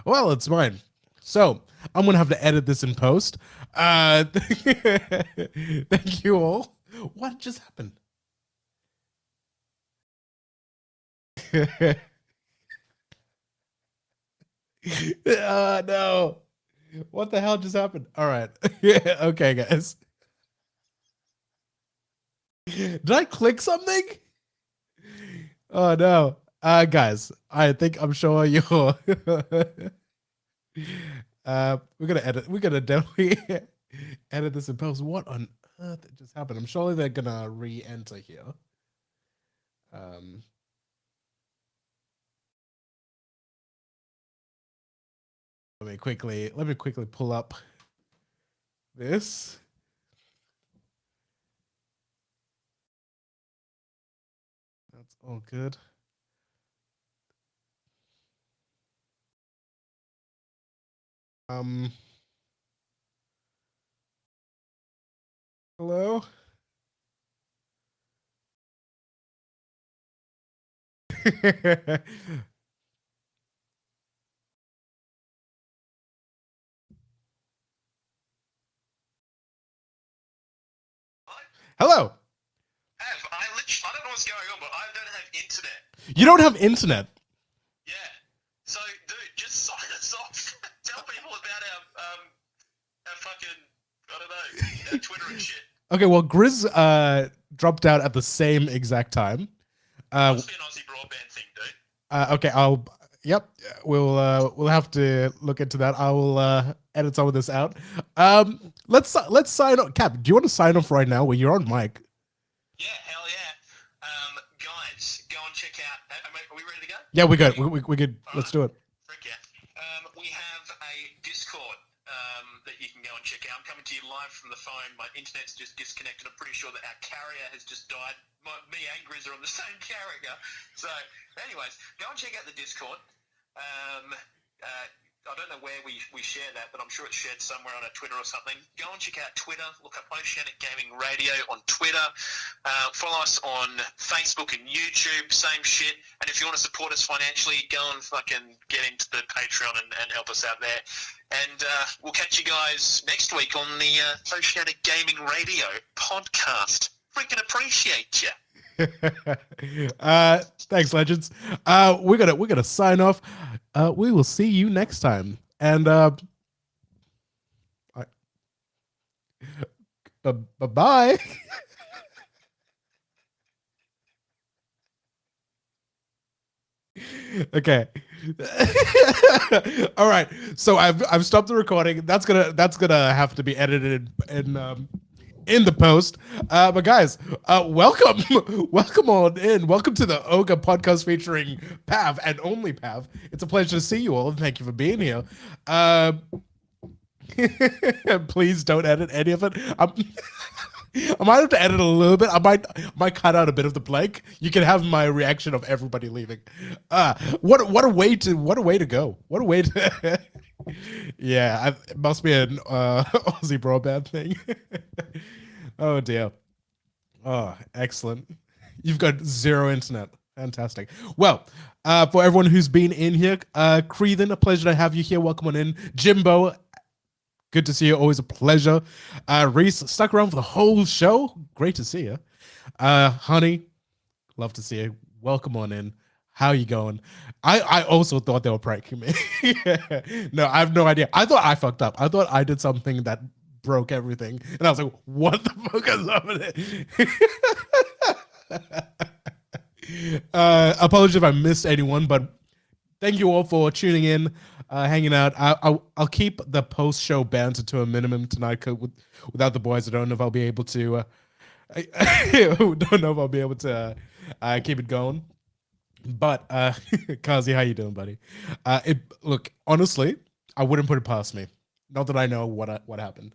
Well, it's mine. So I'm gonna have to edit this in post. Thank you all. What just happened? No. What the hell just happened? All right. Okay, guys. Did I click something? Oh no. Guys, I think I'm showing you. We're gonna definitely edit this in post. What on earth just happened? I'm surely they're gonna re-enter here. Let me quickly pull up this. That's all good. Hello? Hello. I don't know what's going on, but I don't have internet. You don't have internet? Yeah. So, dude, just sign us off. Tell people about our fucking, I don't know, our Twitter and shit. Okay, well, Grizz dropped out at the same exact time. Must be an Aussie broadband thing, dude. Okay, we'll have to look into that. I will edit some of this out. Let's sign off. Cap, do you want to sign off right now? Well, you're on mic. Yeah, hell yeah. Guys, go and check out. Are we ready to go? Yeah, we good. We good. Let's do it. Frick yeah. We have a Discord that you can go and check out. I'm coming to you live from the phone. My internet's just disconnected. I'm pretty sure that our carrier has just died. Me and Grizz are on the same carrier. So, anyways, go and check out the Discord. I don't know where we share that, but I'm sure it's shared somewhere on our Twitter or something. Go and check out Twitter. Look up Oceanic Gaming Radio on Twitter. Follow us on Facebook and YouTube. Same shit. And if you want to support us financially, go and fucking get into the Patreon and help us out there. And we'll catch you guys next week on the Oceanic Gaming Radio podcast. Freaking appreciate you. Thanks, legends. We're gonna sign off. We will see you next time. And bye. Okay. All right. So I've stopped the recording. That's gonna have to be edited in the post. But guys, welcome on in. Welcome to the Ogre podcast featuring Pav and only Pav. It's a pleasure to see you all, and thank you for being here. Please don't edit any of it. I might have to edit a little bit. I might cut out a bit of the blank. You can have my reaction of everybody leaving. What a way to go. What a way to. Yeah, it must be an Aussie broadband thing. Oh dear. Oh, excellent. You've got zero internet. Fantastic. Well, for everyone who's been in here, Creedon, a pleasure to have you here. Welcome on in. Jimbo, good to see you. Always a pleasure. Reese, stuck around for the whole show. Great to see you. Honey, love to see you. Welcome on in. How you going? I also thought they were pranking me. No, I have no idea. I thought I fucked up. I thought I did something that broke everything. And I was like, what the fuck is up with it? Apologies if I missed anyone, but thank you all for tuning in, hanging out. I'll keep the post-show banter to a minimum tonight. Without the boys, I don't know if I'll be able to. Don't know if I'll be able to keep it going. But Kazi, how you doing, buddy? Look, honestly, I wouldn't put it past me. Not that I know what happened.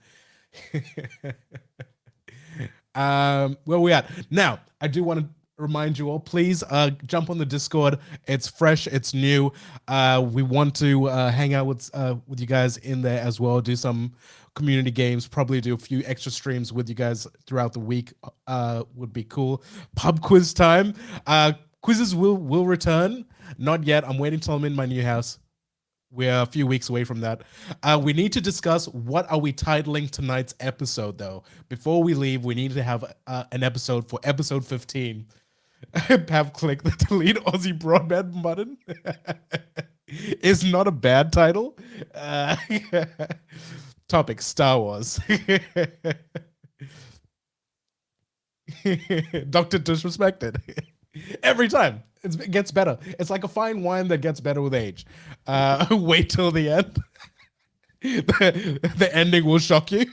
Where we at now? I do want to remind you all, please jump on the Discord. It's fresh, it's new. We want to hang out with you guys in there as well. Do some community games. Probably do a few extra streams with you guys throughout the week. Would be cool. Pub quiz time. Quizzes will return. Not yet. I'm waiting till I'm in my new house. We're a few weeks away from that. We need to discuss what are we titling tonight's episode, though. Before we leave, we need to have an episode for episode 15. Have click the delete Aussie broadband button. It's not a bad title. Topic, Star Wars. Dr. Disrespected. Every time. It gets better. It's like a fine wine that gets better with age. Wait till the end. The ending will shock you.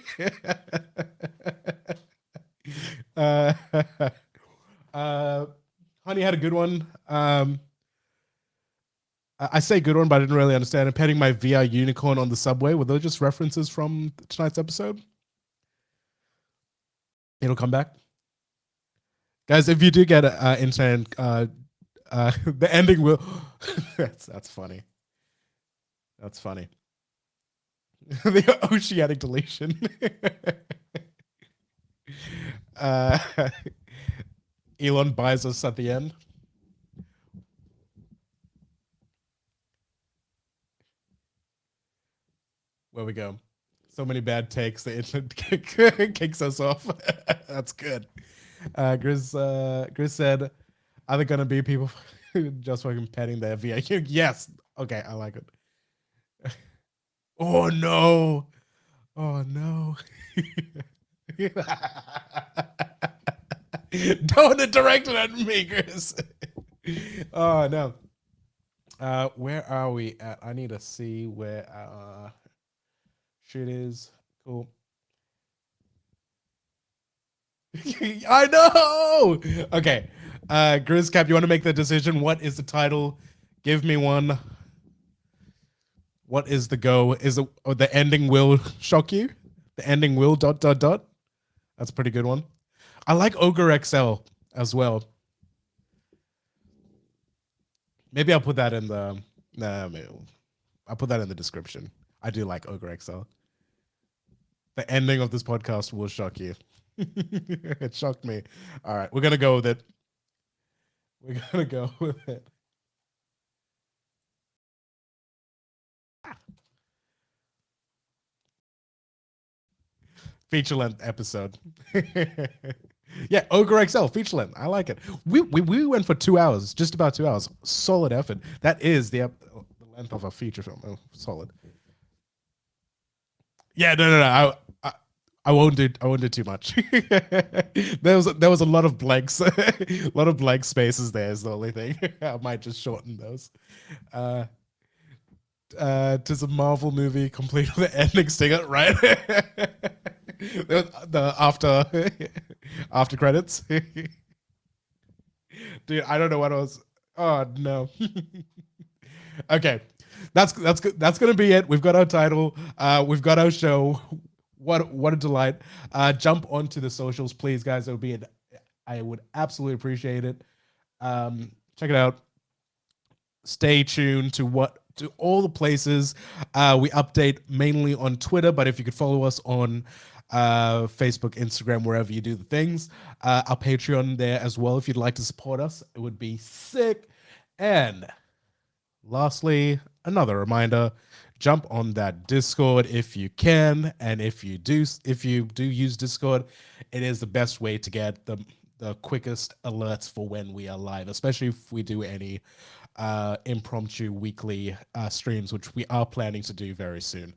Honey had a good one. I say good one, but I didn't really understand. I'm petting my VR unicorn on the subway. Were those just references from tonight's episode? It'll come back. Guys, if you do get internet, the ending will. That's funny. That's funny. The oceanic deletion. Elon buys us at the end. Where we go. So many bad takes. The internet kicks us off. That's good. Grizz said, are there going to be people just fucking petting their VR? Yes. Okay, I like it. Oh, no. Oh, no. Don't direct it at me, Grizz. Oh, no. Where are we at? I need to see where shit is. Cool. I know. Okay. Grizzcap, you want to make the decision? What is the title? Give me one. What is the go? Is the ending will shock you? The ending will ... That's a pretty good one. I like Ogre XL as well. Maybe I'll put that in the I'll put that in the description. I do like Ogre XL. The ending of this podcast will shock you. It shocked me. All right, we're gonna go with it. We're gonna go with it. Feature length episode. Yeah, Ogre XL feature length. I like it. We went for 2 hours, just about 2 hours. Solid effort. That is the length of a feature film. Oh, solid. Yeah, no. I won't do too much. there was a lot of blanks, a lot of blank spaces. There is the only thing. I might just shorten those. Tis a Marvel movie complete with the ending stinger, right? The after credits. Dude, I don't know what else. Oh no. Okay, that's gonna be it. We've got our title. We've got our show. what a delight. Jump onto the socials, please, guys. I would absolutely appreciate it. Check it out. Stay tuned to all the places. We update mainly on Twitter, but if you could follow us on Facebook, Instagram, wherever you do the things. Our Patreon there as well. If you'd like to support us, it would be sick. And lastly, another reminder: jump on that Discord if you can, and if you do use Discord, it is the best way to get the quickest alerts for when we are live, especially if we do any impromptu weekly streams, which we are planning to do very soon.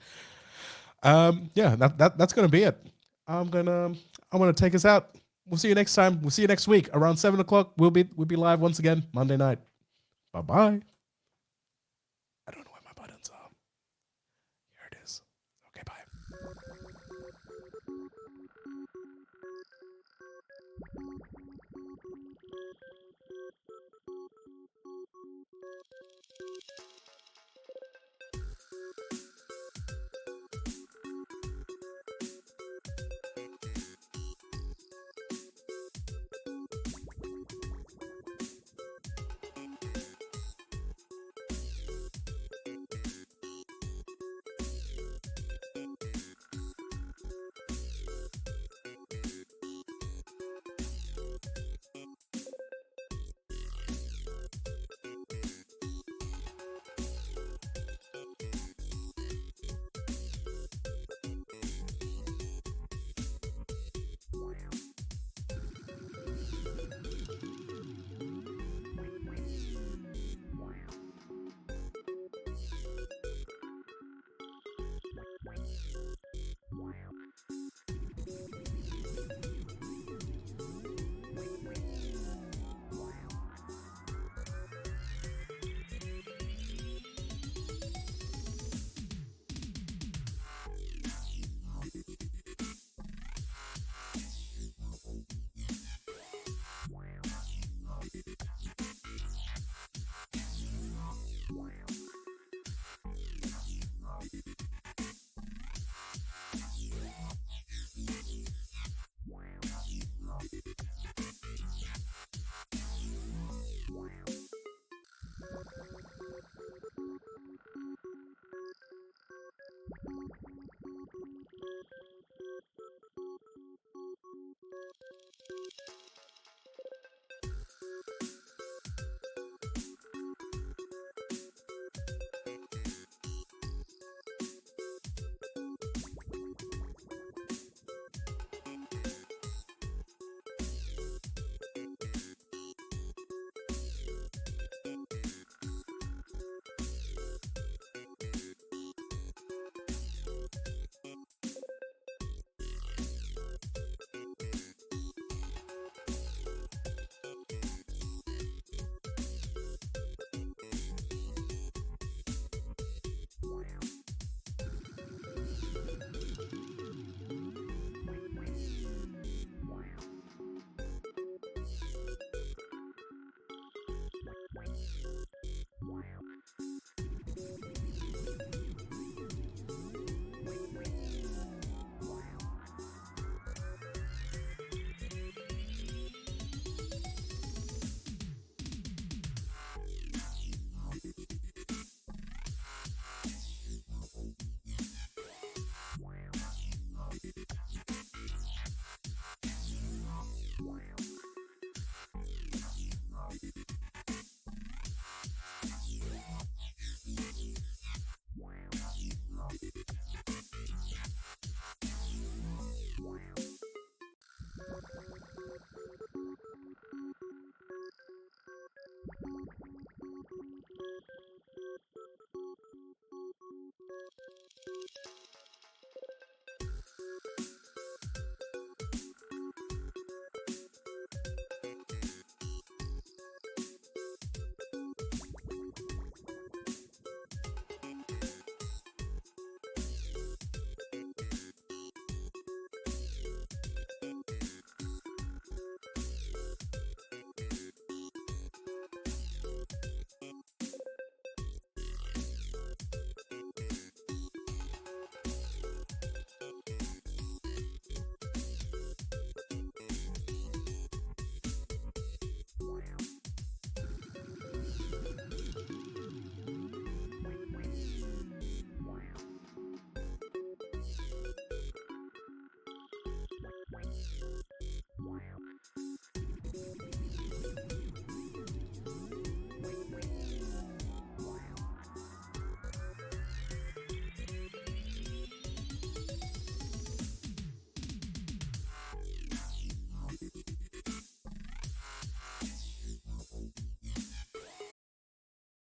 Yeah, that's gonna be it. I'm gonna take us out. We'll see you next time. We'll see you next week around 7 o'clock. We'll be live once again Monday night. Bye bye. I don't know where my buttons are. Here it is. Okay, bye. Wow.